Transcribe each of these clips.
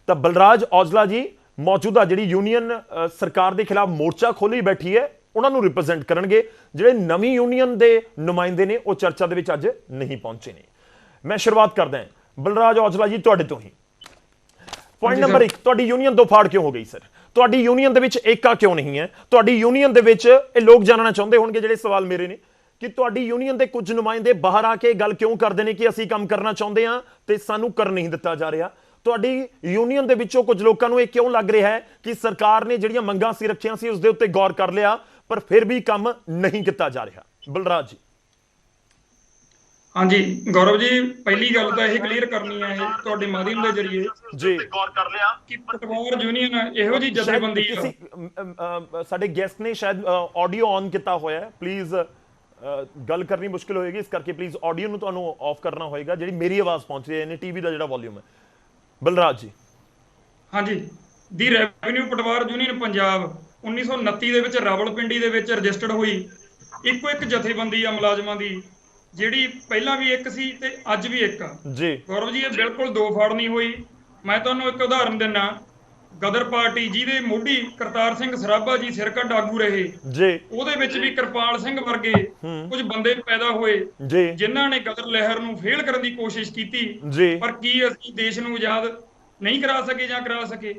ਤਾਂ ਬਲਰਾਜ ਔਜਲਾ ਜੀ ਮੌਜੂਦਾ ਜਿਹੜੀ ਯੂਨੀਅਨ ਸਰਕਾਰ ਦੇ ਖਿਲਾਫ ਮੋਰਚਾ ਖੋਲੀ ਬੈਠੀ ਹੈ ਉਹਨਾਂ ਨੂੰ ਰਿਪਰੈਜ਼ੈਂਟ ਕਰਨਗੇ। ਜਿਹੜੇ ਨਵੀਂ ਯੂਨੀਅਨ ਦੇ ਨੁਮਾਇੰਦੇ ਨੇ ਉਹ ਚਰਚਾ ਦੇ ਵਿੱਚ ਅੱਜ ਨਹੀਂ ਪਹੁੰਚੇ ਨੇ। ਮੈਂ ਸ਼ੁਰੂਆਤ ਕਰਦਾ ਹਾਂ ਬਲਰਾਜ ਔਜਲਾ ਜੀ ਤੁਹਾਡੇ ਤੋਂ ਹੀ। ਪੁਆਇੰਟ ਨੰਬਰ 1, ਤੁਹਾਡੀ ਯੂਨੀਅਨ ਦੋ ਫਾੜ ਕਿਉਂ ਹੋ ਗਈ ਸਰ? ਤੁਹਾਡੀ ਯੂਨੀਅਨ ਦੇ ਵਿੱਚ ਏਕਾ ਕਿਉਂ ਨਹੀਂ ਹੈ? ਤੁਹਾਡੀ ਯੂਨੀਅਨ ਦੇ ਵਿੱਚ ਇਹ ਲੋਕ ਜਾਣਨਾ ਚਾਹੁੰਦੇ ਹੋਣਗੇ ਜਿਹੜੇ ਸਵਾਲ ਮੇਰੇ ਨੇ ਕਿ ਤੁਹਾਡੀ ਯੂਨੀਅਨ ਦੇ ਕੁਝ ਨੁਮਾਇੰਦੇ ਬਾਹਰ ਆ ਕੇ ਗੱਲ ਕਿਉਂ ਕਰਦੇ ਨੇ ਕਿ ਅਸੀਂ ਕੰਮ ਕਰਨਾ ਚਾਹੁੰਦੇ ਹਾਂ ਤੇ ਸਾਨੂੰ ਕਰ ਨਹੀਂ ਦਿੱਤਾ ਜਾ ਰਿਹਾ। ਤੁਹਾਡੀ ਯੂਨੀਅਨ ਦੇ ਵਿੱਚੋਂ ਕੁਝ ਲੋਕਾਂ ਨੂੰ ਇਹ ਕਿਉਂ ਲੱਗ ਰਿਹਾ ਹੈ ਕਿ ਸਰਕਾਰ ਨੇ ਜਿਹੜੀਆਂ ਮੰਗਾਂ ਸੀ ਰੱਖੀਆਂ ਸੀ ਉਸ ਦੇ ਉੱਤੇ ਗੌਰ ਕਰ ਲਿਆ ਪਰ ਫਿਰ ਵੀ ਕੰਮ ਨਹੀਂ ਕੀਤਾ ਜਾ ਰਿਹਾ? ਬਲਰਾਜ ਜੀ। ਹਾਂਜੀ ਗੌਰਵ ਜੀ, ਪਹਿਲੀ ਗੱਲ ਤਾਂ ਇਹ ਕਲੀਅਰ ਕਰਨੀ ਹੈ ਇਹ ਤੁਹਾਡੇ ਮਾਧਿਅਮ ਦੇ ਜਰੀਏ ਜੀ ਗੌਰ ਕਰ ਲਿਆ ਕਿ ਪਟਵਾਰ ਯੂਨੀਅਨ ਇਹੋ ਜੀ ਜਥੇਬੰਦੀ ਸਾਡੇ ਗੈਸਟ ਨੇ ਸ਼ਾਇਦ ਆਡੀਓ ਔਨ ਕੀਤਾ ਹੋਇਆ ਹੈ, ਪਲੀਜ਼ ਗੱਲ ਕਰਨੀ ਮੁਸ਼ਕਿਲ ਹੋਏਗੀ, ਇਸ ਕਰਕੇ ਪਲੀਜ਼ ਆਡੀਓ ਨੂੰ ਤੁਹਾਨੂੰ ਆਫ ਕਰਨਾ ਹੋਏਗਾ। ਜਿਹੜੀ ਮੇਰੀ ਆਵਾਜ਼ ਪਹੁੰਚ ਰਹੀ ਹੈ ਟੀਵੀ ਦਾ ਜਿਹੜਾ ਵੋਲਿਊਮ ਹੈ। ਬਲਰਾਜ ਜੀ। ਹਾਂਜੀ, ਦੀ ਰੈਵਨਿਊ ਪਟਵਾਰ ਯੂਨੀਅਨ ਪੰਜਾਬ 1929 ਦੇ ਵਿੱਚ ਰਾਵਲਪਿੰਡੀ ਦੇ ਵਿੱਚ ਰਜਿਸਟਰਡ ਹੋਈ। ਇੱਕੋ ਇੱਕ ਜਥੇਬੰਦੀ ਆ ਮੁਲਾਜ਼ਮਾਂ ਦੀ, ਜਿਹੜੀ ਪਹਿਲਾਂ ਵੀ ਇੱਕ ਸੀ ਤੇ ਅੱਜ ਵੀ ਇੱਕ ਆ ਜੀ। ਗੌਰਵ ਜੀ, ਇਹ ਬਿਲਕੁਲ ਦੋ ਫਾੜ ਨਹੀਂ ਹੋਈ। ਮੈਂ ਤੁਹਾਨੂੰ ਇੱਕ ਉਦਾਹਰਨ ਦਿੰਨਾ, ਗਦਰ ਪਾਰਟੀ ਜਿਹਦੇ ਮੋਢੀ ਕਰਤਾਰ ਸਿੰਘ ਸਰਾਭਾ ਜੀ ਸਿਰਕੱਢ ਆਗੂ ਰਹੇ ਜੀ, ਉਹਦੇ ਵਿੱਚ ਵੀ ਕਿਰਪਾਲ ਸਿੰਘ ਵਰਗੇ ਕੁਝ ਬੰਦੇ ਪੈਦਾ ਹੋਏ ਜਿਨ੍ਹਾਂ ਨੇ ਗਦਰ ਲਹਿਰ ਨੂੰ ਫੇਲ ਕਰਨ ਦੀ ਕੋਸ਼ਿਸ਼ ਕੀਤੀ। ਪਰ ਕੀ ਅਸੀਂ ਦੇਸ਼ ਨੂੰ ਆਜ਼ਾਦ ਨਹੀਂ ਕਰਾ ਸਕੇ ਜਾਂ ਕਰਾ ਸਕੇ?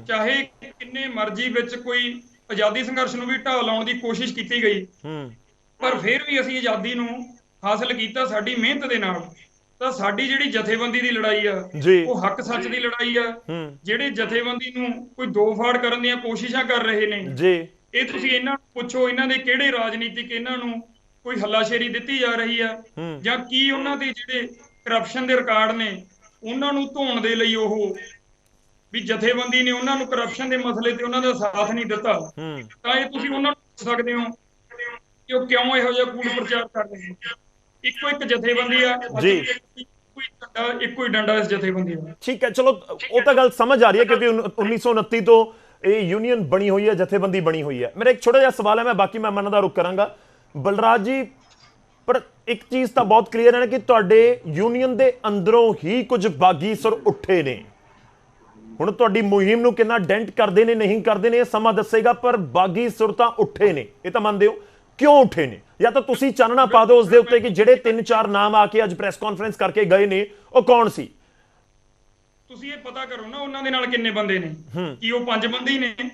ਚਾਹੇ ਕਿੰਨੇ ਮਰਜ਼ੀ ਵਿੱਚ ਕੋਈ ਆਜ਼ਾਦੀ ਸੰਘਰਸ਼ ਨੂੰ ਵੀ ਢਾਹ ਲਾਉਣ ਦੀ ਕੋਸ਼ਿਸ਼ ਕੀਤੀ ਗਈ, ਪਰ ਫਿਰ ਵੀ ਅਸੀਂ ਆਜ਼ਾਦੀ ਨੂੰ ਹਾਸਲ ਕੀਤਾ ਸਾਡੀ ਮਿਹਨਤ ਦੇ ਨਾਲ। ਤਾਂ ਸਾਡੀ ਜਿਹੜੀ ਜਥੇਬੰਦੀ ਦੀ ਲੜਾਈ ਆ ਉਹ ਹੱਕ ਸੱਚ ਦੀ ਲੜਾਈ ਆ। ਜਿਹੜੇ ਜਥੇਬੰਦੀ ਨੂੰ ਕੋਈ ਦੋ ਫਾੜ ਕਰਨ ਦੀਆਂ ਕੋਸ਼ਿਸ਼ਾਂ ਕਰ ਰਹੇ ਨੇ ਇਹ ਤੁਸੀਂ ਇਹਨਾਂ ਨੂੰ ਪੁੱਛੋ, ਇਹਨਾਂ ਦੇ ਕਿਹੜੇ ਰਾਜਨੀਤਿਕ ਇਹਨਾਂ ਨੂੰ ਕੋਈ ਹੱਲਾਸ਼ੇਰੀ ਦਿੱਤੀ ਜਾ ਰਹੀ ਆ ਜਾਂ ਕੀ ਉਹਨਾਂ ਦੇ ਜਿਹੜੇ ਕਰਪਸ਼ਨ ਦੇ ਰਿਕਾਰਡ ਨੇ ਉਹਨਾਂ ਨੂੰ ਧੋਣ ਦੇ ਲਈ ਉਹ ਵੀ ਜਥੇਬੰਦੀ ਨੇ ਉਹਨਾਂ ਨੂੰ ਕਰਪਸ਼ਨ ਦੇ ਮਸਲੇ ਤੇ ਉਹਨਾਂ ਦਾ ਸਾਥ ਨਹੀਂ ਦਿੱਤਾ। ਤਾਂ ਇਹ ਤੁਸੀਂ ਉਹਨਾਂ ਨੂੰ ਪੁੱਛ ਸਕਦੇ ਹੋ ਕਿ ਉਹ ਕਿਉਂ ਇਹੋ ਜਿਹਾ ਕੂੜ ਪ੍ਰਚਾਰ ਕਰ ਰਹੇ ਨੇ। ਇੱਕੋ ਇੱਕ ਜਥੇਬੰਦੀ ਆ ਜੀ, ਇੱਕੋ ਹੀ ਡੰਡਾ ਇਸ ਜਥੇਬੰਦੀ ਦਾ। ਠੀਕ ਹੈ, ਚਲੋ ਉਹ ਤਾਂ ਗੱਲ ਸਮਝ ਆ ਰਹੀ ਹੈ ਕਿਉਂਕਿ 1929 ਤੋਂ ਇਹ ਯੂਨੀਅਨ ਬਣੀ ਹੋਈ ਹੈ, ਜਥੇਬੰਦੀ ਬਣੀ ਹੋਈ ਹੈ। ਮੇਰਾ ਇੱਕ ਛੋਟਾ ਜਿਹਾ ਸਵਾਲ ਹੈ, ਮੈਂ ਬਾਕੀ ਮਹਿਮਾਨਾਂ ਦਾ ਰੁਖ ਕਰਾਂਗਾ। ਬਲਰਾਜ ਜੀ, ਪਰ ਇੱਕ ਚੀਜ਼ ਤਾਂ ਬਹੁਤ ਕਲੀਅਰ ਹੈ ਕਿ ਤੁਹਾਡੇ ਯੂਨੀਅਨ ਦੇ ਅੰਦਰੋਂ ਹੀ ਕੁਝ ਬਾਗੀ ਸੁਰ ਉੱਠੇ ਨੇ। ਹੁਣ ਤੁਹਾਡੀ ਮੁਹਿੰਮ ਨੂੰ ਕਿੰਨਾ ਡੈਂਟ ਕਰਦੇ ਨੇ ਨਹੀਂ ਕਰਦੇ ਨੇ ਇਹ ਸਮਾਂ ਦੱਸੇਗਾ, ਪਰ ਬਾਗੀ ਸੁਰ ਤਾਂ ਉੱਠੇ ਨੇ, ਇਹ ਤਾਂ ਮੰਨਦੇ ਹੋ? ਕਿਉਂ ਉੱਠੇ ਨੇ? ਜਾਂ ਤਾਂ ਤੁਸੀਂ ਚਾਨਣਾ ਪਾ ਦਿਓ ਉਸ ਦੇ ਉੱਤੇ ਕਿ ਜਿਹੜੇ 3-4 ਨਾਮ ਆ ਕੇ ਅੱਜ ਪ੍ਰੈਸ ਕਾਨਫਰੰਸ ਕਰਕੇ ਗਏ ਨੇ ਉਹ ਕੌਣ ਸੀ? ਤੁਸੀਂ ਇਹ ਪਤਾ ਕਰੋ ਨਾ ਉਹਨਾਂ ਦੇ ਨਾਲ ਕਿੰਨੇ ਬੰਦੇ ਨੇ, ਕੀ ਉਹ 5 ਬੰਦੇ ਹੀ ਨੇ?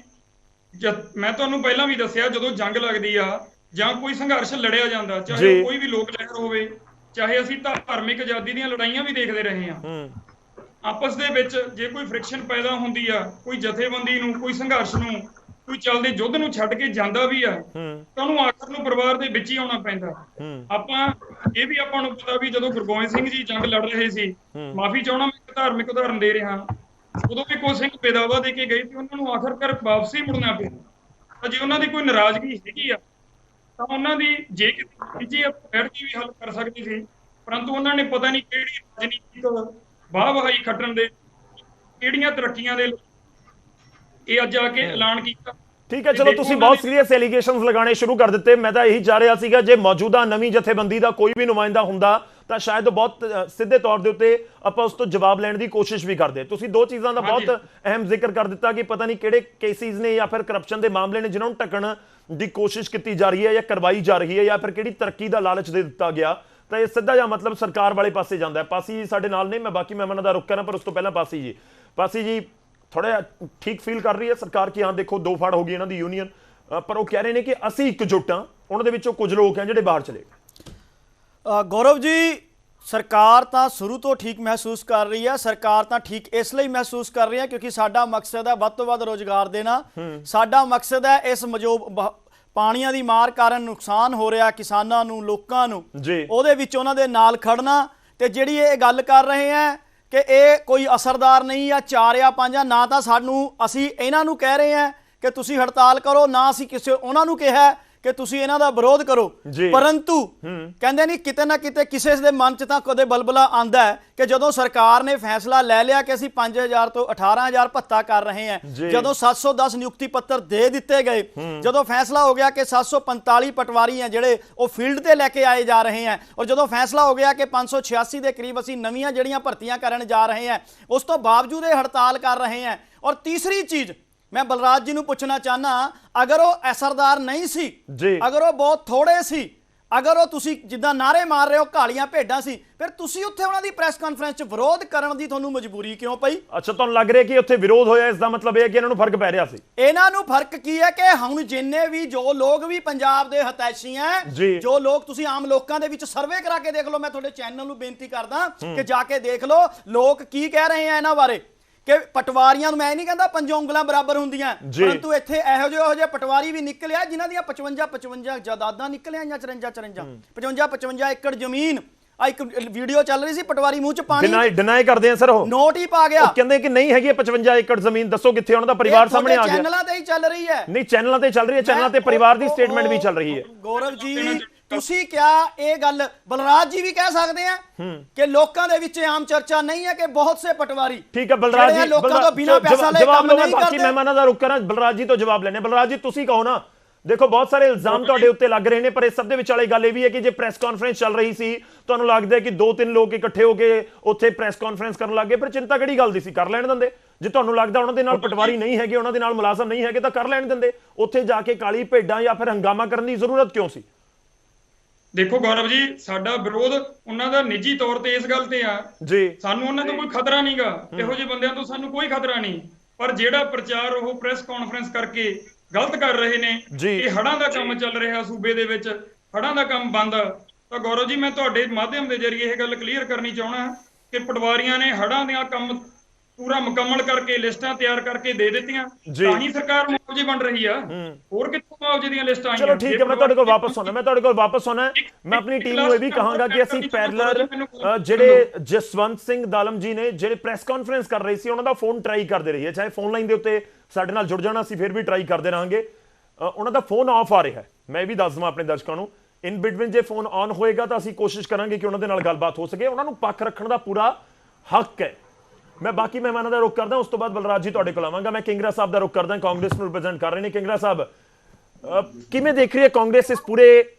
ਮੈਂ ਤੁਹਾਨੂੰ ਪਹਿਲਾਂ ਵੀ ਦੱਸਿਆ, ਜਦੋਂ ਜੰਗ ਲੱਗਦੀ ਆ ਜਾਂ ਕੋਈ ਸੰਘਰਸ਼ ਲੜਿਆ ਜਾਂਦਾ, ਚਾਹੇ ਕੋਈ ਵੀ ਲੋਕ ਲਹਿਰ ਹੋਵੇ, ਚਾਹੇ ਅਸੀਂ ਧਾਰਮਿਕ ਆਜ਼ਾਦੀ ਦੀਆਂ ਲੜਾਈਆਂ ਵੀ ਦੇਖਦੇ ਰਹੇ ਹਾਂ, ਆਪਸ ਦੇ ਵਿੱਚ ਜੇ ਕੋਈ ਫ੍ਰਿਕਸ਼ਨ ਪੈਦਾ ਹੁੰਦੀ ਆ, ਕੋਈ ਜਥੇਬੰਦੀ ਨੂੰ, ਕੋਈ ਸੰਘਰਸ਼ ਨੂੰ, ਕੋਈ ਚੱਲਦੇ ਯੁੱਧ ਨੂੰ ਛੱਡ ਕੇ ਜਾਂਦਾ ਵੀ ਆ ਤਾਂ ਉਹਨੂੰ ਆਖਰ ਨੂੰ ਪਰਿਵਾਰ ਦੇ ਵਿੱਚ ਹੀ ਆਉਣਾ ਪੈਂਦਾ। ਆਪਾਂ ਨੂੰ ਪਤਾ ਵੀ ਜਦੋਂ ਗੁਰਗੋਬਿੰਦ ਸਿੰਘ ਜੀ ਜੰਗ ਲੜ ਰਹੇ ਸੀ, ਮਾਫੀ ਚਾਹਣਾ ਮੈਂ ਇੱਕ ਧਾਰਮਿਕ ਉਦਾਹਰਨ ਦੇ ਰਿਹਾ, ਉਦੋਂ ਵੀ ਕੋਈ ਸਿੰਘ ਬੇਦਾਵਾ ਦੇ ਕੇ ਗਏ ਤੇ ਉਹਨਾਂ ਨੂੰ ਆਖਰਕਾਰ ਵਾਪਸੀ ਮੁੜਨਾ ਪਿਆ। ਤਾਂ ਜੇ ਉਹਨਾਂ ਦੀ ਕੋਈ ਨਾਰਾਜ਼ਗੀ ਹੈਗੀ ਆ ਤਾਂ ਉਹਨਾਂ ਦੀ ਜੇ ਕਿਸੇ ਬੈਠ ਕੇ ਵੀ ਹੱਲ ਕਰ ਸਕਦੀ ਸੀ, ਪਰੰਤੂ ਉਹਨਾਂ ਨੇ ਪਤਾ ਨਹੀਂ ਕਿਹੜੀ ਰਾਜਨੀਤਿਕ ਵਾਹ ਵਹਾਈ ਖੱਟਣ ਦੇ, ਕਿਹੜੀਆਂ ਤਰੱਕੀਆਂ ਦੇ ਇਹ ਅੱਜ ਆ ਕੇ ਐਲਾਨ ਕੀਤਾ। ਠੀਕ ਹੈ, ਚਲੋ ਤੁਸੀਂ ਬਹੁਤ ਸੀਰੀਅਸ ਐਲੀਗੇਸ਼ਨਸ ਲਗਾਉਣੇ ਸ਼ੁਰੂ ਕਰ ਦਿੱਤੇ। ਮੈਂ ਤਾਂ ਇਹੀ ਚਾਹ ਰਿਹਾ ਸੀਗਾ ਜੇ ਮੌਜੂਦਾ ਨਵੀਂ ਜਥੇਬੰਦੀ ਦਾ ਕੋਈ ਵੀ ਨੁਮਾਇੰਦਾ ਹੁੰਦਾ ਤਾਂ ਸ਼ਾਇਦ ਬਹੁਤ ਸਿੱਧੇ ਤੌਰ ਦੇ ਉੱਤੇ ਆਪਾਂ ਉਸ ਤੋਂ ਜਵਾਬ ਲੈਣ ਦੀ ਕੋਸ਼ਿਸ਼ ਵੀ ਕਰਦੇ। ਤੁਸੀਂ ਦੋ ਚੀਜ਼ਾਂ ਦਾ ਬਹੁਤ ਅਹਿਮ ਜ਼ਿਕਰ ਕਰ ਦਿੱਤਾ ਕਿ ਪਤਾ ਨਹੀਂ ਕਿਹੜੇ ਕੇਸਿਸ ਨੇ ਜਾਂ ਫਿਰ ਕਰਪਸ਼ਨ ਦੇ ਮਾਮਲੇ ਨੇ ਜਿਨ੍ਹਾਂ ਨੂੰ ਢੱਕਣ ਦੀ ਕੋਸ਼ਿਸ਼ ਕੀਤੀ ਜਾ ਰਹੀ ਹੈ ਜਾਂ ਕਰਵਾਈ ਜਾ ਰਹੀ ਹੈ ਜਾਂ ਫਿਰ ਕਿਹੜੀ ਤਰੱਕੀ ਦਾ ਲਾਲਚ ਦੇ ਦਿੱਤਾ ਗਿਆ। ਤਾਂ ਇਹ ਸਿੱਧਾ ਜਿਹਾ ਮਤਲਬ ਸਰਕਾਰ ਵਾਲੇ ਪਾਸੇ ਜਾਂਦਾ ਹੈ। ਪਾਸੀ ਜੀ ਸਾਡੇ ਨਾਲ ਨੇ, ਮੈਂ ਬਾਕੀ ਮਹਿਮਾਨਾਂ ਦਾ ਰੁਖ ਕਰਾਂ, ਪਰ ਉਸ ਤੋਂ ਪਹਿਲਾਂ ਪਾਸੀ ਜੀ ਥੋੜਾ ਜਿਹਾ ਠੀਕ ਫੀਲ ਕਰ ਰਹੀ ਹੈ ਸਰਕਾਰ ਕਿ ਹਾਂ ਦੇਖੋ ਦੋ ਫਾੜ ਹੋ ਗਈ ਇਹਨਾਂ ਦੀ ਯੂਨੀਅਨ, ਪਰ ਉਹ ਕਹਿ ਰਹੇ ਨੇ ਕਿ ਅਸੀਂ ਇਕਜੁੱਟ ਹਾਂ, ਉਹਨਾਂ ਦੇ ਵਿੱਚੋਂ ਕੁਝ ਲੋਕ ਹੈ ਜਿਹੜੇ ਬਾਹਰ ਚਲੇ ਗਏ। ਗੌਰਵ ਜੀ, ਸਰਕਾਰ ਤਾਂ ਸ਼ੁਰੂ ਤੋਂ ਠੀਕ ਮਹਿਸੂਸ ਕਰ ਰਹੀ ਹੈ। ਸਰਕਾਰ ਤਾਂ ਠੀਕ ਇਸ ਲਈ ਮਹਿਸੂਸ ਕਰ ਰਹੀ ਹੈ ਕਿਉਂਕਿ ਸਾਡਾ ਮਕਸਦ ਹੈ ਵੱਧ ਤੋਂ ਵੱਧ ਰੋਜ਼ਗਾਰ ਦੇਣਾ। ਸਾਡਾ ਮਕਸਦ ਹੈ ਇਸ ਪਾਣੀਆਂ ਦੀ ਮਾਰ ਕਾਰਨ ਨੁਕਸਾਨ ਹੋ ਰਿਹਾ ਕਿਸਾਨਾਂ ਨੂੰ, ਲੋਕਾਂ ਨੂੰ, ਉਹਦੇ ਵਿੱਚ ਉਹਨਾਂ ਦੇ ਨਾਲ ਖੜਨਾ। ਤੇ ਜਿਹੜੀ ਇਹ ਗੱਲ ਕਰ ਰਹੇ ਹੈ ਕਿ ਇਹ ਕੋਈ ਅਸਰਦਾਰ ਨਹੀਂ ਆ, 4 ਜਾਂ 5 ਆ, ਨਾ ਤਾਂ ਸਾਨੂੰ ਅਸੀਂ ਇਹਨਾਂ ਨੂੰ ਕਹਿ ਰਹੇ ਹਾਂ ਕਿ ਤੁਸੀਂ ਹੜਤਾਲ ਕਰੋ, ਨਾ ਅਸੀਂ ਕਿਸੇ ਉਹਨਾਂ ਨੂੰ ਕਿਹਾ ਕਿ ਤੁਸੀਂ ਇਹਨਾਂ ਦਾ ਵਿਰੋਧ ਕਰੋ, ਪਰੰਤੂ ਕਹਿੰਦੇ ਨਹੀਂ ਕਿਤੇ ਨਾ ਕਿਤੇ ਕਿਸੇ ਦੇ ਮਨ 'ਚ ਤਾਂ ਕਦੇ ਬਲਬਲਾ ਆਂਦਾ ਹੈ ਕਿ ਜਦੋਂ ਸਰਕਾਰ ਨੇ ਫੈਸਲਾ ਲੈ ਲਿਆ ਕਿ ਅਸੀਂ 5000 ਤੋਂ 18000 ਭੱਤਾ ਕਰ ਰਹੇ ਹਾਂ, ਜਦੋਂ 710 ਨਿਯੁਕਤੀ ਪੱਤਰ ਦੇ ਦਿੱਤੇ ਗਏ, ਜਦੋਂ ਫੈਸਲਾ ਹੋ ਗਿਆ ਕਿ 745 ਪਟਵਾਰੀ ਹੈ ਜਿਹੜੇ ਉਹ ਫੀਲਡ ਤੇ ਲੈ ਕੇ ਆਏ ਜਾ ਰਹੇ हैं, और जो फैसला हो गया कि 586 के करीब असी नवीं जड़ियां भर्तियां करन जा रहे हैं, उस तो बावजूद ये हड़ताल कर रहे हैं। और तीसरी चीज मैं बलराज जी नूं पुछना चाहना, अगर वो असरदार नहीं सी, अगर वो बहुत थोड़े सी, अगर वो तुसी जिद्दां नारे मार रहे हो कालियां भेडां सी, फिर तुसी उत्थे उन्हां दी प्रेस कॉन्फ्रेंस च विरोध करन दी तुहानूं मजबूरी क्यों पई? अच्छा, तुहानूं लग रहा है कि उत्थे विरोध होया, इसदा मतलब यह है कि इन्हां नूं फर्क पै रिहा सी? इन्हां नूं फर्क की है कि हुण जिन्ने भी जो लोग भी पंजाब दे हितैषी हैं, जो लोग तुसी आम लोकां दे विच सर्वे करा के देख लो, मैं तुहाडे चैनल नूं बेनती करदा कि जाके देख लो लोग की कह रहे हैं इन्हां बारे कि पटवारियां मैं नहीं कहता पंजों ਉਂਗਲਾਂ बराबर ਹੁੰਦੀਆਂ, परंतु ਇੱਥੇ ਇਹੋ ਜਿਹੇ ਪਟਵਾਰੀ ਵੀ ਨਿਕਲੇ ਆ ਜਿਨ੍ਹਾਂ ਦੀਆਂ 55 ਜਾਇਦਾਦਾਂ ਨਿਕਲੇ ਆਈਆਂ, 54 ਏਕੜ ਜ਼ਮੀਨ। ਆ ਇੱਕ ਵੀਡੀਓ ਚੱਲ ਰਹੀ ਸੀ, ਪਟਵਾਰੀ ਮੂੰਹ ਚ ਪਾਣੀ ਡਿਨਾਈ ਕਰਦੇ ਆ ਸਰ, ਉਹ ਨੋਟ ਹੀ ਪਾ ਗਿਆ, ਉਹ ਕਹਿੰਦੇ ਕਿ ਨਹੀਂ ਹੈਗੀ 55 ਏਕੜ ਜ਼ਮੀਨ, ਦੱਸੋ ਕਿੱਥੇ ਉਹਨਾਂ ਦਾ ਪਰਿਵਾਰ ਸਾਹਮਣੇ ਆ ਗਿਆ। ਚੈਨਲਾਂ ਤੇ ਹੀ ਚੱਲ ਰਹੀ ਹੈ, ਨਹੀਂ ਚੈਨਲਾਂ ਤੇ ਚੱਲ ਰਹੀ ਹੈ, ਚੈਨਲਾਂ ਤੇ ਪਰਿਵਾਰ ਦੀ ਸਟੇਟਮੈਂਟ ਵੀ ਚੱਲ ਰਹੀ ਹੈ। ਗੌਰਵ ਜੀ ਤੁਸੀਂ ਕਿਹਾ ਇਹ ਗੱਲ ਬਲਰਾਜ ਜੀ ਵੀ ਕਹਿ ਸਕਦੇ ਆ ਕਿ ਲੋਕਾਂ ਦੇ ਵਿੱਚ ਆਮ ਚਰਚਾ ਨਹੀਂ ਹੈ ਕਿ ਬਹੁਤ ਸੇ ਪਟਵਾਰੀ, ਠੀਕ ਹੈ ਬਲਰਾਜ ਜੀ, ਲੋਕਾਂ ਤੋਂ ਬਿਨਾਂ ਪੈਸਾ ਲੈ ਕੰਮ ਨਹੀਂ ਕਰਦੇ। ਬਾਕੀ ਮਹਿਮਾਨਾਂ ਦਾ ਰੁਕ ਕਰਾਂ, ਬਲਰਾਜ ਜੀ ਤੋਂ ਜਵਾਬ ਲੈਣੇ। ਬਲਰਾਜ ਜੀ ਤੁਸੀਂ ਕਹੋ ਨਾ, ਦੇਖੋ ਬਹੁਤ ਸਾਰੇ ਇਲਜ਼ਾਮ ਤੁਹਾਡੇ ਉੱਤੇ ਲੱਗ ਰਹੇ ਨੇ, ਪਰ ਇਸ ਸਭ ਦੇ ਵਿਚਾਲੇ ਗੱਲ ਇਹ ਵੀ ਹੈ ਕਿ ਜੇ ਪ੍ਰੈਸ ਕਾਨਫਰੰਸ ਚੱਲ ਰਹੀ ਸੀ, ਤੁਹਾਨੂੰ ਲੱਗਦਾ ਹੈ ਕਿ 2-3 ਲੋਕ ਇਕੱਠੇ ਹੋ ਕੇ ਉੱਥੇ ਪ੍ਰੈਸ ਕਾਨਫਰੰਸ ਕਰਨ ਲੱਗੇ, ਪਰ ਚਿੰਤਾ ਕਿਹੜੀ ਗੱਲ ਦੀ ਸੀ, ਕਰ ਲੈਣ ਦਿੰਦੇ। ਜੇ ਤੁਹਾਨੂੰ ਲੱਗਦਾ ਉਹਨਾਂ ਦੇ ਨਾਲ ਪਟਵਾਰੀ ਨਹੀਂ ਹੈਗੇ, ਉਹਨਾਂ ਦੇ ਨਾਲ ਮੁਲਾਜ਼ਮ ਨਹੀਂ ਹੈਗੇ, ਤਾਂ ਕਰ ਲੈਣ ਦਿੰਦੇ। ਉੱਥੇ ਜਾ ਕੇ ਕਾਲੀ ਭੇਡਾਂ ਜਾਂ ਫਿਰ ਹੰਗਾਮਾ ਕਰਨ ਦੀ ਜ਼ਰੂਰਤ ਕਿਉਂ ਸੀ? ਦੇਖੋ ਗੌਰਵ ਜੀ, ਸਾਡਾ ਵਿਰੋਧ ਉਹਨਾਂ ਦਾ ਨਿੱਜੀ ਤੌਰ ਤੇ ਇਸ ਗੱਲ ਤੇ ਆ ਜੀ, ਸਾਨੂੰ ਉਹਨਾਂ ਤੋਂ ਕੋਈ ਖਤਰਾ ਨਹੀਂਗਾ, ਇਹੋ ਜਿਹੇ ਬੰਦਿਆਂ ਤੋਂ ਸਾਨੂੰ ਕੋਈ ਖਤਰਾ ਨਹੀਂ, ਪਰ ਜਿਹੜਾ ਪ੍ਰਚਾਰ ਉਹ ਪ੍ਰੈਸ ਕਾਨਫਰੰਸ ਕਰਕੇ ਗਲਤ ਕਰ ਰਹੇ ਨੇ, ਇਹ ਹੜ੍ਹਾਂ ਦਾ ਕੰਮ ਚੱਲ ਰਿਹਾ ਸੂਬੇ ਦੇ ਵਿੱਚ, ਹੜ੍ਹਾਂ ਦਾ ਕੰਮ ਬੰਦ, ਤਾਂ ਗੌਰਵ ਜੀ ਮੈਂ ਤੁਹਾਡੇ ਮਾਧਿਅਮ ਦੇ ਜ਼ਰੀਏ ਇਹ ਗੱਲ ਕਲੀਅਰ ਕਰਨੀ ਚਾਹੁੰਦਾ ਕਿ ਪਟਵਾਰੀਆਂ ਨੇ ਹੜ੍ਹਾਂ ਦਾ ਕੰਮ ਪੂਰਾ ਮੁਕੰਮਲ ਕਰਕੇ ਲਿਸਟਾਂ ਤਿਆਰ ਕਰਕੇ ਦੇ ਦਿੱਤੀਆਂ, ਤਾਂ ਹੀ ਸਰਕਾਰ ਮੁਆਵਜ਼ੇ ਬਣ ਰਹੀ ਆ, ਹੋਰ ਕਿੱਥੋਂ ਮੁਆਵਜ਼ੇ ਦੀਆਂ ਲਿਸਟਾਂ ਆਈਆਂ? ਚਲੋ ਠੀਕ ਹੈ, ਮੈਂ ਤੁਹਾਡੇ ਕੋਲ ਵਾਪਸ ਆਉਣਾ, ਮੈਂ ਆਪਣੀ ਟੀਮ ਨੂੰ ਇਹ ਵੀ ਕਹਾਂਗਾ ਕਿ ਅਸੀਂ ਪੈਰਲਰ ਜਿਹੜੇ ਜਸਵੰਤ ਸਿੰਘ ਦਾਲਮ ਜੀ ਨੇ ਜਿਹੜੇ ਪ੍ਰੈਸ ਕਾਨਫਰੰਸ ਕਰ ਰਹੇ ਸੀ, ਉਹਨਾਂ ਦਾ ਫੋਨ ਟਰਾਈ ਕਰਦੇ ਰਹੀਏ, ਚਾਹੇ ਫੋਨ ਲਾਈਨ ਦੇ ਉੱਤੇ ਸਾਡੇ ਨਾਲ ਜੁੜ ਜਾਣਾ, ਅਸੀਂ ਫਿਰ ਵੀ ਟਰਾਈ ਕਰਦੇ ਰਹਾਂਗੇ। ਉਹਨਾਂ ਦਾ ਫੋਨ ਆਫ ਆ ਰਿਹਾ ਹੈ, ਮੈਂ ਵੀ ਦੱਸ ਦਵਾਂ ਆਪਣੇ ਦਰਸ਼ਕਾਂ ਨੂੰ, ਇਨ ਬਿਟਵੀਨ ਜੇ ਫੋਨ ਆਨ ਹੋਏਗਾ ਤਾਂ ਅਸੀਂ ਕੋਸ਼ਿਸ਼ ਕਰਾਂਗੇ ਕਿ ਉਹਨਾਂ ਦੇ ਨਾਲ ਗੱਲਬਾਤ ਹੋ ਸਕੇ, ਉਹਨਾਂ ਨੂੰ ਪੱਖ ਰੱਖਣ ਦਾ ਪੂਰਾ ਹੱਕ ਹੈ। ਮੈਂ ਬਾਕੀ ਮਹਿਮਾਨਾਂ ਦਾ ਰੁਖ ਕਰਦਾ, ਉਸ ਤੋਂ ਬਾਅਦ ਬਲਰਾਜ ਜੀ ਤੁਹਾਡੇ ਕੋਲ ਆਵਾਂਗਾ। ਮੈਂ ਕਿੰਗਰਾ ਸਾਹਿਬ ਦਾ ਰੁਖ ਕਰਦਾ, ਕਾਂਗਰਸ ਨੂੰ ਰਿਪਰੈਜ਼ੈਂਟ ਕਰ ਰਹੇ ਨੇ। ਕਿੰਗਰਾ ਸਾਹਿਬ, ਕਿਵੇਂ ਦੇਖ ਰਹੀ ਹੈ ਕਾਂਗਰਸ ਇਸ ਪੂਰੇ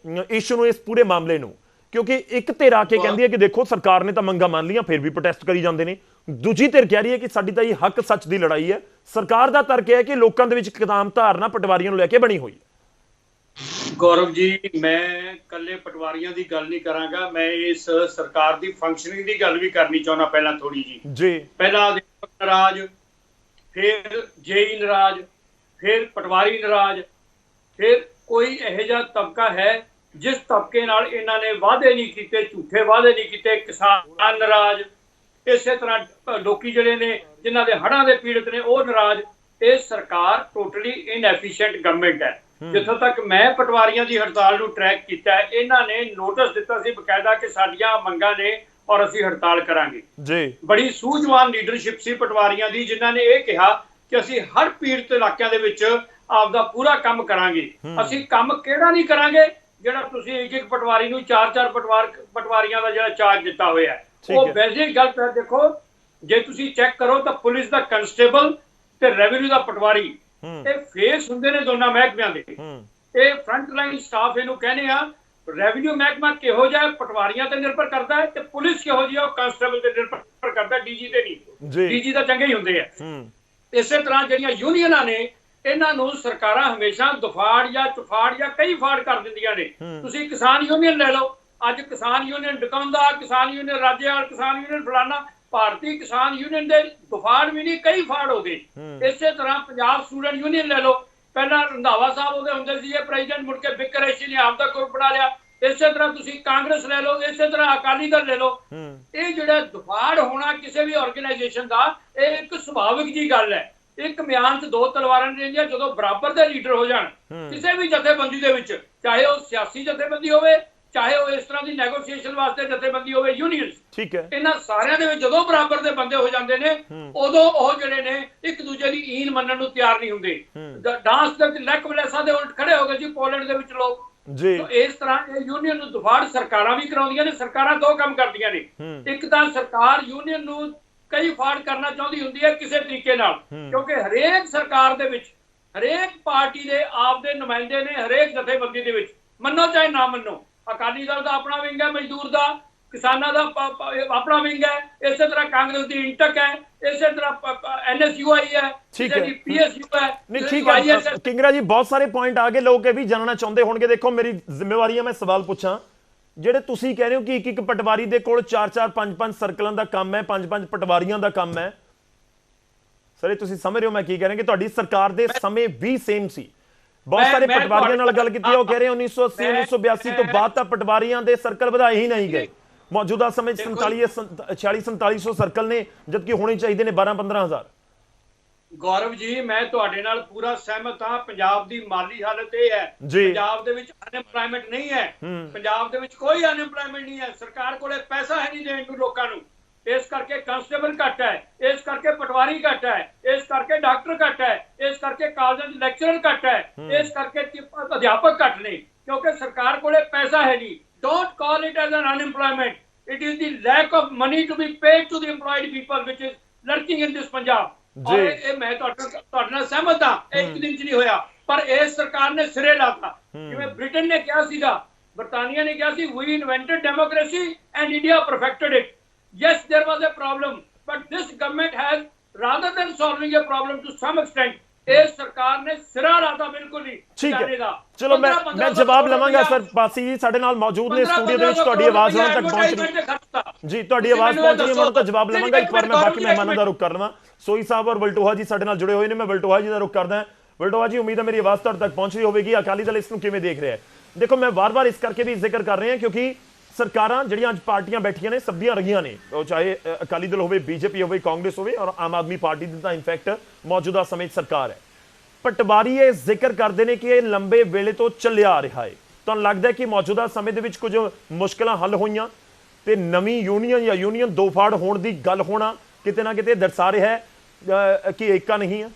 ਇਸ਼ੂ ਨੂੰ, ਇਸ ਪੂਰੇ ਮਾਮਲੇ ਨੂੰ? ਕਿਉਂਕਿ ਇੱਕ ਧਿਰ ਆ ਕੇ ਕਹਿੰਦੀ ਹੈ ਕਿ ਦੇਖੋ ਸਰਕਾਰ ਨੇ ਤਾਂ ਮੰਗਾਂ ਮੰਨ ਲਈਆਂ, ਫਿਰ ਵੀ ਪ੍ਰੋਟੈਸਟ ਕਰੀ ਜਾਂਦੇ ਨੇ। ਦੂਜੀ ਧਿਰ ਕਹਿ ਰਹੀ ਹੈ ਕਿ ਸਾਡੀ ਤਾਂ ਇਹ ਹੱਕ ਸੱਚ ਦੀ ਲੜਾਈ ਹੈ। ਸਰਕਾਰ ਦਾ ਤਰਕ ਹੈ ਕਿ ਲੋਕਾਂ ਦੇ ਵਿੱਚ ਕਿਤਾਮ ਧਾਰਨਾ ਪਟਵਾਰੀਆਂ ਨੂੰ ਲੈ ਕੇ ਬਣੀ ਹੋਈ ਹੈ। ਗੌਰਵ ਜੀ, ਮੈਂ ਕੱਲੇ ਪਟਵਾਰੀਆਂ ਦੀ ਗੱਲ ਨਹੀਂ ਕਰਾਂਗਾ, ਮੈਂ ਇਸ ਸਰਕਾਰ ਦੀ ਫੰਕਸ਼ਨਿੰਗ ਦੀ ਗੱਲ ਵੀ ਕਰਨੀ ਚਾਹੁੰਦਾ ਪਹਿਲਾਂ ਥੋੜੀ ਜੀ। ਪਹਿਲਾਂ ਨਾਰਾਜ਼, ਫਿਰ ਜੇਈ ਨਾਰਾਜ਼, ਫਿਰ ਪਟਵਾਰੀ ਨਾਰਾਜ਼, ਫਿਰ ਕੋਈ ਇਹੋ ਜਿਹਾ ਤਬਕਾ ਹੈ ਜਿਸ ਤਬਕੇ ਨਾਲ ਇਹਨਾਂ ਨੇ ਵਾਅਦੇ ਨਹੀਂ ਕੀਤੇ, ਝੂਠੇ ਵਾਅਦੇ ਨਹੀਂ ਕੀਤੇ। ਕਿਸਾਨ ਨਾਰਾਜ਼, ਇਸੇ ਤਰ੍ਹਾਂ ਲੋਕੀ ਜਿਹੜੇ ਨੇ ਜਿਨ੍ਹਾਂ ਦੇ ਹੜ੍ਹਾਂ ਦੇ ਪੀੜਤ ਨੇ ਉਹ ਨਾਰਾਜ਼। ਇਹ ਸਰਕਾਰ ਟੋਟਲੀ ਇਨਐਫੀਸ਼ੀਐਂਟ ਗਵਰਨਮੈਂਟ ਹੈ। ਜਿੱਥੋਂ ਤੱਕ ਮੈਂ ਪਟਵਾਰੀਆਂ ਦੀ ਹੜਤਾਲ ਨੂੰ ਟਰੈਕ ਕੀਤਾ, ਇਹਨਾਂ ਨੇ ਨੋਟਿਸ ਦਿੱਤਾ ਸੀ ਬਕਾਇਦਾ ਕਿ ਸਾਡੀਆਂ ਮੰਗਾਂ ਨੇ ਔਰ ਅਸੀਂ ਹੜਤਾਲ ਕਰਾਂਗੇ ਜੀ। ਬੜੀ ਸੂਝਵਾਨ ਲੀਡਰਸ਼ਿਪ ਸੀ ਪਟਵਾਰੀਆਂ ਦੀ, ਜਿਨ੍ਹਾਂ ਨੇ ਇਹ ਕਿਹਾ ਕਿ ਅਸੀਂ ਹਰ ਪੀੜਤ ਇਲਾਕਿਆਂ ਦੇ ਵਿੱਚ ਆਪਦਾ ਪੂਰਾ ਕੰਮ ਕਰਾਂਗੇ। ਅਸੀਂ ਕੰਮ ਕਿਹੜਾ ਨਹੀਂ ਕਰਾਂਗੇ ਜਿਹੜਾ ਤੁਸੀਂ ਇੱਕ ਪਟਵਾਰੀ ਨੂੰ 4 ਪਟਵਾਰੀਆਂ ਦਾ ਜਿਹੜਾ ਚਾਰਜ ਦਿੱਤਾ ਹੋਇਆ, ਉਹ ਵੈਸੇ ਹੀ ਗਲਤ ਹੈ। ਦੇਖੋ, ਜੇ ਤੁਸੀਂ ਚੈੱਕ ਕਰੋ ਤਾਂ ਪੁਲਿਸ ਦਾ ਕਨਸਟੇਬਲ ਤੇ ਰੈਵਨਿਊ ਦਾ ਪਟਵਾਰੀ, ਇਹ ਫੇਸ ਹੁੰਦੇ ਨੇ ਦੋਨਾਂ ਮਹਿਕਮਿਆਂ ਦੇ। ਇਹ ਫਰੰਟ ਲਾਈਨ ਸਟਾਫ ਇਹਨੂੰ ਕਹਿੰਦੇ ਆ। ਰੈਵਨਿਊ ਮਹਿਕਮਾ ਕਿਹੋ ਜਿਹਾ ਪਟਵਾਰੀਆਂ ਤੇ ਨਿਰਭਰ ਕਰਦਾ ਹੈ, ਤੇ ਪੁਲਿਸ ਕਿਹੋ ਜਿਹੀ ਉਹ ਕਨਸਟੇਬਲ ਤੇ ਨਿਰਭਰ ਕਰਦਾ, ਡੀਜੀ ਤੇ ਨਹੀਂ। ਡੀਜੀ ਤਾਂ ਚੰਗੇ ਹੀ ਹੁੰਦੇ ਆ। ਇਸੇ ਤਰ੍ਹਾਂ ਜਿਹੜੀਆਂ ਯੂਨੀਅਨਾਂ ਨੇ, ਇਹਨਾਂ ਨੂੰ ਸਰਕਾਰਾਂ ਹਮੇਸ਼ਾ ਦਫਾੜ ਜਾਂ ਚੁਫਾੜ ਜਾਂ ਕਈ ਫਾੜ ਕਰ ਦਿੰਦੀਆਂ ਨੇ। ਤੁਸੀਂ ਕਿਸਾਨ ਯੂਨੀਅਨ ਲੈ ਲਓ, ਅੱਜ ਕਿਸਾਨ ਯੂਨੀਅਨ ਡਕਾਉਂਦਾ, ਕਿਸਾਨ ਯੂਨੀਅਨ ਰਾਜੇਵਾਲ, ਕਿਸਾਨ ਯੂਨੀਅਨ ਫਲਾਨਾ, ਭਾਰਤੀ ਕਿਸਾਨ ਯੂਨੀਅਨ ਦੇ ਦਫਾੜ ਵੀ ਨਹੀਂ, ਕਈ ਫਾੜ ਹੋ ਗਏ। ਇਸੇ ਤਰ੍ਹਾਂ ਪੰਜਾਬ ਸਟੂਡੈਂਟ ਯੂਨੀਅਨ ਲੈ ਲਓ, ਪਹਿਲਾਂ ਰੰਧਾਵਾ ਸਾਹਿਬ ਉਹਦੇ ਹੁੰਦੇ ਸੀ ਪ੍ਰੈਜ਼ੀਡੈਂਟ, ਮੁੜ ਕੇ ਬਿਕਰ ਰੈਸ਼ੀ ਨੇ ਆਪਦਾ ਗਰੁੱਪ ਬਣਾ ਲਿਆ। ਇਸੇ ਤਰ੍ਹਾਂ ਤੁਸੀਂ ਕਾਂਗਰਸ ਲੈ ਲਓ, ਇਸੇ ਤਰ੍ਹਾਂ ਅਕਾਲੀ ਦਲ ਲੈ ਲਓ। ਇਹ ਜਿਹੜਾ ਦਫਾੜ ਹੋਣਾ ਕਿਸੇ ਵੀ ਆਰਗੇਨਾਈਜੇਸ਼ਨ ਦਾ, ਇਹ ਇੱਕ ਸੁਭਾਵਿਕ ਜੀ ਗੱਲ ਹੈ। ਇੱਕ ਮਿਆਨ 'ਚ ਦੋ ਤਲਵਾਰਾਂ ਨਹੀਂ ਰਹਿੰਦੀਆਂ। ਜਦੋਂ ਬਰਾਬਰ ਦੇ ਲੀਡਰ ਹੋ ਜਾਣ ਕਿਸੇ ਵੀ ਜਥੇਬੰਦੀ ਦੇ ਵਿੱਚ, ਚਾਹੇ ਉਹ ਸਿਆਸੀ ਜਥੇਬੰਦੀ ਹੋਵੇ ਚਾਹੇ ਉਹ ਇਸ ਤਰ੍ਹਾਂ ਦੀ ਨੈਗੋਸ਼ੀਏਸ਼ਨ ਵਾਸਤੇ ਜਥੇਬੰਦੀ ਹੋਵੇ, ਯੂਨੀਅਨਸ, ਠੀਕ ਹੈ, ਇਹਨਾਂ ਸਾਰਿਆਂ ਦੇ ਵਿੱਚ ਜਦੋਂ ਬਰਾਬਰ ਦੇ ਬੰਦੇ ਹੋ ਜਾਂਦੇ ਨੇ ਉਦੋਂ ਉਹ ਜਿਹੜੇ ਨੇ ਇੱਕ ਦੂਜੇ ਦੀ ਈਨ ਮੰਨਣ ਨੂੰ ਤਿਆਰ ਨਹੀਂ ਹੁੰਦੇ। ਡਾਂਸ ਦੇ ਵਿੱਚ ਲੈਕ ਵਲੈਸਾਂ ਦੇ ਉਲਟ ਖੜੇ ਹੋ ਗਏ ਜੀ ਪੋਲੈਂਡ ਦੇ ਵਿੱਚ ਲੋਕ ਜੀ। ਇਸ ਤਰ੍ਹਾਂ ਇਹ ਯੂਨੀਅਨ ਨੂੰ ਦਫਾੜ ਸਰਕਾਰਾਂ ਵੀ ਕਰਾਉਂਦੀਆਂ ਨੇ। ਸਰਕਾਰਾਂ ਦੋ ਕੰਮ ਕਰਦੀਆਂ ਨੇ, ਇੱਕ ਤਾਂ ਸਰਕਾਰ ਯੂਨੀਅਨ ਨੂੰ ਕਈ ਫਾੜ ਕਰਨਾ ਚਾਹੁੰਦੀ ਹੁੰਦੀ ਹੈ ਕਿਸੇ ਤਰੀਕੇ ਨਾਲ, ਕਿਉਂਕਿ ਹਰੇਕ ਸਰਕਾਰ ਦੇ ਵਿੱਚ ਹਰੇਕ ਪਾਰਟੀ ਦੇ ਆਪਦੇ ਨੁਮਾਇੰਦੇ ਨੇ, ਹਰੇਕ ਜਥੇਬੰਦੀ ਦੇ ਵਿੱਚ, ਮੰਨੋ ਚਾਹੇ ਨਾ ਮੰਨੋ। ਅਕਾਲੀ ਦਲ ਦਾ ਆਪਣਾ ਵਿੰਗ ਹੈ, ਮਜ਼ਦੂਰ ਦਾ, ਕਿਸਾਨਾਂ ਦਾ ਆਪਣਾ ਵਿੰਗ ਹੈ, ਇਸੇ ਤਰ੍ਹਾਂ ਕਾਂਗਰਸ ਦੀ ਇੰਟਕ ਹੈ, ਇਸੇ ਤਰ੍ਹਾਂ ਐਨਐਸਯੂਆਈ ਹੈ, ਠੀਕ ਹੈ, ਪੀਐਸਯੂ ਹੈ। ਨਹੀਂ ਠੀਕ ਹੈ ਕਿੰਗਰਾ ਜੀ, ਬਹੁਤ ਸਾਰੇ ਪੁਆਇੰਟ ਆ ਗਏ, ਲੋਕ ਇਹ ਵੀ ਜਾਣਨਾ ਚਾਹੁੰਦੇ ਹੋਣਗੇ। ਦੇਖੋ ਮੇਰੀ ਜ਼ਿੰਮੇਵਾਰੀ ਹੈ ਮੈਂ ਸਵਾਲ ਪੁੱਛਾਂ। ਜਿਹੜੇ ਤੁਸੀਂ ਕਹਿ ਰਹੇ ਹੋ ਕਿ ਇੱਕ ਪਟਵਾਰੀ ਦੇ ਕੋਲ 4-4 5-5 ਸਰਕਲਾਂ ਦਾ ਕੰਮ ਹੈ, 5-5 ਪਟਵਾਰੀਆਂ ਦਾ ਕੰਮ ਹੈ, ਸਰ ਇਹ ਤੁਸੀਂ ਸਮਝ ਰਹੇ ਹੋ ਮੈਂ ਕੀ ਕਹਿ ਰਿਹਾ ਕਿ ਤੁਹਾਡੀ ਸਰਕਾਰ ਦੇ ਸਮੇਂ ਵੀ ਸੇਮ ਸੀ। ਬਹੁਤ ਸਾਰੇ ਪਟਵਾਰੀਆਂ ਨਾਲ ਗੱਲ ਕੀਤੀ, ਉਹ ਕਹਿ ਰਹੇ 1980 1982 ਤੋਂ ਬਾਅਦ ਤਾਂ ਪਟਵਾਰੀਆਂ ਦੇ ਸਰਕਲ ਵਧਾਏ ਹੀ ਨਹੀਂ ਗਏ। ਮੌਜੂਦਾ ਸਮੇਂ 46-4700 ਸਰਕਲ ਨੇ, ਜਦਕਿ ਹੋਣੇ ਚਾਹੀਦੇ ਨੇ 12-15,000। ਗੌਰਵ ਜੀ ਮੈਂ ਤੁਹਾਡੇ ਨਾਲ ਪੂਰਾ ਸਹਿਮਤ ਹਾਂ। ਪੰਜਾਬ ਦੀ ਮਾਲੀ ਹਾਲਤ ਇਹ ਹੈ, ਪੰਜਾਬ ਦੇ ਵਿੱਚ ਅਨਐਮਪਲੋਇਮੈਂਟ ਨਹੀਂ ਹੈ, ਪੰਜਾਬ ਦੇ ਵਿੱਚ ਕੋਈ ਅਨਐਮਪਲੋਇਮੈਂਟ ਨਹੀਂ ਹੈ। ਸਰਕਾਰ ਕੋਲੇ ਪੈਸਾ ਹੈ ਨਹੀਂ ਦੇਣ ਨੂੰ ਲੋਕਾਂ ਨੂੰ, ਇਸ ਕਰਕੇ ਕਾਂਸਟੇਬਲ ਘੱਟ ਹੈ, ਇਸ ਕਰਕੇ ਪਟਵਾਰੀ ਘੱਟ ਹੈ, ਇਸ ਕਰਕੇ ਡਾਕਟਰ ਘੱਟ ਹੈ, ਇਸ ਕਰਕੇ ਕਾਲਜਾਂ ਦੇ ਲੈਕਚਰਰ ਘੱਟ ਹੈ, ਇਸ ਕਰਕੇ ਅਧਿਆਪਕ ਘੱਟ ਨੇ, ਕਿਉਂਕਿ ਸਰਕਾਰ ਕੋਲੇ ਪੈਸਾ ਹੈ ਨਹੀਂ। Don't call it as an unemployment. It is the lack of money to be paid to the employed people which is lurking in this Punjab. ਔਰ ਇਹ ਮੈਂ ਤੁਹਾਡੇ ਨਾਲ ਸਹਿਮਤ ਹਾਂ, ਇੱਕ ਦਿਨ ਚ ਨਹੀਂ ਹੋਇਆ, ਪਰ ਇਸ ਸਰਕਾਰ ਨੇ ਸਿਰੇ ਲਾਤਾ। ਜਿਵੇਂ ਬ੍ਰਿਟਨ ਨੇ ਕਿਹਾ ਸੀਗਾ, ਬਰਤਾਨੀਆ ਨੇ ਕਿਹਾ ਸੀ, we invented democracy and India perfected it. Yes, there was a problem, but this government has, rather than solving a problem to some extent, ਇਸ ਸਰਕਾਰ ਨੇ ਸਿਰਾ ਲਾਤਾ ਬਿਲਕੁਲ ਹੀ। ਠੀਕ ਹੈ, ਚਲੋ ਮੈਂ ਜਵਾਬ ਲਵਾਂਗਾ ਸਰ। ਪਾਸੀ ਜੀ ਸਾਡੇ ਨਾਲ ਮੌਜੂਦ ਨੇ ਸਟੂਡੀਓ ਦੇ ਵਿੱਚ, ਤੁਹਾਡੀ ਆਵਾਜ਼ ਉਹਨਾਂ ਤੱਕ ਪਹੁੰਚ ਰਹੀ ਜੀ, ਤੁਹਾਡੀ ਆਵਾਜ਼ ਪਹੁੰਚ ਰਹੀ ਹੈ, ਮੈਂ ਉਹਨਾਂ ਤੋਂ ਜਵਾਬ ਲਵਾਂਗਾ। ਇੱਕ ਵਾਰ ਮੈਂ ਬਾਕੀ ਮਹਿਮਾਨਾਂ ਦਾ ਰੁਖ ਕਰ ਲਵਾਂ। ਸੋਈ ਸਾਹਿਬ ਔਰ ਵਲਟੋਹਾ ਜੀ ਸਾਡੇ ਨਾਲ ਜੁੜੇ ਹੋਏ ਨੇ, ਮੈਂ ਵਲਟੋਹਾ ਜੀ ਦਾ ਰੁਖ ਕਰਦਾ। ਵਲਟੋਹਾ ਜੀ, ਉਮੀਦ ਹੈ ਮੇਰੀ ਆਵਾਜ਼ ਤੁਹਾਡੇ ਤੱਕ ਪਹੁੰਚ ਰਹੀ ਹੋਵੇਗੀ। ਅਕਾਲੀ ਦਲ ਇਸ ਨੂੰ ਕਿਵੇਂ ਦੇਖ ਰਿਹਾ ਹੈ? ਦੇਖੋ ਮੈਂ ਵਾਰ-ਵਾਰ ਇਸ ਕਰਕੇ ਵੀ ਜ਼ਿਕਰ ਕਰ ਰਹੇ ਹਾਂ ਕਿਉਂਕਿ ਸਰਕਾਰਾਂ ਜਿਹੜੀਆਂ ਅੱਜ ਪਾਰਟੀਆਂ ਬੈਠੀਆਂ ਨੇ ਸਭ ਦੀਆਂ ਰਹੀਆਂ ਨੇ, ਉਹ ਚਾਹੇ ਅਕਾਲੀ ਦਲ ਹੋਵੇ, ਬੀਜੇਪੀ ਹੋਵੇ, ਕਾਂਗਰਸ ਹੋਵੇ, ਔਰ ਆਮ ਆਦਮੀ ਪਾਰਟੀ ਦੀ ਤਾਂ ਇਨਫੈਕਟ ਮੌਜੂਦਾ ਸਮੇਂ ਸਰਕਾਰ ਹੈ। ਪਟਵਾਰੀ ਇਹ ਜ਼ਿਕਰ ਕਰਦੇ ਨੇ ਕਿ ਇਹ ਲੰਬੇ ਵੇਲੇ ਤੋਂ ਚੱਲਿਆ ਆ ਰਿਹਾ ਹੈ। ਤੁਹਾਨੂੰ ਲੱਗਦਾ ਹੈ ਕਿ ਮੌਜੂਦਾ ਸਮੇਂ ਦੇ ਵਿੱਚ ਕੁਝ ਮੁਸ਼ਕਲਾਂ ਹੱਲ ਹੋਈਆਂ ਤੇ ਨਵੀਂ ਯੂਨੀਅਨ ਜਾਂ ਯੂਨੀਅਨ ਦੋ ਫਾੜ ਹੋਣ ਦੀ ਗੱਲ ਹੋਣਾ ਕਿਤੇ ਨਾ ਕਿਤੇ ਦਰਸਾ ਰਿਹਾ ਹੈ ਕਿ ਏਕਾ ਨਹੀਂ ਹੈ?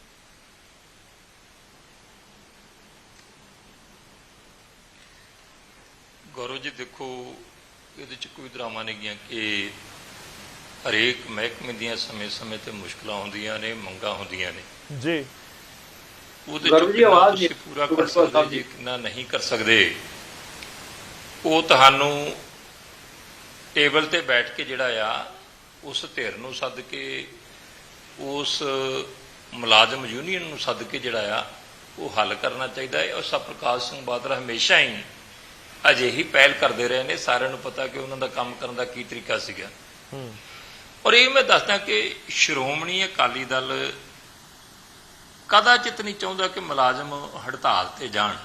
ਗੌਰਵ ਜੀ ਦੇਖੋ, ਇਹਦੇ ਚ ਕੋਈ ਡਰਾਮਾ ਨਹੀਂ ਗਿਆ ਕਿ ਹਰੇਕ ਮਹਿਕਮੇ ਦੀਆਂ ਸਮੇਂ-ਸਮੇਂ ਤੇ ਮੁਸ਼ਕਲਾਂ ਹੁੰਦੀਆਂ ਨੇ, ਮੰਗਾਂ ਹੁੰਦੀਆਂ ਨੇ ਜੀ। ਉਹਦੇ ਚ ਪੂਰਾ ਕਰ ਸਕਦੇ ਜੀ, ਕਿੰਨਾ ਨਹੀਂ ਕਰ ਸਕਦੇ, ਉਹ ਤੁਹਾਨੂੰ ਟੇਬਲ ਤੇ ਬੈਠ ਕੇ ਜਿਹੜਾ ਆ ਉਸ ਧਿਰ ਨੂੰ ਸੱਦ ਕੇ, ਉਸ ਮੁਲਾਜ਼ਮ ਯੂਨੀਅਨ ਨੂੰ ਸੱਦ ਕੇ ਜਿਹੜਾ ਆ ਉਹ ਹੱਲ ਕਰਨਾ ਚਾਹੀਦਾ ਹੈ। ਔਰ ਪ੍ਰਕਾਸ਼ ਸਿੰਘ ਬਾਦਲ ਹਮੇਸ਼ਾ ਹੀ ਅਜਿਹੀ ਪਹਿਲ ਕਰਦੇ ਰਹੇ ਨੇ। ਸਾਰਿਆਂ ਨੂੰ ਪਤਾ ਕਿ ਉਹਨਾਂ ਦਾ ਕੰਮ ਕਰਨ ਦਾ ਕੀ ਤਰੀਕਾ ਸੀਗਾ। ਔਰ ਇਹ ਮੈਂ ਦੱਸਦਾ ਕਿ ਸ਼੍ਰੋਮਣੀ ਅਕਾਲੀ ਦਲ ਕਦਾਚਿਤ ਨਹੀਂ ਚਾਹੁੰਦਾ ਕਿ ਮੁਲਾਜ਼ਮ ਹੜਤਾਲ ਤੇ ਜਾਣ,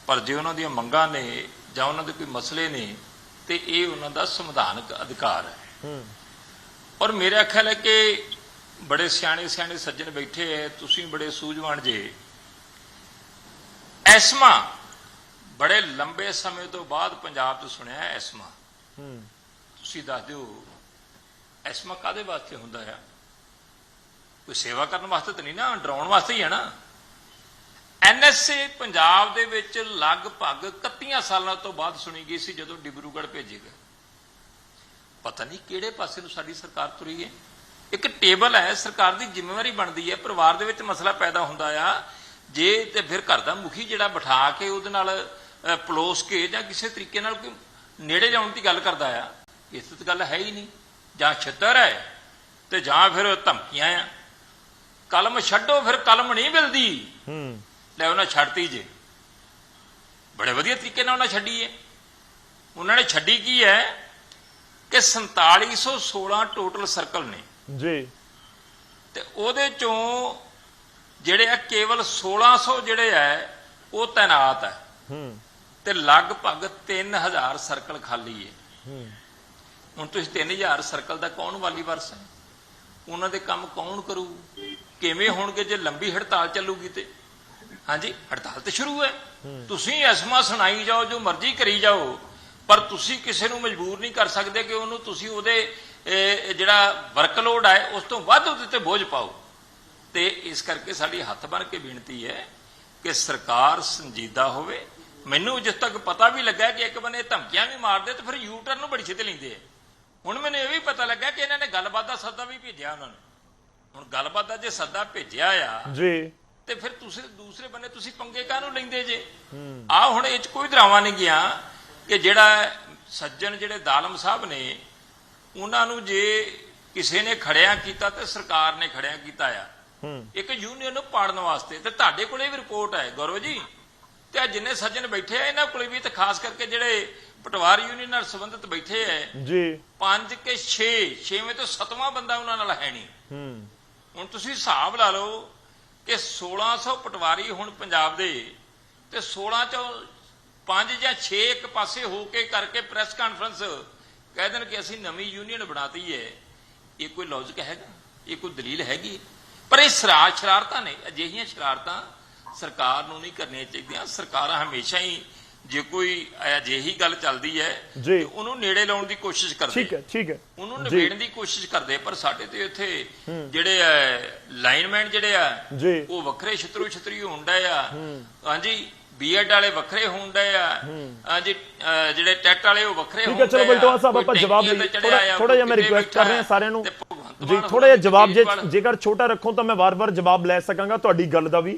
ਪਰ ਜੇ ਉਹਨਾਂ ਦੀਆਂ ਮੰਗਾਂ ਨੇ ਜਾਂ ਉਹਨਾਂ ਦੇ ਕੋਈ ਮਸਲੇ ਨੇ ਤੇ ਇਹ ਉਹਨਾਂ ਦਾ ਸੰਵਿਧਾਨਕ ਅਧਿਕਾਰ ਹੈ। ਔਰ ਮੇਰਾ ਖਿਆਲ ਹੈ ਕਿ ਬੜੇ ਸਿਆਣੇ ਸੱਜਣ ਬੈਠੇ ਹੈ, ਤੁਸੀਂ ਬੜੇ ਸੂਝਵਾਨ ਜੇ। ਐਸਮਾ ਬੜੇ ਲੰਬੇ ਸਮੇਂ ਤੋਂ ਬਾਅਦ ਪੰਜਾਬ 'ਚ ਸੁਣਿਆ ਐਸਮਾ। ਤੁਸੀਂ ਦੱਸ ਦਿਓ ਐਸਮਾ ਕਾਹਦੇ ਵਾਸਤੇ ਹੁੰਦਾ ਆ? ਕੋਈ ਸੇਵਾ ਕਰਨ ਵਾਸਤੇ ਤਾਂ ਨਹੀਂ ਨਾ, ਡਰਾਉਣ ਵਾਸਤੇ ਹੀ ਹੈ ਨਾ। ਐਨਐਸਏ ਪੰਜਾਬ ਦੇ ਵਿੱਚ ਲਗਭਗ 31 ਸਾਲਾਂ ਤੋਂ ਬਾਅਦ ਸੁਣੀ ਗਈ ਸੀ ਜਦੋਂ ਡਿਬਰੂਗੜ੍ਹ ਭੇਜੇ ਗਏ। ਪਤਾ ਨਹੀਂ ਕਿਹੜੇ ਪਾਸੇ ਨੂੰ ਸਾਡੀ ਸਰਕਾਰ ਤੁਰੀ ਹੈ। ਇੱਕ ਟੇਬਲ ਹੈ, ਸਰਕਾਰ ਦੀ ਜ਼ਿੰਮੇਵਾਰੀ ਬਣਦੀ ਹੈ। ਪਰਿਵਾਰ ਦੇ ਵਿੱਚ ਮਸਲਾ ਪੈਦਾ ਹੁੰਦਾ ਆ ਜੇ, ਤੇ ਫਿਰ ਘਰ ਦਾ ਮੁਖੀ ਜਿਹੜਾ ਬਿਠਾ ਕੇ ਉਹਦੇ ਨਾਲ ਪਲੋਸ ਕੇ ਜਾਂ ਕਿਸੇ ਤਰੀਕੇ ਨਾਲ ਕੋਈ ਨੇੜੇ ਜਾਣ ਦੀ ਗੱਲ ਕਰਦਾ ਆ। ਇਸ ਤੇ ਗੱਲ ਹੈ ਹੀ ਨਹੀਂ। ਜਾਂ ਛਿੱਤਰ ਹੈ ਤੇ ਜਾਂ ਫਿਰ ਧਮਕੀਆਂ ਆ। ਕਲਮ ਛੱਡੋ, ਫਿਰ ਕਲਮ ਨਹੀਂ ਮਿਲਦੀ। ਲੈ ਉਹਨਾਂ ਛੱਡਤੀ ਜੇ, ਬੜੇ ਵਧੀਆ ਤਰੀਕੇ ਨਾਲ ਉਹਨਾਂ ਛੱਡੀ ਹੈ। ਉਹਨਾਂ ਨੇ ਛੱਡੀ ਕੀ ਹੈ ਕਿ 4716 ਟੋਟਲ ਸਰਕਲ ਨੇ ਜੀ, ਤੇ ਉਹਦੇ ਚੋਂ ਜਿਹੜੇ ਆ ਕੇਵਲ 1600 ਜਿਹੜੇ ਆ ਉਹ ਤੈਨਾਤ ਹੈ ਤੇ ਲਗਭਗ 3000 ਸਰਕਲ ਖਾਲੀ ਹੈ। ਹੁਣ ਤੁਸੀਂ 3000 ਸਰਕਲ ਦਾ ਕੌਣ ਵਾਲੀ ਵਾਰਸ ਹੈ? ਉਹਨਾਂ ਦੇ ਕੰਮ ਕੌਣ ਕਰੂ? ਕਿਵੇਂ ਹੋਣਗੇ ਜੇ ਲੰਬੀ ਹੜਤਾਲ ਚੱਲੂਗੀ ਤੇ? ਹਾਂਜੀ, ਹੜਤਾਲ ਤੇ ਸ਼ੁਰੂ ਹੈ। ਤੁਸੀਂ ਐਸਮਾ ਸੁਣਾਈ ਜਾਓ, ਜੋ ਮਰਜ਼ੀ ਕਰੀ ਜਾਓ, ਪਰ ਤੁਸੀਂ ਕਿਸੇ ਨੂੰ ਮਜਬੂਰ ਨਹੀਂ ਕਰ ਸਕਦੇ ਕਿ ਉਹਨੂੰ ਤੁਸੀਂ ਉਹਦੇ ਜਿਹੜਾ ਵਰਕਲੋਡ ਹੈ ਉਸ ਤੋਂ ਵੱਧ ਉਹਦੇ ਤੇ ਬੋਝ ਪਾਓ। ਤੇ ਇਸ ਕਰਕੇ ਸਾਡੀ ਹੱਥ ਬੰਨ੍ਹ ਕੇ ਬੇਨਤੀ ਹੈ ਕਿ ਸਰਕਾਰ ਸੰਜੀਦਾ ਹੋਵੇ। ਮੈਨੂੰ ਜਿਸ ਤੱਕ ਪਤਾ ਵੀ ਲੱਗਾ ਕਿ ਇੱਕ ਬੰਨੇ ਧਮਕੀਆਂ ਵੀ ਮਾਰਦੇ ਤੇ ਫਿਰ ਯੂ ਟਰਨ ਨੂੰ ਬੜੀ ਛੇਤੀ ਲੈਂਦੇ ਆ। ਹੁਣ ਮੈਨੂੰ ਇਹ ਵੀ ਪਤਾ ਲੱਗਾ ਕਿ ਇਹਨਾਂ ਨੇ ਗੱਲਬਾਤ ਦਾ ਸੱਦਾ ਵੀ ਭੇਜਿਆ ਉਹਨਾਂ ਨੇ। ਹੁਣ ਗੱਲਬਾਤ ਦਾ ਜੇ ਸੱਦਾ ਭੇਜਿਆ ਆ ਜੀ ਤੇ ਫਿਰ ਤੁਸੀਂ ਦੂਸਰੇ ਬੰਨੇ ਤੁਸੀਂ ਪੰਗੇ ਕਾਹਨੂੰ ਲੈਂਦੇ ਜੇ? ਆ ਹੁਣ ਇਹ ਚ ਕੋਈ ਡਰਾਵਾ ਨਹੀਂ ਗਿਆ ਕਿ ਜਿਹੜਾ ਸੱਜਣ ਜਿਹੜੇ ਦਾਲਮ ਸਾਹਿਬ ਨੇ ਉਹਨਾਂ ਨੂੰ ਜੇ ਕਿਸੇ ਨੇ ਖੜਿਆ ਕੀਤਾ ਤੇ ਸਰਕਾਰ ਨੇ ਖੜਿਆ ਕੀਤਾ ਆ ਇੱਕ ਯੂਨੀਅਨ ਨੂੰ ਪਾੜਨ ਵਾਸਤੇ। ਤੇ ਤੁਹਾਡੇ ਕੋਲੇ ਵੀ ਰਿਪੋਰਟ ਹੈ ਗੌਰਵ ਜੀ, ਤੇ ਆ ਜਿੰਨੇ ਸੱਜਣ ਬੈਠੇ ਆ ਇਹਨਾਂ ਕੋਲੇ ਵੀ, ਤੇ ਖਾਸ ਕਰਕੇ ਜਿਹੜੇ ਪਟਵਾਰ ਯੂਨੀਅਨ ਨਾਲ ਸੰਬੰਧਿਤ ਬੈਠੇ ਹੈ ਜੀ 5 ਕੇ 6ਵੇਂ ਤੋਂ 7ਵਾਂ ਬੰਦਾ ਉਹਨਾਂ ਨਾਲ ਹੈ ਨਹੀਂ। ਹੁਣ ਤੁਸੀਂ ਹਿਸਾਬ ਲਾ ਲਓ ਕਿ 1600 ਪਟਵਾਰੀ ਹੁਣ ਪੰਜਾਬ ਦੇ, ਤੇ 16 ਚੋਂ 5 ਜਾਂ 6 ਇੱਕ ਪਾਸੇ ਹੋ ਕੇ ਕਰਕੇ ਪ੍ਰੈਸ ਕਾਨਫਰੰਸ ਕਹਿ ਦੇਣ ਕਿ ਅਸੀਂ ਨਵੀਂ ਯੂਨੀਅਨ ਬਣਾਤੀ ਹੈ। ਇਹ ਕੋਈ ਲੌਜਿਕ ਹੈਗਾ? ਇਹ ਕੋਈ ਦਲੀਲ ਹੈਗੀ? ਪਰ ਇਹ ਸ਼ਰਾਰਤਾਂ ਨੇ। ਅਜਿਹੀਆਂ ਸ਼ਰਾਰਤਾਂ ਸਰਕਾਰ ਨੂੰ ਨਹੀਂ ਕਰਨੀਆਂ ਚਾਹੀਦੀਆਂ। ਸਰਕਾਰਾਂ ਹਮੇਸ਼ਾ ਹੀ ਜੇ ਕੋਈ ਅਜਿਹੀ ਗੱਲ ਚੱਲਦੀ ਹੈ ਤੇ ਉਹਨੂੰ ਨੇੜੇ ਲਾਉਣ ਦੀ ਕੋਸ਼ਿਸ਼ ਕਰਦੇ, ਠੀਕ ਹੈ, ਉਹਨੂੰ ਨਿਬੇੜਨ ਦੀ ਕੋਸ਼ਿਸ਼ ਕਰਦੇ। ਪਰ ਸਾਡੇ ਤੇ ਇੱਥੇ ਜਿਹੜੇ ਲਾਈਨਮੈਨ ਜਿਹੜੇ ਆ ਉਹ ਵੱਖਰੇ ਛਤਰੀ ਹੁੰਦੇ ਆ। ਹਾਂਜੀ, ਬੀਐਡ ਵਾਲੇ ਵੱਖਰੇ ਹੁੰਦੇ ਆ। ਹਾਂਜੀ, ਜਿਹੜੇ ਟੈਟ ਵਾਲੇ ਉਹ ਵੱਖਰੇ ਹੁੰਦੇ ਆ। ਚਲੋ ਬਲਟੋਆ ਸਾਹਿਬ ਆਪਾਂ ਜਵਾਬ ਲਈ ਥੋੜਾ ਜਿਹਾ ਮੈਂ ਰਿਕੁਐਸਟ ਕਰ ਰਿਹਾ ਸਾਰਿਆਂ ਨੂੰ ਜੀ, ਥੋੜਾ ਜਿਹਾ ਜਵਾਬ ਜੇਕਰ ਛੋਟਾ ਰੱਖੋ ਤਾਂ ਮੈਂ ਵਾਰ-ਵਾਰ ਜਵਾਬ ਲੈ ਸਕਾਂਗਾ ਤੁਹਾਡੀ ਗੱਲ ਦਾ ਵੀ,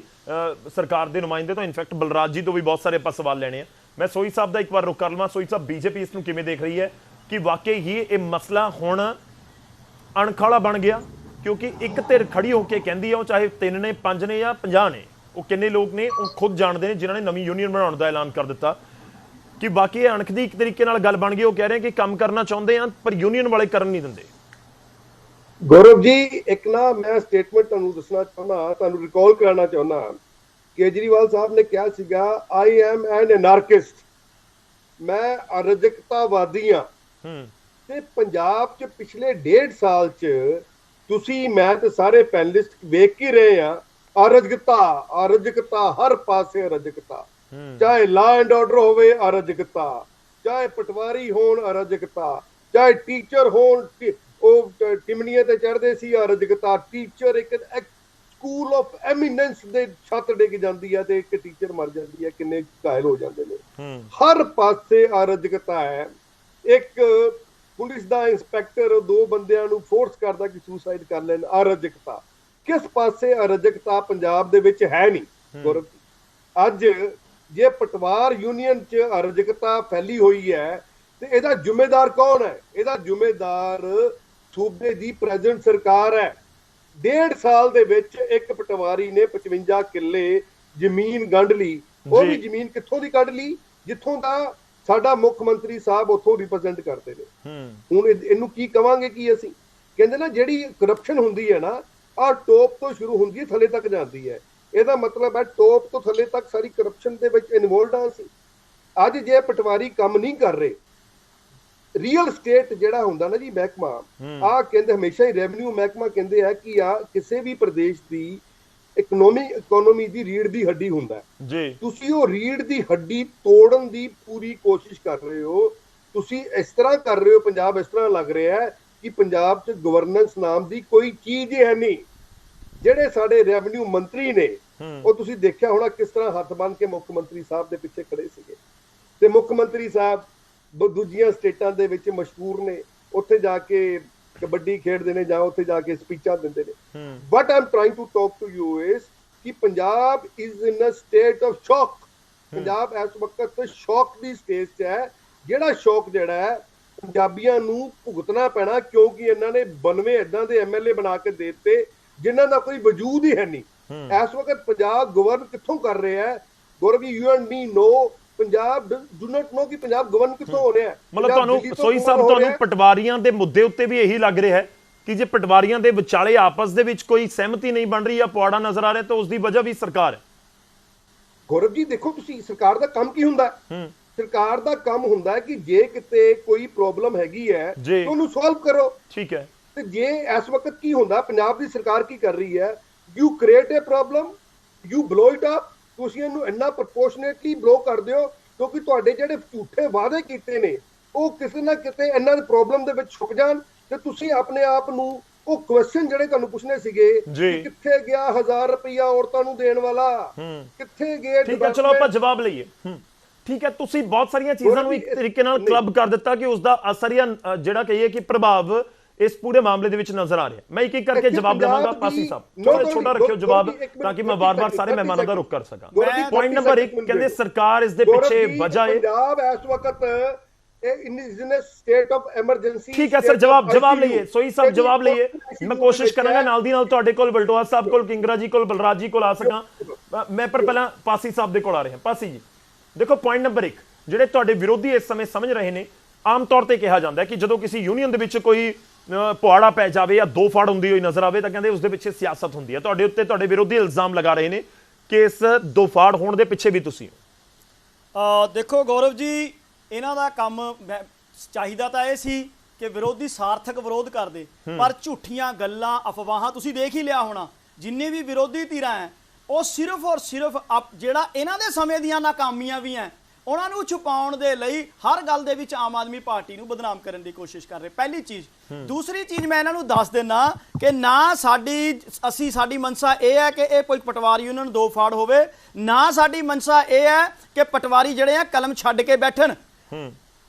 ਸਰਕਾਰ ਦੇ ਨੁਮਾਇੰਦੇ ਤੋਂ। ਇਨਫੈਕਟ ਬਲਰਾਜ ਜੀ ਤੋਂ ਵੀ ਬਹੁਤ ਸਾਰੇ ਆਪਾਂ ਸਵਾਲ ਲੈਣੇ ਆ। ਮੈਂ ਸੋਈ ਸਾਹਿਬ ਦਾ ਇੱਕ ਵਾਰ ਰੁਕ ਕਰ ਲਵਾਂ। ਸੋਈ ਸਾਹਿਬ, ਬੀਜੇਪੀ ਇਸ ਨੂੰ ਕਿਵੇਂ ਦੇਖ ਰਹੀ ਹੈ ਕਿ ਵਾਕਈ ਹੀ ਇਹ ਮਸਲਾ ਹੁਣ ਅਣਖਾਲਾ ਬਣ ਗਿਆ? ਕਿਉਂਕਿ ਇੱਕ ਧਿਰ ਖੜੀ ਹੋ ਕੇ ਕਹਿੰਦੀ ਆ, ਉਹ ਚਾਹੇ 3 ਨੇ 5 ਨੇ ਜਾਂ 50 ਨੇ, ਉਹ ਕਿੰਨੇ ਲੋਕ ਨੇ ਉਹ ਖੁਦ ਜਾਣਦੇ ਨੇ ਜਿਨ੍ਹਾਂ ਨੇ ਨਵੀਂ ਯੂਨੀਅਨ ਬਣਾਉਣ ਦਾ ਐਲਾਨ ਕਰ ਦਿੱਤਾ, ਕਿ ਬਾਕੀ ਇਹ ਅਣਖ ਦੀ ਇੱਕ ਤਰੀਕੇ ਨਾਲ ਗੱਲ ਬਣ ਗਈ। ਉਹ ਕਹਿ ਰਹੇ ਕਿ ਕੰਮ ਕਰਨਾ ਚਾਹੁੰਦੇ ਆ ਪਰ ਯੂਨੀਅਨ ਵਾਲੇ ਕਰਨ ਨਹੀਂ ਦਿੰਦੇ। ਗੌਰਵ ਜੀ, ਇੱਕ ਨਾ ਮੈਂ ਸਟੇਟਮੈਂਟ ਤੁਹਾਨੂੰ ਦੱਸਣਾ ਚਾਹੁੰਦਾ, ਤੁਹਾਨੂੰ ਰਿਕਾਲ ਕਰਾਉਣਾ ਚਾਹੁੰਦਾ। ਕੇਜਰੀਵਾਲ ਸਾਹਿਬ ਨੇ ਕਿਹਾ ਸੀਗਾ ਆਈ ਐਮ ਐਨ ਐਨਾਰਕਿਸਟ, ਮੈਂ ਅਰਾਜਕਤਾਵਾਦੀ ਹਾਂ। ਤੇ ਪੰਜਾਬ 'ਚ ਪਿਛਲੇ 1.5 ਸਾਲ 'ਚ ਤੁਸੀਂ ਮੈਂ ਤੇ ਸਾਰੇ ਪੈਨਲਿਸਟ ਵੇਖ ਕੇ ਰਹੇ ਆ, ਅਰਾਜਕਤਾ ਹਰ ਪਾਸੇ ਅਰਾਜਕਤਾ, ਚਾਹੇ ਲਾ ਐਂਡ ਆਰਡਰ ਹੋਵੇ ਅਰਾਜਕਤਾ, ਚਾਹੇ ਪਟਵਾਰੀ ਹੋਣ ਅਰਾਜਕਤਾ, ਚਾਹੇ ਟੀਚਰ ਹੋਣ, ਉਹ ਟਿਮਣੀਆਂ ਤੇ ਚੜ੍ਹਦੇ ਸੀ ਅਰਾਜਕਤਾ। ਟੀਚਰ ਇੱਕ ਸਕੂਲ ਆਫ ਐਮੀਨੈਂਸ ਦੇ ਛੱਤ ਡਿੱਗ ਜਾਂਦੀ ਹੈ ਤੇ ਇੱਕ ਟੀਚਰ ਮਰ ਜਾਂਦੀ ਹੈ, ਕਿੰਨੇ ਘਾਇਲ ਹੋ ਜਾਂਦੇ ਨੇ। ਹਰ ਪਾਸੇ ਅਰਾਜਕਤਾ ਹੈ। ਇੱਕ ਪੁਲਿਸ ਦਾ ਇੰਸਪੈਕਟਰ 2 ਬੰਦਿਆਂ ਨੂੰ ਫੋਰਸ ਕਰਦਾ ਕਿ ਸੁਸਾਈਡ ਕਰ ਲੈਣ, ਅਰਾਜਕਤਾ। ਕਿਸ ਪਾਸੇ ਅਰਾਜਕਤਾ ਪੰਜਾਬ ਦੇ ਵਿੱਚ ਹੈ ਨਹੀਂ। ਅੱਜ ਜੇ ਪਟਵਾਰ ਯੂਨੀਅਨ 'ਚ ਅਰਾਜਕਤਾ ਫੈਲੀ ਹੋਈ ਹੈ ਤੇ ਇਹਦਾ ਜ਼ਿੰਮੇਦਾਰ ਕੌਣ ਹੈ? ਇਹਦਾ ਜ਼ਿੰਮੇਦਾਰ ਸੂਬੇ ਦੀ ਪ੍ਰੈਜ਼ੀਡੈਂਟ ਸਰਕਾਰ ਹੈ। 1.5 ਸਾਲ ਦੇ ਵਿੱਚ ਇੱਕ ਪਟਵਾਰੀ ਨੇ 55 ਕਿੱਲੇ ਜ਼ਮੀਨ ਗੰਢ ਲਈ। ਉਹ ਵੀ ਜ਼ਮੀਨ ਕਿੱਥੋਂ ਦੀ ਕੱਢ ਲਈ? ਜਿੱਥੋਂ ਦਾ ਸਾਡਾ ਮੁੱਖ ਮੰਤਰੀ ਸਾਹਿਬ ਉੱਥੋਂ ਰਿਪਰੈਜ਼ੈਂਟ ਕਰਦੇ ਨੇ। ਹੁਣ ਇਹਨੂੰ ਕੀ ਕਵਾਂਗੇ? ਕੀ ਅਸੀਂ ਕਹਿੰਦੇ ਨਾ ਜਿਹੜੀ ਕਰਪਸ਼ਨ ਹੁੰਦੀ ਹੈ ਨਾ, ਆਹ ਟੋਪ ਤੋਂ ਸ਼ੁਰੂ ਹੁੰਦੀ ਹੈ ਥੱਲੇ ਤੱਕ ਜਾਂਦੀ ਹੈ। ਇਹਦਾ ਮਤਲਬ ਹੈ ਟੋਪ ਤੋਂ ਥੱਲੇ ਤੱਕ ਸਾਰੀ ਕਰਪਸ਼ਨ ਦੇ ਵਿੱਚ ਇਨਵੋਲਵਡ ਆ ਅਸੀਂ। ਅੱਜ ਜੇ ਪਟਵਾਰੀ ਕੰਮ ਨਹੀਂ ਕਰ ਰਹੇ, ਰੀਅਲ ਸਟੇਟ ਜਿਹੜਾ ਹੁੰਦਾ ਨਾ ਜੀ ਮਹਿਕਮਾ, ਆਹ ਕਹਿੰਦੇ ਹਮੇਸ਼ਾ ਹੀ ਰੈਵਨਿਊ ਮਹਿਕਮਾ ਕਹਿੰਦੇ ਆ ਕਿ ਆ ਕਿਸੇ ਵੀ ਪ੍ਰਦੇਸ਼ ਦੀ ਇਕਨੋਮੀ ਦੀ ਰੀੜ ਦੀ ਹੱਡੀ ਹੁੰਦਾ ਜੀ। ਤੁਸੀਂ ਉਹ ਰੀੜ ਦੀ ਹੱਡੀ ਤੋੜਨ ਦੀ ਪੂਰੀ ਕੋਸ਼ਿਸ਼ ਕਰ ਰਹੇ ਹੋ। ਤੁਸੀਂ ਇਸ ਤਰ੍ਹਾਂ ਕਰ ਰਹੇ ਹੋ, ਪੰਜਾਬ ਇਸ ਤਰ੍ਹਾਂ ਲੱਗ ਰਿਹਾ ਹੈ ਕਿ ਪੰਜਾਬ 'ਚ ਗਵਰਨੈਂਸ ਨਾਮ ਦੀ ਕੋਈ ਚੀਜ਼ ਹੀ ਹੈ ਨਹੀਂ। ਜਿਹੜੇ ਸਾਡੇ ਰੈਵਨਿਊ ਮੰਤਰੀ ਨੇ ਉਹ ਤੁਸੀਂ ਦੇਖਿਆ ਹੋਣਾ ਕਿਸ ਤਰ੍ਹਾਂ ਹੱਥ ਬੰਨ੍ਹ ਕੇ ਮੁੱਖ ਮੰਤਰੀ ਸਾਹਿਬ ਦੇ ਪਿੱਛੇ ਖੜੇ ਸੀਗੇ। ਤੇ ਮੁੱਖ ਮੰਤਰੀ ਸਾਹਿਬ ਦੂਜੀਆਂ ਸਟੇਟਾਂ ਦੇ ਵਿੱਚ ਮਸ਼ਹੂਰ ਨੇ, ਉੱਥੇ ਜਾ ਕੇ ਕਬੱਡੀ ਖੇਡਦੇ ਨੇ ਜਾਂ ਉੱਥੇ ਜਾ ਕੇ ਸਪੀਚਾਂ ਦਿੰਦੇ ਨੇ। But I am trying to talk to you is ਕਿ Punjab is in a state of shock. Punjab ਇਸ ਵਕਤ ਸ਼ੌਕ ਦੀ ਸਟੇਜ 'ਚ ਹੈ। ਜਿਹੜਾ ਸ਼ੌਕ ਜਿਹੜਾ ਹੈ ਪੰਜਾਬੀਆਂ ਨੂੰ ਭੁਗਤਣਾ ਪੈਣਾ, ਕਿਉਂਕਿ ਇਹਨਾਂ ਨੇ 92 ਏਦਾਂ ਦੇ ਐਮਐਲਏ ਬਣਾ ਕੇ ਦੇ ਦਿੱਤੇ ਜਿਨ੍ਹਾਂ ਦਾ ਕੋਈ ਵਜੂਦ ਹੀ ਹੈ ਨਹੀਂ। ਇਸ ਵਕਤ ਪੰਜਾਬ ਗਵਰਨ ਕਿੱਥੋਂ ਕਰ ਰਿਹਾ ਹੈ? Gaurav, you and me know Punjab do not know ਕਿ ਪੰਜਾਬ ਗਵਰਨ ਕਿੱਥੋਂ ਹੋ ਰਿਹਾ ਹੈ। ਮਤਲਬ ਤੁਹਾਨੂੰ ਸੋਈ ਸਾਹਿਬ, ਤੁਹਾਨੂੰ ਪਟਵਾਰੀਆਂ ਦੇ ਮੁੱਦੇ ਉੱਤੇ ਵੀ ਇਹੀ ਲੱਗ ਰਿਹਾ ਹੈ ਕਿ ਜੇ ਪਟਵਾਰੀਆਂ ਦੇ ਵਿਚਾਲੇ ਆਪਸ ਦੇ ਵਿੱਚ ਕੋਈ ਸਹਿਮਤੀ ਨਹੀਂ ਬਣ ਰਹੀ ਜਾਂ ਪੁਆੜਾ ਨਜ਼ਰ ਆ ਰਿਹਾ ਤਾਂ ਉਸ ਦੀ ਵਜ੍ਹਾ ਵੀ ਸਰਕਾਰ ਹੈ। ਗੌਰਵ ਜੀ ਦੇਖੋ, ਤੁਸੀਂ ਸਰਕਾਰ ਦਾ ਕੰਮ ਕੀ ਹੁੰਦਾ ਹੈ? ਸਰਕਾਰ ਦਾ ਕੰਮ ਹੁੰਦਾ ਹੈ ਕਿ ਜੇ ਕਿਤੇ ਕੋਈ ਪ੍ਰੋਬਲਮ ਹੈਗੀ ਹੈ ਤਾਂ ਉਹਨੂੰ ਸੋਲਵ ਕਰੋ। ਠੀਕ ਹੈ। ਤੇ ਜੇ ਇਸ ਵਕਤ ਕੀ ਹੁੰਦਾ, ਪੰਜਾਬ ਦੀ ਸਰਕਾਰ ਕੀ ਕਰ ਰਹੀ ਹੈ? You create a problem, you blow it up. ਤੁਸੀਂ ਇਹਨੂੰ ਇੰਨਾ ਪ੍ਰਪੋਰਸ਼ਨੇਟਲੀ ਬਲੋ ਕਰ ਦਿਓ ਕਿਉਂਕਿ ਤੁਹਾਡੇ ਜਿਹੜੇ ਝੂਠੇ ਵਾਅਦੇ ਕੀਤੇ ਨੇ ਉਹ ਕਿਸੇ ਨਾ ਕਿਤੇ ਇਹਨਾਂ ਦੀ ਪ੍ਰੋਬਲਮ ਦੇ ਵਿੱਚ ਛੁਪ ਜਾਣ ਤੇ ਤੁਸੀਂ ਆਪਣੇ ਆਪ ਨੂੰ ਉਹ ਕੁਐਸਚਨ ਜਿਹੜੇ ਤੁਹਾਨੂੰ ਪੁੱਛਣੇ ਸੀਗੇ ਕਿ ਕਿੱਥੇ ਗਿਆ 1000 ਰੁਪਇਆ ਔਰਤਾਂ ਨੂੰ ਦੇਣ ਵਾਲਾ, ਕਿੱਥੇ ਗਏ। ਠੀਕ ਹੈ, ਚਲੋ ਆਪਾਂ ਜਵਾਬ ਲਈਏ। ਠੀਕ ਹੈ, ਤੁਸੀਂ ਬਹੁਤ ਸਾਰੀਆਂ ਚੀਜ਼ਾਂ ਨੂੰ ਇੱਕ ਤਰੀਕੇ ਨਾਲ ਕਲੱਬ ਕਰ ਦਿੱਤਾ ਕਿ ਉਸ ਦਾ ਅਸਰ ਜਾਂ ਜਿਹੜਾ ਕਹੀਏ ਕਿ ਪ੍ਰਭਾਵ ਇਸ ਪੂਰੇ ਮਾਮਲੇ ਦੇ ਵਿੱਚ ਨਜ਼ਰ ਆ ਰਿਹਾ। ਮੈਂ ਇੱਕ ਇੱਕ ਕਰਕੇ ਜਵਾਬ ਲਵਾਂਗਾ। ਪਾਸੀ ਸਾਹਿਬ ਥੋੜਾ ਛੋਟਾ ਰੱਖਿਓ ਜਵਾਬ ਤਾਂ ਕਿ ਮੈਂ ਵਾਰ-ਵਾਰ ਸਾਰੇ ਮਹਿਮਾਨਾਂ ਦਾ ਰੁਖ ਕਰ ਸਕਾਂ। ਪੁਆਇੰਟ ਨੰਬਰ 1 ਕਹਿੰਦੇ ਸਰਕਾਰ ਇਸ ਦੇ ਪਿੱਛੇ ਵਜ੍ਹਾ ਹੈ ਪੰਜਾਬ ਇਸ ਵਕਤ ਸਟੇਟ ਆਫ ਐਮਰਜੈਂਸੀ। ਠੀਕ ਹੈ ਸਰ, ਜਵਾਬ ਲਈਏ। ਸੋਈ ਸਾਹਿਬ ਜਵਾਬ ਲਈਏ। ਮੈਂ ਕੋਸ਼ਿਸ਼ ਕਰਾਂਗਾ ਨਾਲ ਦੀ ਨਾਲ ਤੁਹਾਡੇ ਕੋਲ, ਬਲਟੋਆ ਸਾਹਿਬ ਕੋਲ, ਕਿੰਗਰਾ ਜੀ ਕੋਲ, ਬਲਰਾਜ ਜੀ ਕੋਲ ਆ ਸਕਾਂ। ਮੈਂ ਪਰ ਪਹਿਲਾਂ ਪਾਸੀ ਸਾਹਿਬ ਦੇ ਕੋਲ ਆ ਰਿਹਾ। ਪਾਸੀ ਜੀ ਦੇਖੋ, ਪੁਆਇੰਟ ਨੰਬਰ 1 ਜਿਹੜੇ ਤੁਹਾਡੇ ਵਿਰੋਧੀ ਇਸ ਸਮੇਂ ਸਮਝ ਰਹੇ ਨੇ, ਆਮ ਤੌਰ ਤੇ ਕਿਹਾ ਜਾਂਦਾ ਹੈ ਕਿ ਜਦੋਂ ਕਿਸੇ ਯੂਨੀਅਨ ਦੇ ਵਿੱਚ ਕੋਈ ਪੁਆੜਾ ਪੈ ਜਾਵੇ ਜਾਂ ਦੋ ਫਾੜ ਹੁੰਦੀ ਹੋਈ ਨਜ਼ਰ ਆਵੇ ਤਾਂ ਕਹਿੰਦੇ ਉਸ ਦੇ ਪਿੱਛੇ ਸਿਆਸਤ ਹੁੰਦੀ ਹੈ। ਤੁਹਾਡੇ ਉੱਤੇ ਤੁਹਾਡੇ ਵਿਰੋਧੀ ਇਲਜ਼ਾਮ ਲਗਾ ਰਹੇ ਨੇ ਕਿ ਇਸ ਦੋ ਫਾੜ ਹੋਣ ਦੇ ਪਿੱਛੇ ਵੀ ਤੁਸੀਂ ਹੋ। ਦੇਖੋ ਗੌਰਵ ਜੀ, ਇਹਨਾਂ ਦਾ ਕੰਮ ਚਾਹੀਦਾ ਤਾਂ ਇਹ ਸੀ ਕਿ ਵਿਰੋਧੀ ਸਾਰਥਕ ਵਿਰੋਧ ਕਰਦੇ, ਪਰ ਝੂਠੀਆਂ ਗੱਲਾਂ, ਅਫਵਾਹਾਂ ਤੁਸੀਂ ਦੇਖ ਹੀ ਲਿਆ ਹੋਣਾ। ਜਿੰਨੇ ਵੀ ਵਿਰੋਧੀ ਧਿਰਾਂ ਹੈ ਉਹ ਸਿਰਫ ਔਰ ਸਿਰਫ ਜਿਹੜਾ ਇਹਨਾਂ ਦੇ ਸਮੇਂ ਦੀਆਂ ਨਾਕਾਮੀਆਂ ਵੀ ਹੈ ਉਹਨਾਂ ਨੂੰ ਛੁਪਾਉਣ ਦੇ ਲਈ ਹਰ ਗੱਲ ਦੇ ਵਿੱਚ ਆਮ ਆਦਮੀ ਪਾਰਟੀ ਨੂੰ ਬਦਨਾਮ ਕਰਨ ਦੀ ਕੋਸ਼ਿਸ਼ ਕਰ ਰਹੇ। ਪਹਿਲੀ ਚੀਜ਼। ਦੂਸਰੀ ਚੀਜ਼ ਮੈਂ ਇਹਨਾਂ ਨੂੰ ਦੱਸ ਦਿੰਨਾ ਕਿ ਨਾ ਸਾਡੀ ਮਨਸਾ ਇਹ ਹੈ ਕਿ ਇਹ ਕੋਈ ਪਟਵਾਰੀ ਯੂਨੀਅਨ ਦੋ ਫਾੜ ਹੋਵੇ, ਨਾ ਸਾਡੀ ਮਨਸਾ ਇਹ ਹੈ ਕਿ ਪਟਵਾਰੀ ਜਿਹੜੇ ਆ ਕਲਮ ਛੱਡ ਕੇ ਬੈਠਣ।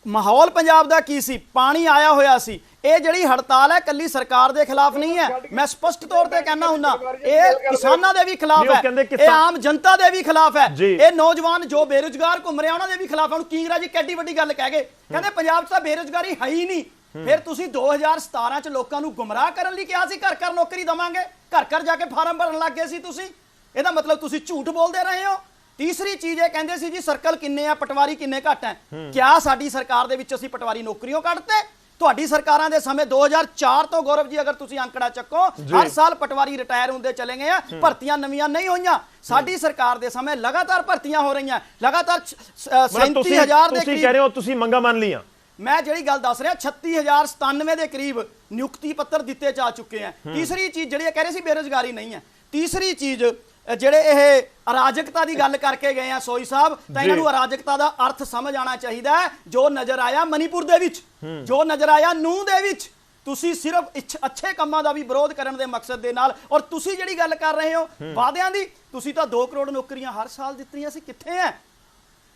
ਮਾਹੌਲ ਪੰਜਾਬ ਦਾ ਕੀ ਸੀ? ਪਾਣੀ ਆਇਆ ਹੋਇਆ ਸੀ। ਇਹ ਜਿਹੜੀ ਹੜਤਾਲ ਹੈ ਕੱਲੀ ਸਰਕਾਰ ਦੇ ਖਿਲਾਫ ਨਹੀਂ ਹੈ, ਮੈਂ ਸਪਸ਼ਟ ਤੌਰ ਤੇ ਕਹਿਣਾ ਹੁੰਦਾ, ਇਹ ਕਿਸਾਨਾਂ ਦੇ ਵੀ ਖਿਲਾਫ ਹੈ, ਇਹ ਆਮ ਜਨਤਾ ਦੇ ਵੀ ਖਿਲਾਫ ਹੈ, ਇਹ ਨੌਜਵਾਨ ਜੋ ਬੇਰੁਜ਼ਗਾਰ ਘੁੰਮ ਰਹੇ ਉਹਨਾਂ ਦੇ ਵੀ ਖਿਲਾਫ ਹੈ। ਹੁਣ ਕਿੰਗਰਾ ਜੀ ਕਿੱਡੀ ਵੱਡੀ ਗੱਲ ਕਹਿ ਗਏ, ਕਹਿੰਦੇ ਪੰਜਾਬ 'ਚ ਤਾਂ ਬੇਰੁਜ਼ਗਾਰੀ ਹੈ ਹੀ ਨਹੀਂ। ਫਿਰ ਤੁਸੀਂ 2017 ਚ ਲੋਕਾਂ ਨੂੰ ਗੁੰਮਰਾਹ ਕਰਨ ਲਈ ਕਿਹਾ ਸੀ ਘਰ ਘਰ ਨੌਕਰੀ ਦਵਾਂਗੇ, ਘਰ ਘਰ ਜਾ ਕੇ ਫਾਰਮ ਭਰਨ ਲੱਗ ਗਏ ਸੀ ਤੁਸੀਂ। ਇਹਦਾ ਮਤਲਬ ਤੁਸੀਂ ਝੂਠ ਬੋਲਦੇ ਰਹੇ ਹੋ। ਤੀਸਰੀ ਚੀਜ਼ ਇਹ ਕਹਿੰਦੇ ਸੀ ਜੀ ਸਰਕਲ ਕਿੰਨੇ ਆ, ਪਟਵਾਰੀ ਕਿੰਨੇ ਘੱਟ ਹੈ। ਕਿਆ ਸਾਡੀ ਸਰਕਾਰ ਦੇ ਵਿੱਚ ਅਸੀਂ ਪਟਵਾਰੀ ਨੌਕਰੀਆਂ ਕੱਢਤੇ? ਤੁਹਾਡੀ ਸਰਕਾਰਾਂ ਦੇ ਸਮੇਂ 2004 ਤੋਂ ਗੌਰਵ ਜੀ ਅਗਰ ਤੁਸੀਂ ਅੰਕੜਾ ਚੱਕੋ, ਹਰ ਸਾਲ ਪਟਵਾਰੀ ਰਿਟਾਇਰ ਹੁੰਦੇ ਚਲੇ ਗਏ ਆ, ਭਰਤੀਆਂ ਨਵੀਆਂ ਨਹੀਂ ਹੋਈਆਂ। ਸਾਡੀ ਸਰਕਾਰ ਦੇ ਸਮੇਂ ਲਗਾਤਾਰ ਭਰਤੀਆਂ ਹੋ ਰਹੀਆਂ, ਲਗਾਤਾਰ 37,000 ਦੇ ਤੁਸੀਂ ਕਹਿ ਰਹੇ ਹੋ ਤੁਸੀਂ ਮੰਗਾਂ ਮੰਨ ਲੀਆਂ। ਮੈਂ ਜਿਹੜੀ ਗੱਲ ਦੱਸ ਰਿਹਾ 36,097 ਦੇ ਕਰੀਬ ਨਿਯੁਕਤੀ ਪੱਤਰ ਦਿੱਤੇ ਜਾ ਚੁੱਕੇ ਆ। ਤੀਸਰੀ ਚੀਜ਼ ਜਿਹੜੀ ਕਹਿ ਰਹੇ ਸੀ ਬੇਰੁਜ਼ਗਾਰੀ ਨਹੀਂ ਹੈ। ਤੀਸਰੀ ਚੀਜ਼ ਜਿਹੜੇ ਇਹ ਅਰਾਜਕਤਾ ਦੀ ਗੱਲ ਕਰਕੇ ਗਏ ਆ ਸੋਈ ਸਾਹਿਬ, ਤਾਂ ਇਹਨਾਂ ਨੂੰ ਅਰਾਜਕਤਾ ਦਾ ਅਰਥ ਸਮਝ ਆਉਣਾ ਚਾਹੀਦਾ ਹੈ। ਜੋ ਨਜ਼ਰ ਆਇਆ ਮਨੀਪੁਰ ਦੇ ਵਿੱਚ, ਜੋ ਨਜ਼ਰ ਆਇਆ ਨੂੰਹ ਦੇ ਵਿੱਚ, ਤੁਸੀਂ ਸਿਰਫ ਅੱਛੇ ਕੰਮਾਂ ਦਾ ਵੀ ਵਿਰੋਧ ਕਰਨ ਦੇ ਮਕਸਦ ਦੇ ਨਾਲ, ਔਰ ਤੁਸੀਂ ਜਿਹੜੀ ਗੱਲ ਕਰ ਰਹੇ ਹੋ ਵਾਅਦਿਆਂ ਦੀ, ਤੁਸੀਂ ਤਾਂ 2 ਕਰੋੜ ਨੌਕਰੀਆਂ ਹਰ ਸਾਲ ਦਿੱਤੀਆਂ ਸੀ, ਕਿੱਥੇ ਹੈ?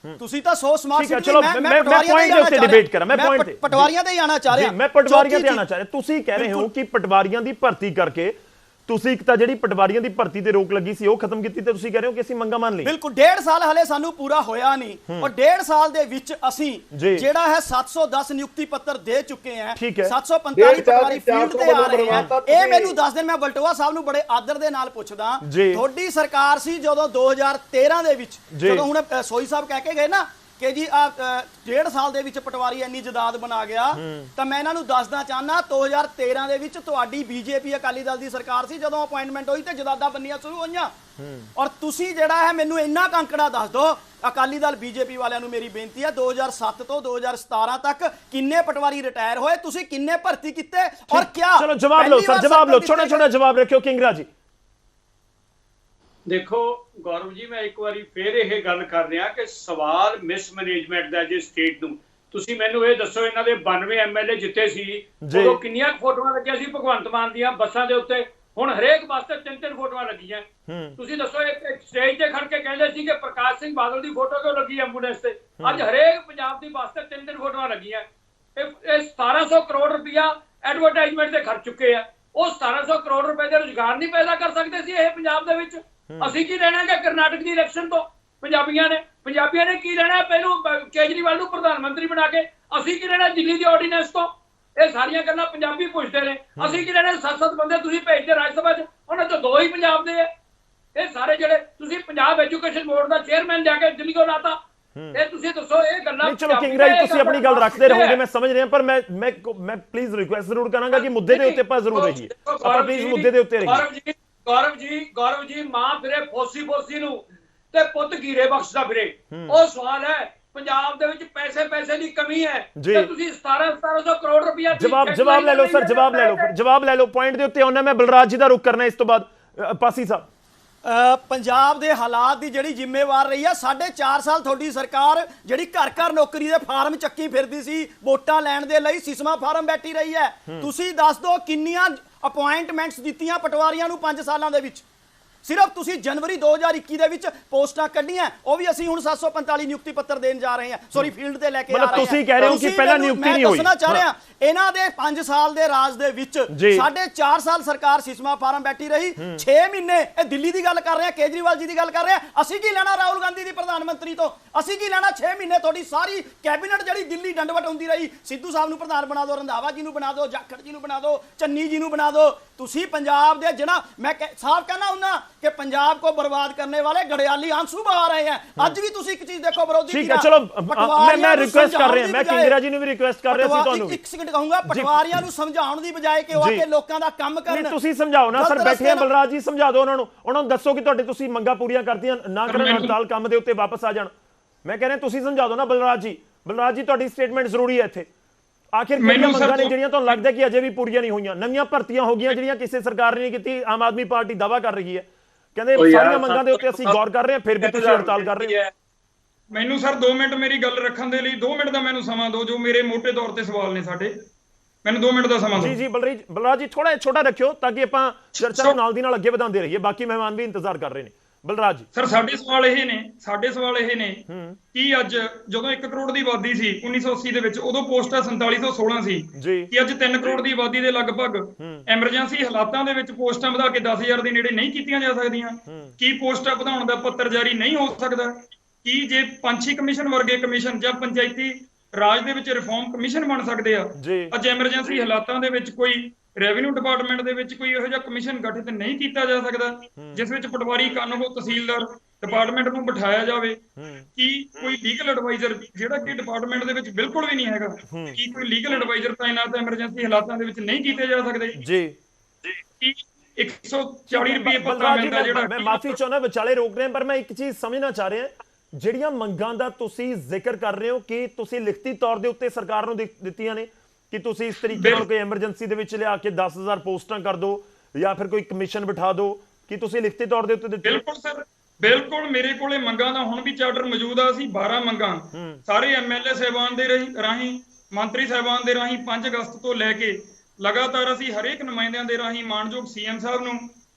ਤੁਸੀਂ ਤਾਂ 100 ਸਮਾਰਟ ਸਿਟੀ। ਚਲੋ ਮੈਂ ਪੁਆਇੰਟ ਦੇ ਉੱਤੇ ਡਿਬੇਟ ਕਰਾਂ, ਮੈਂ ਪੁਆਇੰਟ ਤੇ ਪਟਵਾਰੀਆਂ ਤੇ ਆਣਾ ਚਾਹ ਰਿਹਾ। ਮੈਂ ਪਟਵਾਰੀਆਂ ਤੇ ਆਣਾ ਚਾਹ ਰਿਹਾ। ਤੁਸੀਂ ਕਹਿ ਰਹੇ ਹੋ ਕਿ ਪਟਵਾਰੀਆਂ ਦੀ ਭਰਤੀ ਕਰਕੇ ਤੁਸੀਂ ਇੱਕ ਤਾਂ ਜਿਹੜੀ ਪਟਵਾਰੀਆਂ ਦੀ ਭਰਤੀ ਤੇ ਰੋਕ ਲੱਗੀ ਸੀ ਉਹ ਖਤਮ ਕੀਤੀ, ਤੇ ਤੁਸੀਂ ਕਹਿ ਰਹੇ ਹੋ ਕਿ ਅਸੀਂ ਮੰਗਾਂ ਮੰਨ ਲਈ। ਬਿਲਕੁਲ 1.5 ਸਾਲ ਹਲੇ ਸਾਨੂੰ ਪੂਰਾ ਹੋਇਆ ਨਹੀਂ, ਔਰ 1.5 ਸਾਲ ਦੇ ਵਿੱਚ ਅਸੀਂ ਜਿਹੜਾ ਹੈ 710 ਨਿਯੁਕਤੀ ਪੱਤਰ ਦੇ ਚੁੱਕੇ ਹਾਂ। 745 ਪਟਵਾਰੀ ਫੀਲਡ ਤੇ ਆ ਰਹੇ ਆ। ਇਹ ਮੈਨੂੰ ਦੱਸ ਦੇਣ, ਮੈਂ ਬਲਟੋਆ ਸਾਹਿਬ ਨੂੰ ਬੜੇ ਆਦਰ ਦੇ ਨਾਲ ਪੁੱਛਦਾ, ਤੁਹਾਡੀ ਸਰਕਾਰ ਸੀ ਜਦੋਂ 2013 ਦੇ ਵਿੱਚ, ਜਦੋਂ ਹੁਣ ਸੋਈ ਸਾਹਿਬ ਕਹਿ ਕੇ ਗਏ ਨਾ ਕਿ ਜੀ ਆ 1.5 ਸਾਲ ਦੇ ਵਿੱਚ ਪਟਵਾਰੀ ਇੰਨੀ ਜਦਾਦ ਬਣਾ ਗਿਆ, ਤਾਂ ਮੈਂ ਇਹਨਾਂ ਨੂੰ ਦੱਸਣਾ ਚਾਹੁੰਦਾ 2013 ਦੇ ਵਿੱਚ ਤੁਹਾਡੀ ਬੀਜੇਪੀ ਅਕਾਲੀ ਦਲ ਦੀ ਸਰਕਾਰ ਸੀ ਜਦੋਂ ਅਪਾਇੰਟਮੈਂਟ ਹੋਈ ਤੇ ਜਦਾਦਾਂ ਬੰਨੀਆਂ ਸ਼ੁਰੂ ਹੋਈਆਂ। ਔਰ ਤੁਸੀਂ ਜਿਹੜਾ ਹੈ ਮੈਨੂੰ ਇੰਨਾ ਅੰਕੜਾ ਦੱਸ ਦਿਓ, ਅਕਾਲੀ ਦਲ ਬੀਜੇਪੀ ਵਾਲਿਆਂ ਨੂੰ ਮੇਰੀ ਬੇਨਤੀ ਹੈ 2007 ਤੋਂ 2017 ਤੱਕ ਕਿੰਨੇ ਪਟਵਾਰੀ ਰਿਟਾਇਰ ਹੋਏ, ਤੁਸੀਂ ਕਿੰਨੇ ਭਰਤੀ ਕੀਤੇ, ਔਰ ਕਿਆ? ਚਲੋ ਜਵਾਬ ਲਓ ਸਰ, ਜਵਾਬ ਲਓ, ਛੋਟਾ ਛੋਟਾ ਜਵਾਬ ਰੱਖਿਓ ਕਿੰਗਰਾ ਜੀ। ਦੇਖੋ ਗੌਰਵ ਜੀ, ਮੈਂ ਇੱਕ ਵਾਰੀ ਫੇਰ ਇਹ ਗੱਲ ਕਰ ਰਿਹਾ ਕਿ ਸਵਾਲ ਮਿਸਮੈਨੇਜਮੈਂਟ ਦਾ ਜੇ ਸਟੇਟ ਨੂੰ, ਤੁਸੀਂ ਮੈਨੂੰ ਇਹ ਦੱਸੋ ਇਹਨਾਂ ਦੇ 92 ਐਮਐਲਏ ਜਿੱਤੇ ਸੀ ਉਦੋਂ ਕਿੰਨੀਆਂ ਫੋਟੋਆਂ ਲੱਗੀਆਂ ਸੀ ਭਗਵੰਤ ਮਾਨ ਦੀਆਂ ਬੱਸਾਂ ਦੇ ਉੱਤੇ? ਹੁਣ ਹਰੇਕ ਬੱਸ ਤੇ 3-3 ਫੋਟੋਆਂ ਲੱਗੀਆਂ। ਤੁਸੀਂ ਦੱਸੋ ਇੱਕ ਸਟੇਜ ਤੇ ਖੜ ਕੇ ਕਹਿੰਦੇ ਸੀ ਕਿ ਪ੍ਰਕਾਸ਼ ਸਿੰਘ ਬਾਦਲ ਦੀ ਫੋਟੋ ਕਿਉਂ ਲੱਗੀ ਐਂਬੂਲੈਂਸ ਤੇ? ਅੱਜ ਹਰੇਕ ਪੰਜਾਬ ਦੀ ਬੱਸ ਤੇ 3-3 ਫੋਟੋਆਂ ਲੱਗੀਆਂ। ਇਹ 1700 ਕਰੋੜ ਰੁਪਇਆ ਐਡਵਰਟਾਈਜ਼ਮੈਂਟ ਤੇ ਖਰਚ ਚੁੱਕੇ ਆ। ਉਹ 1700 ਕਰੋੜ ਰੁਪਏ ਦੇ ਰੁਜ਼ਗਾਰ ਨਹੀਂ ਪੈਦਾ ਕਰ ਸਕਦੇ ਸੀ ਇਹ ਪੰਜਾਬ ਦੇ ਵਿੱਚ? ਅਸੀਂ ਕੀ ਲੈਣਾ ਕਿ ਕਰਨਾਟਕ ਦੀ ਇਲੈਕਸ਼ਨ ਤੋਂ ਪੰਜਾਬੀਆਂ ਨੇ ਕੀ ਲੈਣਾ ਪਹਿਲੋਂ ਕੇਜਰੀਵਾਲ ਨੂੰ ਪ੍ਰਧਾਨ ਮੰਤਰੀ ਬਣਾ ਕੇ? ਅਸੀਂ ਕੀ ਲੈਣਾ ਦਿੱਲੀ ਦੀ ਆਰਡੀਨੈਂਸ ਤੋਂ? ਇਹ ਸਾਰੀਆਂ ਗੱਲਾਂ ਪੰਜਾਬੀ ਪੁੱਛਦੇ ਨੇ। ਅਸੀਂ ਕੀ ਲੈਣਾ 7-7 ਬੰਦੇ ਤੁਸੀਂ ਭੇਜਦੇ ਰਾਜ ਸਭਾ 'ਚ, ਉਹਨਾਂ 'ਚੋਂ 2 ਹੀ ਪੰਜਾਬ ਦੇ ਆ। ਇਹ ਸਾਰੇ ਜਿਹੜੇ ਤੁਸੀਂ ਪੰਜਾਬ ਐਜੂਕੇਸ਼ਨ ਬੋਰਡ ਦਾ ਚੇਅਰਮੈਨ ਜਾ ਕੇ ਦਿੱਲੀ ਕੋਲ ਲਾਤਾ, ਇਹ ਤੁਸੀਂ ਦੱਸੋ ਇਹ ਗੱਲਾਂ? ਚਲੋ ਕਿੰਗਰਾ ਜੀ ਤੁਸੀਂ ਆਪਣੀ ਗੱਲ ਰੱਖਦੇ ਰਹੋਗੇ, ਮੈਂ ਸਮਝ ਰਿਹਾ, ਪਰ ਮੈਂ ਪਲੀਜ਼ ਰਿਕੁਐਸਟ ਜ਼ਰੂਰ ਕਰਾਂਗਾ ਕਿ ਮੁੱਦੇ ਦੇ ਉੱਤੇ ਆਪਾਂ ਜ਼ਰੂਰ ਰਹੀਏ। ਆਪਾਂ ਪਲੀਜ਼ ਮੁੱਦੇ ਦੇ ਉੱਤੇ ਰਹੀਏ। ਗੌਰਵ ਜੀ ਮਾਂ ਫਿਰੇ ਫੋਸੀ ਨੂੰ ਤੇ ਪੁੱਤ ਗੀਰੇ ਬਖਸ਼ਦਾ ਫਿਰੇ। ਉਹ ਸਵਾਲ ਹੈ ਪੰਜਾਬ ਦੇ ਵਿੱਚ ਪੈਸੇ ਦੀ ਕਮੀ ਹੈ ਤੇ ਤੁਸੀਂ 1700 ਕਰੋੜ ਰੁਪਇਆ ਜਵਾਬ ਲੈ ਲਓ ਸਰ, ਜਵਾਬ ਲੈ ਲਓ ਪੁਆਇੰਟ ਦੇ ਉੱਤੇ ਆਉਣਾ। ਮੈਂ ਬਲਰਾਜ ਜੀ ਦਾ ਰੁਖ ਕਰਨਾ ਇਸ ਤੋਂ ਬਾਅਦ। ਪਾਸੀ ਸਾਹਿਬ ਪੰਜਾਬ ਦੇ ਹਾਲਾਤ ਦੀ ਜਿਹੜੀ ਜ਼ਿੰਮੇਵਾਰ ਰਹੀ ਆ 4.5 ਸਾਲ ਤੁਹਾਡੀ ਸਰਕਾਰ ਜਿਹੜੀ ਘਰ ਘਰ ਨੌਕਰੀ ਦੇ ਫਾਰਮ ਚੱਕੀ ਫਿਰਦੀ ਸੀ ਵੋਟਾਂ ਲੈਣ ਦੇ ਲਈ ਸਿਸਮਾ ਫਾਰਮ ਬੈਠੀ ਰਹੀ ਹੈ। ਤੁਸੀਂ ਦੱਸ ਦਿਓ ਕਿੰਨੀਆਂ ਅਪਾਇੰਟਮੈਂਟਸ ਦਿੱਤੀਆਂ ਪਟਵਾਰੀਆਂ ਨੂੰ 5 ਸਾਲਾਂ ਦੇ ਵਿੱਚ? ਸਿਰਫ ਤੁਸੀਂ ਜਨਵਰੀ 2021 ਦੇ ਵਿੱਚ ਪੋਸਟਾਂ ਕੱਢੀਆਂ, ਉਹ ਵੀ ਅਸੀਂ ਹੁਣ 745 ਨਿਯੁਕਤੀ ਪੱਤਰ ਦੇਣ ਜਾ ਰਹੇ ਹਾਂ, ਸੌਰੀ ਫੀਲਡ ਤੇ ਲੈ ਕੇ ਆ ਰਹੇ ਹਾਂ। ਤੁਸੀਂ ਕਹਿ ਰਹੇ ਹੋ ਕਿ ਪਹਿਲਾਂ ਨਿਯੁਕਤੀ ਨਹੀਂ ਹੋਈ। ਮੈਂ ਦੱਸਣਾ ਚਾਹ ਰਿਹਾ ਇਹਨਾਂ ਦੇ 5 ਸਾਲ ਦੇ ਰਾਜ ਦੇ ਵਿੱਚ 4.5 ਸਾਲ ਸਰਕਾਰ ਸਿਸਮਾ ਫਾਰਮ ਬੈਠੀ ਰਹੀ, 6 ਮਹੀਨੇ ਇਹ ਦਿੱਲੀ ਦੀ ਗੱਲ ਕਰ ਰਹੇ ਆ, ਕੇਜਰੀਵਾਲ ਜੀ ਦੀ ਗੱਲ ਕਰ ਰਹੇ ਆ। ਅਸੀਂ ਕੀ ਲੈਣਾ ਰਾਹੁਲ ਗਾਂਧੀ ਦੀ ਪ੍ਰਧਾਨ ਮੰਤਰੀ ਤੋਂ? ਅਸੀਂ ਕੀ ਲੈਣਾ? 6 ਮਹੀਨੇ ਤੁਹਾਡੀ ਸਾਰੀ ਕੈਬਨਿਟ ਜਿਹੜੀ ਦਿੱਲੀ ਡੰਡਵਟ ਹੁੰਦੀ ਰਹੀ, ਸਿੱਧੂ ਸਾਹਿਬ ਨੂੰ ਪ੍ਰਧਾਨ ਬਣਾ ਦਿਓ, ਰੰਧਾਵਾ ਜੀ ਨੂੰ ਬਣਾ ਦਿਓ, ਜਾਖੜ ਜੀ ਨੂੰ ਬਣਾ ਦਿਓ, ਚੰਨੀ ਜੀ ਨੂੰ ਬਣਾ ਦਿਓ। ਤੁਸੀਂ ਪੰਜਾਬ ਦੇ ਜਿਹੜਾ ਮੈਂ ਸਾਫ਼ ਕਹਿਣਾ ਹੁੰਦਾ कि पंजाब को बर्बाद करने वाले घड़ियाली आंसू बहा रहे हैं। आज भी तुसी एक चीज देखो विरोधी ठीक है, चलो मैं रिक्वेस्ट कर रहे हैं, मैं किंगरा जी ने भी रिक्वेस्ट कर रहे सी ਤੁਹਾਨੂੰ ਇੱਕ ਸਕਿੰਟ ਕਹੂੰਗਾ ਪਟਵਾਰੀਆਂ ਨੂੰ ਸਮਝਾਉਣ ਦੀ ਬਜਾਏ ਕਿ ਉਹ ਆ ਕੇ ਲੋਕਾਂ ਦਾ ਕੰਮ ਕਰਨ। ਨਹੀਂ ਤੁਸੀਂ ਸਮਝਾਓ ਨਾ ਸਰ, ਬੈਠੇ ਆ ਬਲਰਾਜ ਜੀ, ਸਮਝਾ ਦਿਓ ਉਹਨਾਂ ਨੂੰ ਦੱਸੋ ਕਿ ਤੁਹਾਡੇ ਤੁਸੀਂ ਮੰਗਾਂ ਪੂਰੀਆਂ ਕਰਦੀਆਂ ਨਾ ਕਰਨ, ਹੜਤਾਲ ਕੰਮ ਦੇ ਉੱਤੇ ਵਾਪਸ ਆ ਜਾਣ। ਮੈਂ ਕਹਿ ਰਿਹਾ ਤੁਸੀਂ ਸਮਝਾ ਦਿਓ ਨਾ ਬਲਰਾਜ ਜੀ ਤੁਹਾਡੀ ਸਟੇਟਮੈਂਟ ਜ਼ਰੂਰੀ ਹੈ ਇੱਥੇ। ਆਖਿਰ ਕਿਹੜੀਆਂ ਮੰਗਾਂ ਨੇ ਜਿਹੜੀਆਂ ਤੁਹਾਨੂੰ ਲੱਗਦਾ ਕਿ ਅਜੇ ਵੀ ਪੂਰੀਆਂ ਨਹੀਂ ਹੋਈਆਂ? ਨਵੀਆਂ ਭਰਤੀਆਂ ਹੋ ਗਈਆਂ ਜਿਹੜੀਆਂ ਕਿਸੇ ਸਰਕਾਰ ਨੇ ਨਹੀਂ ਕੀਤੀ, ਆਮ ਆਦਮੀ ਪਾਰਟੀ ਦਾਅਵਾ ਕਰ ਰਹੀ ਹੈ, ਕਹਿੰਦੇ ਸਾਰੀਆਂ ਮੰਗਾਂ ਦੇ ਉੱਤੇ ਅਸੀਂ ਗੌਰ ਕਰ ਰਹੇ ਹਾਂ, ਫਿਰ ਵੀ ਤੁਸੀਂ ਹੜਤਾਲ ਕਰ ਰਹੇ ਹੋ। ਮੈਨੂੰ ਸਰ 2 ਮਿੰਟ ਮੇਰੀ ਗੱਲ ਰੱਖਣ ਦੇ ਲਈ 2 ਮਿੰਟ ਦਾ ਮੈਨੂੰ ਸਮਾਂ ਦਿਓ, ਜੋ ਮੇਰੇ ਮੋٹے ਤੌਰ ਤੇ ਸਵਾਲ ਨੇ ਸਾਡੇ, ਮੈਨੂੰ 2 ਮਿੰਟ ਦਾ ਸਮਾਂ ਦਿਓ। ਜੀ ਬਲਰਾਜ ਜੀ ਥੋੜਾ ਛੋਟਾ ਰੱਖਿਓ ਤਾਂ ਕਿ ਆਪਾਂ ਚਰਚਾ ਨੂੰ ਨਾਲ ਦੀ ਨਾਲ ਅੱਗੇ ਵਧਾਉਂਦੇ ਰਹੀਏ, ਬਾਕੀ ਮਹਿਮਾਨ ਵੀ ਇੰਤਜ਼ਾਰ ਕਰ ਰਹੇ ਨੇ। ਬਲਰਾਜ ਜੀ ਸਰ ਸਾਡੇ ਸਵਾਲ ਇਹ ਨੇ ਕਿ ਅੱਜ ਜਦੋਂ 1 ਕਰੋੜ ਦੀ ਆਬਾਦੀ ਸੀ 1980 ਦੇ ਵਿੱਚ, ਉਦੋਂ ਪੋਸਟਾਂ 4716 ਸੀ ਕਿ ਅੱਜ 3 ਕਰੋੜ ਦੀ ਆਬਾਦੀ ਦੇ ਲਗਭਗ ਐਮਰਜੈਂਸੀ ਹਾਲਾਤਾਂ ਦੇ ਵਿੱਚ ਪੋਸਟਾਂ ਵਧਾ ਕੇ 10,000 ਦੇ ਨੇੜੇ ਨਹੀਂ ਕੀਤੀਆਂ ਜਾ ਸਕਦੀਆਂ? ਕੀ ਪੋਸਟਾਂ ਵਧਾਉਣ ਦਾ ਪੱਤਰ ਜਾਰੀ ਨਹੀਂ ਹੋ ਸਕਦਾ? ਕੀ ਜੇ ਪੰਛੀ ਕਮਿਸ਼ਨ ਵਰਗੇ ਕਮਿਸ਼ਨ ਜਾਂ ਪੰਚਾਇਤੀ ਰਾਜ ਦੇ ਵਿੱਚ ਰਿਫਾਰਮ ਕਮਿਸ਼ਨ ਬਣ ਸਕਦੇ ਆ? ਅੱਜ ਐਮਰਜੈਂਸੀ ਹਾਲਾਤਾਂ ਦੇ ਵਿੱਚ ਕੋਈ ਰੈਵਨਿਊ ਡਿਪਾਰਟਮੈਂਟ ਦੇ ਵਿੱਚ ਕੋਈ ਇਹੋ ਜਿਹਾ ਕਮਿਸ਼ਨ ਗਠਿਤ ਨਹੀਂ ਕੀਤਾ ਜਾ ਸਕਦਾ ਜਿਸ ਵਿੱਚ ਪਟਵਾਰੀ, ਕਾਨੂੰਗੋ, ਤਹਿਸੀਲਦਾਰ ਡਿਪਾਰਟਮੈਂਟ ਨੂੰ ਬਿਠਾਇਆ ਜਾਵੇ? ਕੀ ਕੋਈ ਲੀਗਲ ਐਡਵਾਈਜ਼ਰ, ਜਿਹੜਾ ਕਿ ਡਿਪਾਰਟਮੈਂਟ ਦੇ ਵਿੱਚ ਬਿਲਕੁਲ ਵੀ ਨਹੀਂ ਹੈਗਾ, ਕੀ ਕੋਈ ਲੀਗਲ ਐਡਵਾਈਜ਼ਰ ਤਾਇਨਾਤ ਐਮਰਜੈਂਸੀ ਹਾਲਾਤਾਂ ਦੇ ਵਿੱਚ ਨਹੀਂ ਕੀਤੇ ਜਾ ਸਕਦੇ? ਕੀ 140 ਰੁਪਏ ਪੱਤਰ ਮਿਲਦਾ ਜਿਹੜਾ? ਮੈਂ ਮਾਫੀ ਚਾਹੁੰਦਾ ਵਿਚਾਲੇ ਰੋਕ ਰਹੇ ਪਰ ਮੈਂ ਇੱਕ ਚੀਜ਼ ਸਮਝਣਾ ਚਾਹ ਰਿਹਾ, ਜਿਹੜੀਆਂ ਮੰਗਾਂ ਦਾ ਤੁਸੀਂ ਜ਼ਿਕਰ ਕਰ ਰਹੇ ਹੋ ਕਿ ਤੁਸੀਂ ਲਿਖਤੀ ਤੌਰ ਦੇ ਉੱਤੇ ਸਰਕਾਰ ਨੂੰ ਦਿੱਤੀਆਂ ਨੇ ਕਿ ਤੁਸੀਂ ਇਸ ਤਰੀਕੇ ਨਾਲ ਕੋਈ ਐਮਰਜੈਂਸੀ ਦੇ ਵਿੱਚ ਲਿਆ ਕੇ 10,000 ਪੋਸਟਾਂ ਕਰ ਦਿਓ ਜਾਂ ਫਿਰ ਕੋਈ ਕਮਿਸ਼ਨ ਬਿਠਾ ਦਿਓ, ਕਿ ਤੁਸੀਂ ਲਿਖਤੀ ਤੌਰ ਦੇ ਉੱਤੇ ਦਿੱਤੀ? ਬਿਲਕੁਲ ਸਰ, ਬਿਲਕੁਲ ਮੇਰੇ ਕੋਲੇ ਮੰਗਾਂ ਦਾ ਹੁਣ ਵੀ ਚਾਰਟਰ ਮੌਜੂਦ ਆ। ਅਸੀਂ 12 ਮੰਗਾਂ ਸਾਰੇ ਐਮਐਲਏ ਸਾਹਿਬਾਨ ਦੇ ਰਾਹੀਂ, ਮੰਤਰੀ ਸਾਹਿਬਾਨ ਦੇ ਰਾਹੀਂ 5 ਅਗਸਤ ਤੋਂ ਲੈ ਕੇ ਲਗਾਤਾਰ ਅਸੀਂ ਹਰੇਕ ਨੁਮਾਇੰਦਿਆਂ ਦੇ ਰਾਹੀਂ ਮਾਨਯੋਗ ਸੀਐਮ ਸਾਹਿਬ ਨੂੰ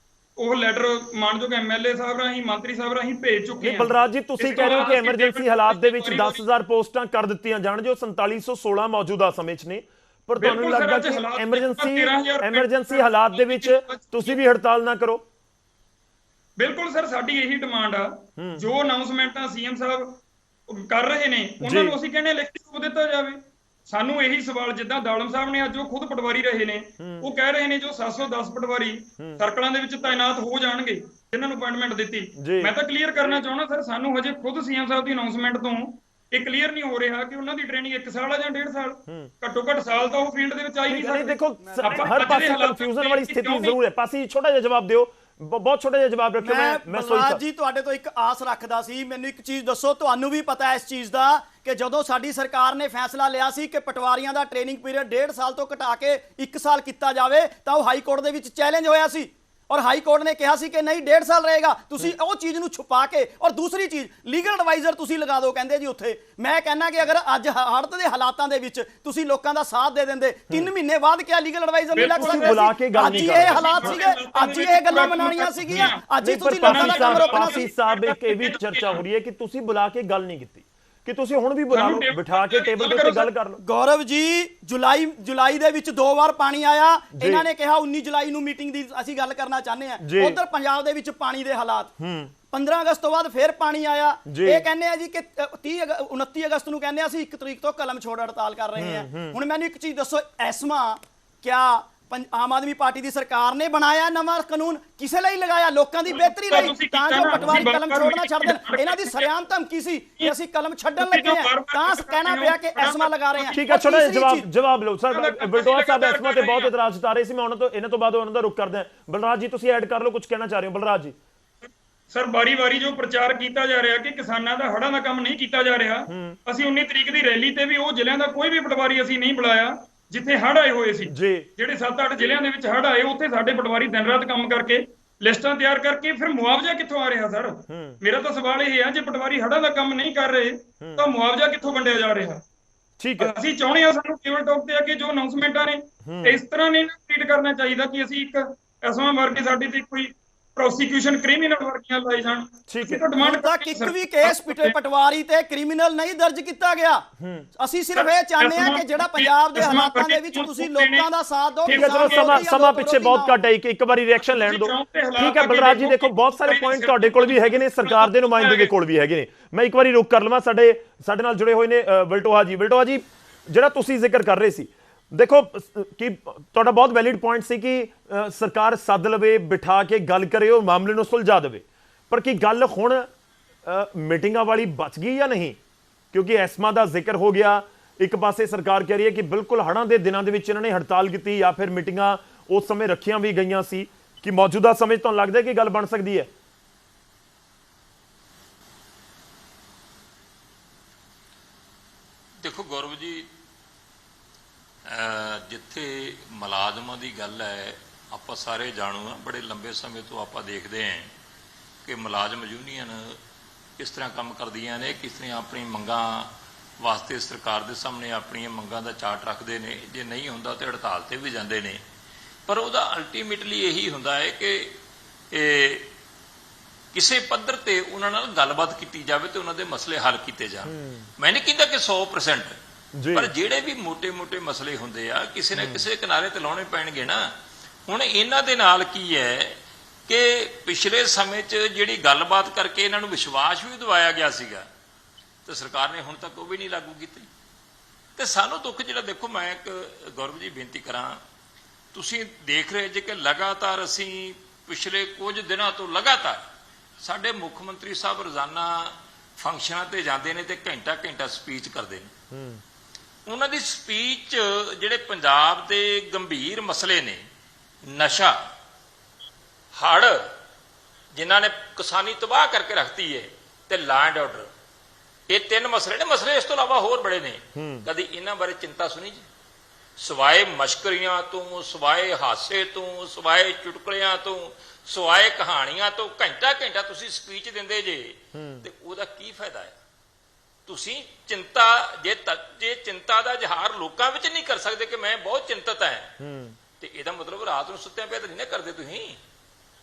ਉਹ ਲੈਟਰ ਮਾਨਯੋਗ ਐਮਐਲਏ ਸਾਹਿਬ ਰਾਹੀਂ, ਮੰਤਰੀ ਸਾਹਿਬ ਰਾਹੀਂ ਭੇਜ ਚੁੱਕੇ ਹਾਂ। ਬਲਰਾਜ ਜੀ ਤੁਸੀਂ ਕਹਿ ਰਹੇ ਹੋ ਕਿ ਐਮਰਜੈਂਸੀ ਹਾਲਾਤ ਦੇ ਵਿੱਚ 10,000 ਪੋਸਟਾਂ ਕਰ ਦਿੱਤੀਆਂ ਜਾਣ, ਜੋ 4716 ਮੌਜੂਦਾ ਸਮੇਂ 'ਚ ਨੇ, ਪਰ ਤੁਹਾਨੂੰ ਲੱਗਦਾ ਕਿ ਐਮਰਜੈਂਸੀ ਹਾਲਾਤ ਦੇ ਵਿੱਚ ਤੁਸੀਂ ਵੀ ਹੜਤਾਲ ਨਾ ਕਰੋ? ਬਿਲਕੁਲ ਸਰ, ਸਾਡੀ ਇਹੀ ਡਿਮਾਂਡ ਆ। ਜੋ ਅਨਾਉਂਸਮੈਂਟਾਂ ਸੀਐਮ ਸਾਹਿਬ ਕਰ ਰਹੇ ਨੇ ਉਹਨਾਂ ਨੂੰ ਅਸੀਂ ਕਹਿੰਦੇ ਲਿਖਤੀ ਰੂਪ ਦਿੱਤਾ ਜਾਵੇ। ਸਾਨੂੰ ਇਹੀ ਸਵਾਲ, ਜਿੱਦਾਂ ਦਾਲਮ ਸਾਹਿਬ ਨੇ ਅੱਜ ਉਹ ਖੁਦ ਪਟਵਾਰੀ ਰਹੇ ਨੇ, ਉਹ ਕਹਿ ਰਹੇ ਨੇ ਜੋ 710 ਪਟਵਾਰੀ ਸਰਕਲਾਂ ਦੇ ਵਿੱਚ ਤਾਇਨਾਤ ਹੋ ਜਾਣਗੇ ਜਿਨ੍ਹਾਂ ਨੂੰ ਅਪਾਇੰਟਮੈਂਟ ਦਿੱਤੀ। ਮੈਂ ਤਾਂ ਕਲੀਅਰ ਕਰਨਾ ਚਾਹੁੰਦਾ ਸਰ, ਸਾਨੂੰ ਹਜੇ ਖੁਦ ਸੀਐਮ ਸਾਹਿਬ ਦੀ ਅਨਾਉਂਸਮੈਂਟ ਤੋਂ ਇਹ ਕਲੀਅਰ ਨਹੀਂ ਹੋ ਰਿਹਾ ਕਿ ਉਹਨਾਂ ਦੀ ਟ੍ਰੇਨਿੰਗ 1 ਸਾਲ ਆ ਜਾਂ 1.5 ਸਾਲ, ਘੱਟੋ ਘੱਟ ਸਾਲ ਤਾਂ ਉਹ ਫੀਲਡ ਦੇ ਵਿੱਚ ਆਈ ਨਹੀਂ ਸਕਦੇ। ਦੇਖੋ ਹਰ ਪਾਸੇ ਕਨਫਿਊਜ਼ਨ ਵਾਲੀ ਸਥਿਤੀ ਜ਼ਰੂਰ ਹੈ। ਪਾਸੀ ਛੋਟਾ ਜਿਹਾ ਜਵਾਬ ਦਿਓ, ਬਹੁਤ ਛੋਟਾ ਜਿਹਾ ਜਵਾਬ ਰੱਖਿਓ। ਮੈਂ ਬਲਰਾਜ ਜੀ ਤੁਹਾਡੇ ਤੋਂ ਇੱਕ ਆਸ ਰੱਖਦਾ ਸੀ, ਮੈਨੂੰ ਇੱਕ ਚੀਜ਼ ਦੱਸੋ, ਤੁਹਾਨੂੰ ਵੀ ਪਤਾ ਹੈ ਇਸ ਚੀਜ਼ ਦਾ ਕਿ ਜਦੋਂ ਸਾਡੀ ਸਰਕਾਰ ਨੇ ਫੈਸਲਾ ਲਿਆ ਸੀ ਕਿ ਪਟਵਾਰੀਆਂ ਦਾ ਟ੍ਰੇਨਿੰਗ ਪੀਰੀਅਡ 1.5 ਸਾਲ ਤੋਂ ਘਟਾ ਕੇ 1 ਸਾਲ ਕੀਤਾ ਜਾਵੇ, ਤਾਂ ਉਹ ਹਾਈ ਕੋਰਟ ਦੇ ਵਿੱਚ ਚੈਲੰਜ ਹੋਇਆ ਸੀ ਔਰ ਹਾਈ ਕੋਰਟ ਨੇ ਕਿਹਾ ਸੀ ਕਿ ਨਹੀਂ 1.5 ਸਾਲ ਰਹੇਗਾ। ਤੁਸੀਂ ਉਹ ਚੀਜ਼ ਨੂੰ ਛੁਪਾ ਕੇ, ਔਰ ਦੂਸਰੀ ਚੀਜ਼ ਲੀਗਲ ਐਡਵਾਈਜ਼ਰ ਤੁਸੀਂ ਲਗਾ ਦਿਓ ਕਹਿੰਦੇ ਜੀ ਉੱਥੇ। ਮੈਂ ਕਹਿੰਦਾ ਕਿ ਅਗਰ ਅੱਜ ਹੜ੍ਹ ਦੇ ਹਾਲਾਤਾਂ ਦੇ ਵਿੱਚ ਤੁਸੀਂ ਲੋਕਾਂ ਦਾ ਸਾਥ ਦੇ ਦਿੰਦੇ, 3 ਮਹੀਨੇ ਬਾਅਦ ਕਿਆ ਲੀਗਲ ਐਡਵਾਈਜ਼ਰ ਨਹੀਂ ਲੱਗ ਸਕਦੇ? ਅੱਜ ਹੀ ਇਹ ਹਾਲਾਤ ਸੀਗੇ, ਅੱਜ ਹੀ ਇਹ ਗੱਲਾਂ ਮਨਾਉਣੀਆਂ ਸੀਗੀਆਂ, ਅੱਜ ਹੀ ਤੁਸੀਂ ਲੋਕਾਂ ਦਾ ਕੰਮ ਰੋਕਣਾ ਸੀ। ਸਾਹਿਬ ਇੱਕ ਇਹ ਵੀ ਚਰਚਾ ਹੋ ਰਹੀ ਹੈ ਕਿ ਤੁਸੀਂ ਬੁਲਾ ਕੇ ਗੱਲ ਨਹੀਂ ਕੀਤੀ, ਕਿ ਤੁਸੀਂ ਹੁਣ ਵੀ ਬੁਲਾ ਲਓ, ਬਿਠਾ ਕੇ ਟੇਬਲ ਦੇ ਉੱਤੇ ਗੱਲ ਕਰ ਲਓ। ਗੌਰਵ ਜੀ ਜੁਲਾਈ ਦੇ ਵਿੱਚ 2 ਵਾਰ ਪਾਣੀ ਆਇਆ, ਇਹਨਾਂ ਨੇ ਕਿਹਾ 19 ਜੁਲਾਈ ਨੂੰ ਮੀਟਿੰਗ ਦੀ ਅਸੀਂ ਗੱਲ ਕਰਨਾ ਚਾਹੁੰਦੇ ਆ। ਉਧਰ ਪੰਜਾਬ ਦੇ ਵਿੱਚ ਪਾਣੀ ਦੇ ਹਾਲਾਤ, 15 ਅਗਸਤ ਤੋਂ ਬਾਅਦ ਫਿਰ ਪਾਣੀ ਆਇਆ। ਇਹ ਕਹਿੰਦੇ ਆ ਜੀ ਕਿ 29 ਅਗਸਤ ਨੂੰ ਕਹਿੰਦੇ ਆ ਅਸੀਂ 1 ਤਰੀਕ ਤੋਂ ਕਲਮ ਛੋੜ ਹੜਤਾਲ ਕਰ ਰਹੇ ਹਾਂ। ਹੁਣ ਮੈਨੂੰ ਇੱਕ ਚੀਜ਼ ਦੱਸੋ, ਐਸਮਾ ਕਿਆ ਆਮ ਆਦਮੀ ਪਾਰਟੀ ਦੀ ਸਰਕਾਰ ਨੇ ਬਣਾਇਆ ਨਵਾਂ ਕਾਨੂੰਨ? ਕਿਸੇ ਲਈ ਲਗਾਇਆ? ਲੋਕਾਂ ਦੀ ਬਿਹਤਰੀ ਲਈ, ਤਾਂ ਜੋ ਪਟਵਾਰੀ ਕਲਮ ਛੋੜਨਾ ਛੱਡ ਦੇਣ। ਇਹਨਾਂ ਦੀ ਸਰਿਆਮ ਧਮਕੀ ਸੀ ਕਿ ਅਸੀਂ ਕਲਮ ਛੱਡਣ ਲੱਗੇ ਆ, ਤਾਂ ਕਹਿਣਾ ਪਿਆ ਕਿ ਐਸਮਾ ਲਗਾ ਰਹੇ ਹਾਂ। ਠੀਕ ਹੈ, ਛੋਟਾ ਜਵਾਬ ਲਓ ਸਰ। ਬਲਟੋਆ ਸਾਹਿਬ ਐਸਮਾ ਤੇ ਬਹੁਤ ਇਤਰਾਜ਼ ਜਤਾ ਰਹੇ ਸੀ, ਮੈਂ ਇਹਨਾਂ ਤੋਂ ਬਾਅਦ ਉਹਨਾਂ ਦਾ ਰੁਖ ਕਰਦਾ। ਬਲਰਾਜ ਜੀ ਤੁਸੀਂ ਐਡ ਕਰ ਲਓ, ਕੁਝ ਕਹਿਣਾ ਚਾਹ ਰਹੇ ਹੋ? ਬਲਰਾਜ ਜੀ ਸਰ, ਵਾਰੀ-ਵਾਰੀ ਜੋ ਪ੍ਰਚਾਰ ਕੀਤਾ ਜਾ ਰਿਹਾ ਕਿ ਕਿਸਾਨਾਂ ਦਾ ਹੜ੍ਹਾਂ ਦਾ ਕੰਮ ਨਹੀਂ ਕੀਤਾ ਜਾ ਰਿਹਾ, ਅਸੀਂ 19 ਤਰੀਕ ਦੀ ਰੈਲੀ ਤੇ ਵੀ ਉਹ ਜ਼ਿਲ੍ਹਿਆਂ ਦਾ ਕੋਈ ਵੀ ਪਟਵਾਰੀ ਅਸੀਂ ਨਹੀਂ ਬੁਲਾਇਆ ਜਿੱਥੇ ਹੜ੍ਹ ਆਏ ਹੋਏ ਸੀ। ਜਿਹੜੇ 7-8 ਜ਼ਿਲ੍ਹਿਆਂ ਦੇ ਵਿੱਚ ਹੜ੍ਹ ਆਏ, ਉੱਥੇ ਸਾਡੇ ਪਟਵਾਰੀ ਦਿਨ ਰਾਤ ਕੰਮ ਕਰਕੇ ਲਿਸਟਾਂ ਤਿਆਰ ਕਰਕੇ ਫਿਰ ਮੁਆਵਜ਼ਾ ਕਿੱਥੋਂ ਆ ਰਿਹਾ ਸਰ? ਮੇਰਾ ਤਾਂ ਸਵਾਲ ਇਹ ਹੈ, ਜੇ ਪਟਵਾਰੀ ਹੜ੍ਹਾਂ ਦਾ ਕੰਮ ਨਹੀਂ ਕਰ ਰਹੇ ਤਾਂ ਮੁਆਵਜ਼ਾ ਕਿੱਥੋਂ ਵੰਡਿਆ ਜਾ ਰਿਹਾ? ਠੀਕ ਹੈ, ਅਸੀਂ ਚਾਹੁੰਦੇ ਹਾਂ ਸਾਨੂੰ ਟੇਬਲ ਟਾਪ ਤੇ ਆ ਕੇ ਜੋ ਅਨਾਉਂਸਮੈਂਟਾਂ ਨੇ ਇਸ ਤਰ੍ਹਾਂ ਨਹੀਂ ਟ੍ਰੀਟ ਕਰਨਾ ਚਾਹੀਦਾ ਕਿ ਅਸੀਂ ਇੱਕ ਐਸਾ ਵਰਗੇ ਸਾਡੀ ਤੇ ਕੋਈ ਪ੍ਰੋਸੀਕਿਊਸ਼ਨ ਕ੍ਰਿਮੀਨਲ ਵਰਗੀਆਂ ਲਾਈ ਜਾਣ। ਠੀਕ ਹੈ, ਡਿਮਾਂਡ ਤੱਕ ਇੱਕ ਵੀ ਕੇਸ ਪਟਵਾਰੀ ਤੇ ਕ੍ਰਿਮੀਨਲ ਨਹੀਂ ਦਰਜ ਕੀਤਾ ਗਿਆ। ਅਸੀਂ ਸਿਰਫ ਇਹ ਚਾਹੁੰਦੇ ਹਾਂ ਕਿ ਜਿਹੜਾ ਪੰਜਾਬ ਦੇ ਹਾਲਾਤਾਂ ਦੇ ਵਿੱਚ ਤੁਸੀਂ ਲੋਕਾਂ ਦਾ ਸਾਥ ਦਿਓ। ਠੀਕ ਹੈ, ਚਲੋ ਸਮਾਂ ਪਿੱਛੇ ਬਹੁਤ ਘੱਟ ਹੈ, ਇੱਕ ਵਾਰੀ ਰਿਐਕਸ਼ਨ ਲੈਣ ਦਿਓ। ਠੀਕ ਹੈ ਬਲਰਾਜ ਜੀ, ਦੇਖੋ ਬਹੁਤ ਸਾਰੇ ਪੁਆਇੰਟ ਤੁਹਾਡੇ ਕੋਲ ਵੀ ਹੈਗੇ ਨੇ, ਸਰਕਾਰ ਦੇ ਨੁਮਾਇੰਦੇ ਦੇ ਕੋਲ ਵੀ ਹੈਗੇ ਨੇ। ਮੈਂ ਇੱਕ ਵਾਰੀ ਰੁਕ ਕਰ ਲਵਾਂ, ਸਾਡੇ ਨਾਲ ਜੁੜੇ ਹੋਏ ਨੇ ਵਲਟੋਹਾ ਜੀ, ਜਿਹੜਾ ਤੁਸੀਂ ਜ਼ਿਕਰ ਕਰ ਰਹੇ ਸੀ, ਦੇਖੋ ਕਿ ਤੁਹਾਡਾ ਬਹੁਤ ਵੈਲਿਡ ਪੁਆਇੰਟ ਸੀ ਕਿ ਸਰਕਾਰ ਸੱਦ ਲਵੇ, ਬਿਠਾ ਕੇ ਗੱਲ ਕਰੇ, ਉਹ ਮਾਮਲੇ ਨੂੰ ਸੁਲਝਾ ਦੇਵੇ, ਪਰ ਕੀ ਗੱਲ ਹੁਣ ਮੀਟਿੰਗਾਂ ਵਾਲੀ ਬਚ ਗਈ ਜਾਂ ਨਹੀਂ? ਕਿਉਂਕਿ ਐਸਮਾ ਦਾ ਜ਼ਿਕਰ ਹੋ ਗਿਆ, ਇੱਕ ਪਾਸੇ ਸਰਕਾਰ ਕਹਿ ਰਹੀ ਹੈ ਕਿ ਬਿਲਕੁਲ ਹੜ੍ਹਾਂ ਦੇ ਦਿਨਾਂ ਦੇ ਵਿੱਚ ਇਹਨਾਂ ਨੇ ਹੜਤਾਲ ਕੀਤੀ ਜਾਂ ਫਿਰ ਮੀਟਿੰਗਾਂ ਉਸ ਸਮੇਂ ਰੱਖੀਆਂ ਵੀ ਗਈਆਂ ਸੀ, ਕਿ ਮੌਜੂਦਾ ਸਮੇਂ 'ਚ ਤੁਹਾਨੂੰ ਲੱਗਦਾ ਕਿ ਗੱਲ ਬਣ ਸਕਦੀ ਹੈ? ਦੇਖੋ ਗੌਰਵ ਜੀ, ਜਿੱਥੇ ਮੁਲਾਜ਼ਮਾਂ ਦੀ ਗੱਲ ਹੈ, ਆਪਾਂ ਸਾਰੇ ਜਾਣੂ ਹਾਂ, ਬੜੇ ਲੰਬੇ ਸਮੇਂ ਤੋਂ ਆਪਾਂ ਦੇਖਦੇ ਹਾਂ ਕਿ ਮੁਲਾਜ਼ਮ ਯੂਨੀਅਨ ਕਿਸ ਤਰ੍ਹਾਂ ਕੰਮ ਕਰਦੀਆਂ ਨੇ, ਕਿਸ ਤਰ੍ਹਾਂ ਆਪਣੀ ਮੰਗਾਂ ਵਾਸਤੇ ਸਰਕਾਰ ਦੇ ਸਾਹਮਣੇ ਆਪਣੀਆਂ ਮੰਗਾਂ ਦਾ ਚਾਰਟ ਰੱਖਦੇ ਨੇ, ਜੇ ਨਹੀਂ ਹੁੰਦਾ ਤਾਂ ਹੜਤਾਲ ਤੇ ਵੀ ਜਾਂਦੇ ਨੇ। ਪਰ ਉਹਦਾ ਅਲਟੀਮੇਟਲੀ ਇਹੀ ਹੁੰਦਾ ਹੈ ਕਿ ਕਿਸੇ ਪੱਧਰ ਤੇ ਉਹਨਾਂ ਨਾਲ ਗੱਲਬਾਤ ਕੀਤੀ ਜਾਵੇ ਤੇ ਉਹਨਾਂ ਦੇ ਮਸਲੇ ਹੱਲ ਕੀਤੇ ਜਾਣ। ਮੈਂ ਨਹੀਂ ਕਹਿੰਦਾ ਕਿ 100%, ਪਰ ਜਿਹੜੇ ਵੀ ਮੋਟੇ ਮਸਲੇ ਹੁੰਦੇ ਆ, ਕਿਸੇ ਨਾ ਕਿਸੇ ਕਿਨਾਰੇ ਤੇ ਲਾਉਣੇ ਪੈਣਗੇ ਨਾ। ਹੁਣ ਇਹਨਾਂ ਦੇ ਨਾਲ ਕੀ ਹੈ ਕਿ ਪਿਛਲੇ ਸਮੇਂ 'ਚ ਜਿਹੜੀ ਗੱਲਬਾਤ ਕਰਕੇ ਇਹਨਾਂ ਨੂੰ ਵਿਸ਼ਵਾਸ ਵੀ ਦਿਵਾਇਆ ਗਿਆ ਸੀਗਾ ਤੇ ਸਰਕਾਰ ਨੇ ਹੁਣ ਤੱਕ ਉਹ ਵੀ ਨਹੀਂ ਲਾਗੂ ਕੀਤੀ। ਤੇ ਸਾਨੂੰ ਦੁੱਖ ਜਿਹੜਾ, ਦੇਖੋ ਮੈਂ ਇੱਕ ਗੌਰਵ ਜੀ ਬੇਨਤੀ ਕਰਾਂ, ਤੁਸੀਂ ਦੇਖ ਰਹੇ ਜੇ ਕਿ ਲਗਾਤਾਰ ਅਸੀਂ ਪਿਛਲੇ ਕੁਝ ਦਿਨਾਂ ਤੋਂ ਲਗਾਤਾਰ ਸਾਡੇ ਮੁੱਖ ਮੰਤਰੀ ਸਾਹਿਬ ਰੋਜ਼ਾਨਾ ਫੰਕਸ਼ਨਾਂ ਤੇ ਜਾਂਦੇ ਨੇ ਤੇ ਘੰਟਾ ਸਪੀਚ ਕਰਦੇ ਨੇ। ਉਹਨਾਂ ਦੀ ਸਪੀਚ ਜਿਹੜੇ ਪੰਜਾਬ ਦੇ ਗੰਭੀਰ ਮਸਲੇ ਨੇ, ਨਸ਼ਾ, ਹੜ੍ਹ ਜਿਨ੍ਹਾਂ ਨੇ ਕਿਸਾਨੀ ਤਬਾਹ ਕਰਕੇ ਰੱਖਤੀ ਹੈ, ਤੇ ਲਾ ਐਂਡ ਆਰਡਰ, ਇਹ ਤਿੰਨ ਮਸਲੇ ਨੇ। ਮਸਲੇ ਇਸ ਤੋਂ ਇਲਾਵਾ ਹੋਰ ਬੜੇ ਨੇ, ਕਦੀ ਇਹਨਾਂ ਬਾਰੇ ਚਿੰਤਾ ਸੁਣੀ ਜੀ? ਸਵਾਏ ਮਸ਼ਕਰੀਆਂ ਤੋਂ, ਸਵਾਏ ਹਾਸੇ ਤੋਂ, ਸਵਾਏ ਚੁਟਕਲਿਆਂ ਤੋਂ, ਸਵਾਏ ਕਹਾਣੀਆਂ ਤੋਂ ਘੰਟਾ ਤੁਸੀਂ ਸਪੀਚ ਦਿੰਦੇ ਜੇ ਤੇ ਉਹਦਾ ਕੀ ਫਾਇਦਾ ਹੈ? ਤੁਸੀਂ ਚਿੰਤਾ, ਜੇ ਚਿੰਤਾ ਦਾ ਇਜ਼ਹਾਰ ਲੋਕਾਂ ਵਿੱਚ ਨਹੀਂ ਕਰ ਸਕਦੇ ਕਿ ਮੈਂ ਬਹੁਤ ਚਿੰਤਤ ਹਾਂ, ਤੇ ਇਹਦਾ ਮਤਲਬ ਰਾਤ ਨੂੰ ਸੁੱਤਿਆਂ ਪਿਆ ਤਾਂ ਨਹੀਂ ਨਾ ਕਰਦੇ ਤੁਸੀਂ।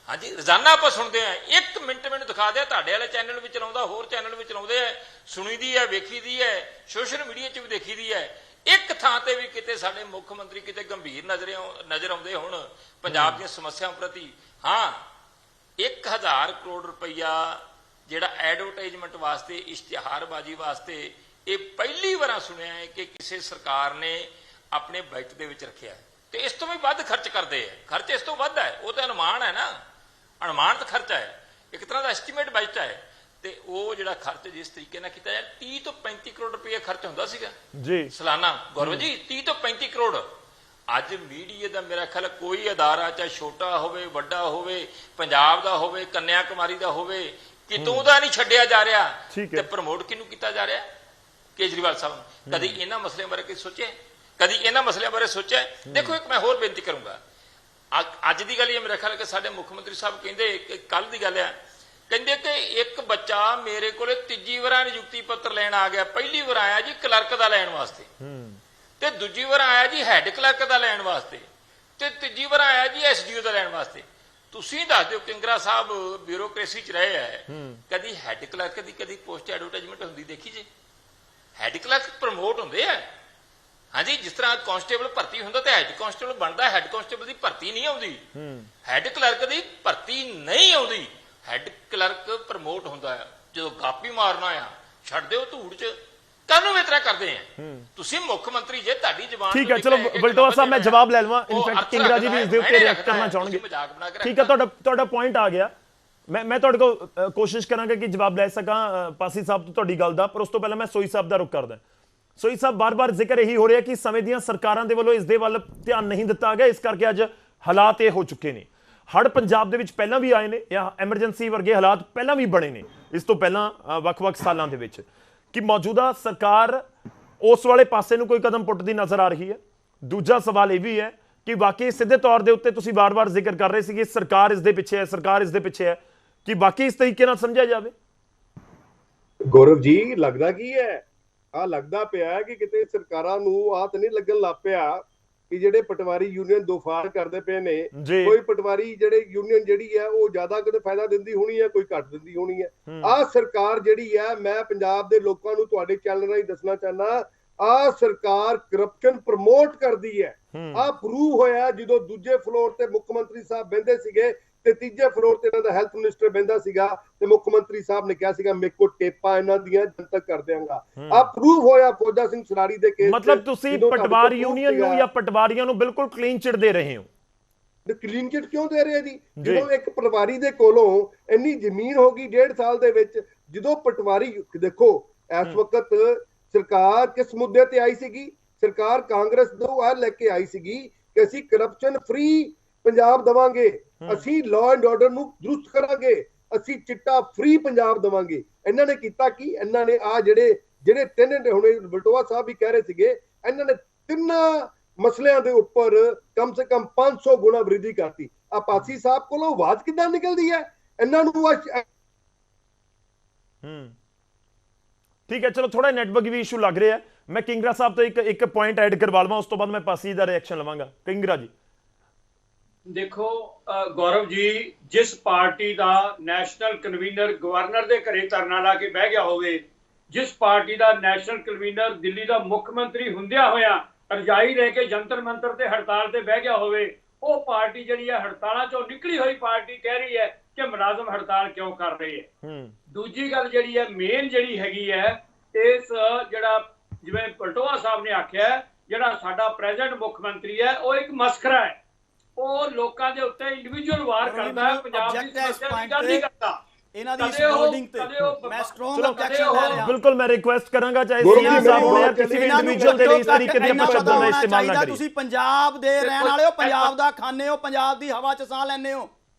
ਹਾਂਜੀ, ਰੋਜ਼ਾਨਾ ਆਪਾਂ ਸੁਣਦੇ ਆ, ਇੱਕ ਮਿੰਟ ਮੈਨੂੰ ਦਿਖਾ ਦਿਆ, ਤੁਹਾਡੇ ਵਾਲੇ ਚੈਨਲ ਵੀ ਚਲਾਉਂਦਾ, ਹੋਰ ਚੈਨਲ ਵੀ ਚਲਾਉਂਦੇ ਆ, ਸੁਣੀਦੀ ਹੈ, ਵੇਖੀਦੀ ਹੈ, ਸੋਸ਼ਲ ਮੀਡੀਆ 'ਚ ਵੀ ਦੇਖੀਦੀ ਹੈ। ਇੱਕ ਥਾਂ ਤੇ ਵੀ ਕਿਤੇ ਸਾਡੇ ਮੁੱਖ ਮੰਤਰੀ ਕਿਤੇ ਗੰਭੀਰ ਨਜ਼ਰ ਆਉਂਦੇ ਹੁਣ ਪੰਜਾਬ ਦੀਆਂ ਸਮੱਸਿਆਵਾਂ ਪ੍ਰਤੀ। ਹਾਂ, 1000 ਕਰੋੜ ਰੁਪਈਆ ਜਿਹੜਾ ਐਡਵਰਟਾਈਜ਼ਮੈਂਟ ਵਾਸਤੇ, ਇਸ਼ਤਿਹਾਰਬਾਜ਼ੀ ਵਾਸਤੇ, ਇਹ ਪਹਿਲੀ ਵਾਰ ਸੁਣਿਆ ਹੈ ਕਿ ਕਿਸੇ ਸਰਕਾਰ ਨੇ ਆਪਣੇ ਬਜਟ ਦੇ ਵਿੱਚ ਰੱਖਿਆ ਹੈ। ਤੇ ਇਸ ਤੋਂ ਵੀ ਵੱਧ ਖਰਚ ਕਰਦੇ ਆ, ਖਰਚ ਇਸ ਤੋਂ ਵੱਧ ਹੈ, ਉਹ ਤਾਂ ਅਨੁਮਾਨ ਹੈ ਨਾ, ਅਨੁਮਾਨਿਤ ਖਰਚਾ ਹੈ, ਇੱਕ ਤਰ੍ਹਾਂ ਦਾ ਐਸਟੀਮੇਟ ਬਜਟ ਹੈ। ਤੇ ਉਹ ਜਿਹੜਾ ਖਰਚ ਜਿਸ ਤਰੀਕੇ ਨਾਲ ਕੀਤਾ ਜਾਂਦਾ, 30 ਤੋਂ 35 ਕਰੋੜ ਰੁਪਏ ਖਰਚ ਹੁੰਦਾ ਸੀਗਾ ਜੀ ਸਾਲਾਨਾ, ਗੌਰਵ ਜੀ, 30 ਤੋਂ 35 ਕਰੋੜ। ਅੱਜ ਮੀਡੀਆ ਦਾ ਮੇਰਾ ਖਿਆਲ ਕੋਈ ਅਦਾਰਾ, ਚਾਹੇ ਛੋਟਾ ਹੋਵੇ ਵੱਡਾ ਹੋਵੇ, ਪੰਜਾਬ ਦਾ ਹੋਵੇ, ਕੰਨਿਆ ਕੁਮਾਰੀ ਦਾ ਹੋਵੇ, ਕਿਤੋਂ ਦਾ ਨਹੀਂ ਛੱਡਿਆ ਜਾ ਰਿਹਾ। ਤੇ ਪ੍ਰਮੋਟ ਕਿਹਨੂੰ ਕੀਤਾ ਜਾ ਰਿਹਾ? ਕੇਜਰੀਵਾਲ ਸਾਹਿਬ ਨੂੰ। ਕਦੀ ਇਹਨਾਂ ਮਸਲਿਆਂ ਬਾਰੇ ਸੋਚਿਆ? ਕਦੀ ਇਹਨਾਂ ਮਸਲਿਆਂ ਬਾਰੇ ਸੋਚਿਆ? ਦੇਖੋ, ਇੱਕ ਮੈਂ ਹੋਰ ਬੇਨਤੀ ਕਰੂੰਗਾ, ਅੱਜ ਦੀ ਗੱਲ ਇਹ ਮੇਰਾ ਖਿਆਲ ਕਿ ਸਾਡੇ ਮੁੱਖ ਮੰਤਰੀ ਸਾਹਿਬ ਕਹਿੰਦੇ, ਕੱਲ ਦੀ ਗੱਲ ਹੈ, ਕਹਿੰਦੇ ਕਿ ਇੱਕ ਬੱਚਾ ਮੇਰੇ ਕੋਲੇ ਤੀਜੀ ਵਾਰ ਨਿਯੁਕਤੀ ਪੱਤਰ ਲੈਣ ਆ ਗਿਆ। ਪਹਿਲੀ ਵਾਰ ਆਇਆ ਜੀ ਕਲਰਕ ਦਾ ਲੈਣ ਵਾਸਤੇ, ਤੇ ਦੂਜੀ ਵਾਰ ਆਇਆ ਜੀ ਹੈੱਡ ਕਲਰਕ ਦਾ ਲੈਣ ਵਾਸਤੇ, ਤੇ ਤੀਜੀ ਵਾਰ ਆਇਆ ਜੀ ਐਸਡੀਓ ਦਾ ਲੈਣ ਵਾਸਤੇ। ਤੁਸੀਂ ਦੱਸ ਦਿਓ, ਕਿੰਗਰਾ ਸਾਹਿਬ ਬਿਊਰੋਕ੍ਰੇਸੀ 'ਚ ਰਹੇ ਹੈ, ਕਦੀ ਹੈੱਡ ਕਲਰਕ ਦੀ ਕਦੀ ਪੋਸਟ ਐਡਵਰਟਾਈਜ਼ਮੈਂਟ ਹੁੰਦੀ ਦੇਖੀ ਜੀ? ਹੈੱਡ ਕਲਰਕ ਪ੍ਰਮੋਟ ਹੁੰਦੇ ਆ। ਹਾਂਜੀ, ਜਿਸ ਤਰ੍ਹਾਂ ਕਾਂਸਟੇਬਲ ਭਰਤੀ ਹੁੰਦਾ ਤੇ ਹੈੱਡ ਕਾਂਸਟੇਬਲ ਬਣਦਾ, ਹੈੱਡ ਕਾਂਸਟੇਬਲ ਦੀ ਭਰਤੀ ਨਹੀਂ ਆਉਂਦੀ, ਹੈੱਡ ਕਲਰਕ ਦੀ ਭਰਤੀ ਨਹੀਂ ਆਉਂਦੀ, ਹੈੱਡ ਕਲਰਕ ਪ੍ਰਮੋਟ ਹੁੰਦਾ ਹੈ। ਜਦੋਂ ਗਾਪੀ ਮਾਰਨਾ ਆ, ਛੱਡ ਦਿਓ ਧੂੜ 'ਚ, ਕਾਹਨੂੰ ਇਸ ਤਰ੍ਹਾਂ ਕਰਦੇ ਆ? ਤੁਸੀਂ ਮੁੱਖ ਮੰਤਰੀ ਜੇ, ਤੁਹਾਡੀ ਜ਼ਬਾਨ ਠੀਕ ਹੈ। ਚਲੋ ਵਲਟੋਹਾ ਸਾਹਿਬ, ਮੈਂ ਜਵਾਬ ਲੈ ਲਵਾਂ। ਇਨਫੈਕਟ ਕਿੰਗਰਾ ਜੀ ਵੀ ਇਸ ਦੇ ਉੱਤੇ ਰਿਐਕਟ ਕਰਨਾ ਚਾਹਣਗੇ। ਠੀਕ ਹੈ, ਤੁਹਾਡਾ ਪੁਆਇੰਟ ਆ ਗਿਆ। ਮੈਂ ਤੁਹਾਡੇ ਕੋਲ ਕੋਸ਼ਿਸ਼ ਕਰਾਂਗਾ ਕਿ ਜਵਾਬ ਲੈ ਸਕਾਂ ਪਾਸੀ ਸਾਹਿਬ ਤੋਂ ਤੁਹਾਡੀ ਗੱਲ ਦਾ, ਪਰ ਉਸ ਤੋਂ ਪਹਿਲਾਂ ਮੈਂ ਸੋਈ ਸਾਹਿਬ ਦਾ ਰੁਖ ਕਰਦਾ। ਸੋਈ ਸਾਹਿਬ, ਬਾਰ-ਬਾਰ ਜ਼ਿਕਰ ਇਹੀ ਹੋ ਰਿਹਾ ਕਿ ਸਮੇਂ ਦੀਆਂ ਸਰਕਾਰਾਂ ਦੇ ਵੱਲੋਂ ਇਸ ਦੇ ਵੱਲ ਧਿਆਨ ਨਹੀਂ ਦਿੱਤਾ ਗਿਆ, ਇਸ ਕਰਕੇ ਅੱਜ ਹਾਲਾਤ ਇਹ ਹੋ ਚੁੱਕੇ ਨੇ। ਹੜ੍ਹ ਪੰਜਾਬ ਦੇ ਵਿੱਚ ਪਹਿਲਾਂ ਵੀ ਆਏ ਨੇ, ਜਾਂ ਐਮਰਜੈਂਸੀ ਵਰਗੇ ਹਾਲਾਤ ਪਹਿਲਾਂ ਵੀ ਬਣੇ ਨੇ ਇਸ ਤੋਂ ਪਹਿਲਾਂ ਵੱਖ-ਵੱਖ ਸਾਲਾਂ ਦੇ ਵਿੱਚ। ਕਿ ਮੌਜੂਦਾ ਸਰਕਾਰ ਉਸ ਵਾਲੇ ਪਾਸੇ ਨੂੰ ਕੋਈ ਕਦਮ ਪੁੱਟਦੀ ਨਜ਼ਰ ਆ ਰਹੀ ਹੈ? ਦੂਜਾ ਸਵਾਲ ਇਹ ਵੀ ਹੈ ਕਿ ਵਾਕਈ ਸਿੱਧੇ ਤੌਰ ਦੇ ਉੱਤੇ ਤੁਸੀਂ ਵਾਰ-ਵਾਰ ਜ਼ਿਕਰ ਕਰ ਰਹੇ ਸੀ ਕਿ ਸਰਕਾਰ ਇਸ ਦੇ ਪਿੱਛੇ ਹੈ, ਸਰਕਾਰ ਇਸ ਦੇ ਪਿੱਛੇ ਹੈ, ਕਿ ਬਾਕੀ ਇਸ ਤਰੀਕੇ ਨਾਲ ਸਮਝਿਆ ਜਾਵੇ? ਗੌਰਵ ਜੀ ਲੱਗਦਾ ਕੀ ਹੈ, ਆ ਲੱਗਦਾ ਪਿਆ ਕਿ ਕਿਤੇ ਸਰਕਾਰਾਂ ਨੂੰ ਆਤ ਨਹੀਂ ਲੱਗਣ ਲੱਗ ਪਿਆ ਕਿ ਜਿਹੜੇ ਪਟਵਾਰੀ ਯੂਨੀਅਨ ਦੋਫਾਰ ਕਰਦੇ ਪਏ ਨੇ, ਕੋਈ ਪਟਵਾਰੀ ਜਿਹੜੇ ਯੂਨੀਅਨ ਜਿਹੜੀ ਹੈ ਉਹ ਜ਼ਿਆਦਾ ਕਿਤੇ ਫਾਇਦਾ ਦਿੰਦੀ ਹੋਣੀ ਹੈ, ਕੋਈ ਘੱਟ ਦਿੰਦੀ ਹੋਣੀ ਹੈ। ਆ ਸਰਕਾਰ ਜਿਹੜੀ ਹੈ, ਮੈਂ ਪੰਜਾਬ ਦੇ ਲੋਕਾਂ ਨੂੰ ਤੁਹਾਡੇ ਚੈਨਲ ਰਾਹੀਂ ਦੱਸਣਾ ਚਾਹੁੰਦਾ, ਆ ਸਰਕਾਰ ਕਰਪਸ਼ਨ ਪ੍ਰਮੋਟ ਕਰਦੀ ਹੈ। ਆ ਪ੍ਰੂਵ ਹੋਇਆ ਜਦੋਂ ਦੂਜੇ ਫਲੋਰ ਤੇ ਮੁੱਖ ਮੰਤਰੀ ਸਾਹਿਬ ਬਹਿੰਦੇ ਸੀਗੇ ਤੇ ਤੀਜੇ ਫਲੋਰ ਤੇ ਇਹਨਾਂ ਦਾ ਹੈਲਥ ਮਿਨਿਸਟਰ ਬਹਿੰਦਾ ਸੀਗਾ ਤੇ ਮੁੱਖ ਮੰਤਰੀ ਸਾਹਿਬ ਨੇ ਕਿਹਾ ਸੀਗਾ ਮੇਰੇ ਕੋਲ ਟੇਪਾਂ ਇਹਨਾਂ ਦੀਆਂ ਜਨਤਕ ਕਰ ਦਿਆਂਗਾ। ਆ ਪ੍ਰੂਵ ਹੋਇਆ ਫੌਜਾ ਸਿੰਘ ਸਰਾੜੀ ਦੇ ਕੇਸ। ਮਤਲਬ ਤੁਸੀਂ ਪਟਵਾਰ ਯੂਨੀਅਨ ਨੂੰ ਜਾਂ ਪਟਵਾਰੀਆਂ ਨੂੰ ਬਿਲਕੁਲ ਕਲੀਨ ਚਿਟ ਦੇ ਰਹੇ ਹੋ? ਕਲੀਨ ਚਿਟ ਕਿਉਂ ਦੇ ਰਹੇ ਜੀ? ਜਦੋਂ ਇੱਕ ਪਟਵਾਰੀ ਦੇ ਕੋਲੋਂ ਇੰਨੀ ਜ਼ਮੀਨ ਹੋ ਗਈ 1.5 ਸਾਲ ਦੇ ਵਿੱਚ, ਜਦੋਂ ਪਟਵਾਰੀ ਦੇਖੋ ਇਸ ਵਕਤ ਸਰਕਾਰ ਕਿਸ ਮੁੱਦੇ ਤੇ ਆਈ ਸੀਗੀ? ਸਰਕਾਰ ਕਾਂਗਰਸ ਤੋਂ ਆ ਲੈ ਕੇ ਆਈ ਸੀਗੀ ਕਿ ਅਸੀਂ ਕਰਪਸ਼ਨ ਫ੍ਰੀ ਪੰਜਾਬ ਦਵਾਂਗੇ, ਅਸੀਂ ਲਾਅ ਐਂਡ ਆਰਡਰ ਨੂੰ ਦਰੁਸਤ ਕਰਾਂਗੇ, ਅਸੀਂ ਚਿੱਟਾ ਫ੍ਰੀ ਪੰਜਾਬ ਦਵਾਂਗੇ। ਇਹਨਾਂ ਨੇ ਕੀਤਾ ਕੀ? ਇਹਨਾਂ ਨੇ ਆ ਜਿਹੜੇ ਤਿੰਨ ਹੁਣੇ ਬਲਟੋਆ ਸਾਹਿਬ ਵੀ ਕਹਿ ਰਹੇ ਸੀਗੇ, ਇਹਨਾਂ ਨੇ ਤਿੰਨਾਂ ਮਸਲਿਆਂ ਦੇ ਉੱਪਰ ਕਮ ਸੇ ਕਮ 500 ਗੁਣਾ ਵ੍ਰਿੱਧੀ ਕਰਤੀ। ਆ ਪਾਸੀ ਸਾਹਿਬ ਕੋਲੋਂ ਆਵਾਜ਼ ਕਿੱਦਾਂ ਨਿਕਲਦੀ ਹੈ? ਇਹਨਾਂ ਨੂੰ ਠੀਕ ਹੈ, ਚਲੋ ਥੋੜਾ ਨੈਟਵਰਕ ਵੀ ਇਸ਼ੂ ਲੱਗ ਰਿਹਾ ਹੈ। ਮੈਂ ਕਿੰਗਰਾ ਸਾਹਿਬ ਤੋਂ ਇੱਕ ਪੁਆਇੰਟ ਐਡ ਕਰਵਾ ਲਵਾਂ, ਉਸ ਤੋਂ ਬਾਅਦ ਮੈਂ ਪਾਸੀ ਦਾ ਰਿਐਕਸ਼ਨ ਲਵਾਂਗਾ। ਕਿੰਗਰਾ ਜੀ ਦੇਖੋ ਗੌਰਵ ਜੀ, ਜਿਸ ਪਾਰਟੀ ਦਾ ਨੈਸ਼ਨਲ ਕਨਵੀਨਰ ਗਵਰਨਰ ਦੇ ਘਰੇ ਧਰਨਾ ਲਾ ਕੇ ਬਹਿ ਗਿਆ ਹੋਵੇ, ਜਿਸ ਪਾਰਟੀ ਦਾ ਨੈਸ਼ਨਲ ਕਨਵੀਨਰ ਦਿੱਲੀ ਦਾ ਮੁੱਖ ਮੰਤਰੀ ਹੁੰਦਿਆਂ ਹੋਇਆ ਰਜਾਈ ਲੈ ਕੇ ਜੰਤਰ ਮੰਤਰ ਤੇ ਹੜਤਾਲ ਤੇ ਬਹਿ ਗਿਆ ਹੋਵੇ, ਉਹ ਪਾਰਟੀ ਜਿਹੜੀ ਹੈ ਹੜਤਾਲਾਂ ਚੋਂ ਨਿਕਲੀ ਹੋਈ ਪਾਰਟੀ ਕਹਿ ਰਹੀ ਹੈ ਕਿ ਮੁਲਾਜ਼ਮ ਹੜਤਾਲ ਕਿਉਂ ਕਰ ਰਹੇ ਹੈ। ਦੂਜੀ ਗੱਲ ਜਿਹੜੀ ਹੈ ਮੇਨ ਜਿਹੜੀ ਹੈਗੀ ਹੈ, ਇਸ ਜਿਹੜਾ ਜਿਵੇਂ ਪਲਟੋਆ ਸਾਹਿਬ ਨੇ ਆਖਿਆ, ਜਿਹੜਾ ਸਾਡਾ ਪ੍ਰੈਜ਼ੀਡੈਂਟ ਮੁੱਖ ਮੰਤਰੀ ਹੈ ਉਹ ਇੱਕ ਮਸਖਰਾ ਹੈ। ਉਹ ਲੋਕਾਂ ਦੇ ਉੱਤੇ ਇੰਡੀਵਿਜੂਅਲ ਵਾਰ ਕਰਦਾ ਹੈ, ਪੰਜਾਬ ਦੀ ਸਮੱਸਿਆ ਦੀ ਗੱਲ ਨਹੀਂ ਕਰਦਾ। ਇਹਨਾਂ ਦੀ ਹੋਲਡਿੰਗ ਤੇ ਮੈਂ ਸਟਰੋਂਗ ਆਬਜੈਕਸ਼ਨ ਲੈ ਰਿਹਾ। ਬਿਲਕੁਲ ਮੈਂ ਰਿਕੁਐਸਟ ਕਰਾਂਗਾ ਚਾਹੇ ਸੀਐਮ ਸਾਹਿਬ ਹੋਣ ਜਾਂ ਕਿਸੇ ਵੀ ਇੰਡੀਵਿਜੂਅਲ ਦੇ ਲਈ ਇਸ ਤਰੀਕੇ ਦੇ ਸ਼ਬਦਾਂ ਦਾ ਇਸਤੇਮਾਲ ਨਾ ਕਰੀਏ। ਤੁਸੀਂ ਪੰਜਾਬ ਦੇ ਰਹਿਣ ਵਾਲੇ ਹੋ, ਪੰਜਾਬ ਦਾ ਖਾਣੇ ਹੋ, ਪੰਜਾਬ ਦੀ ਹਵਾ 'ਚ ਸਾਹ ਲੈਂਦੇ ਹੋ।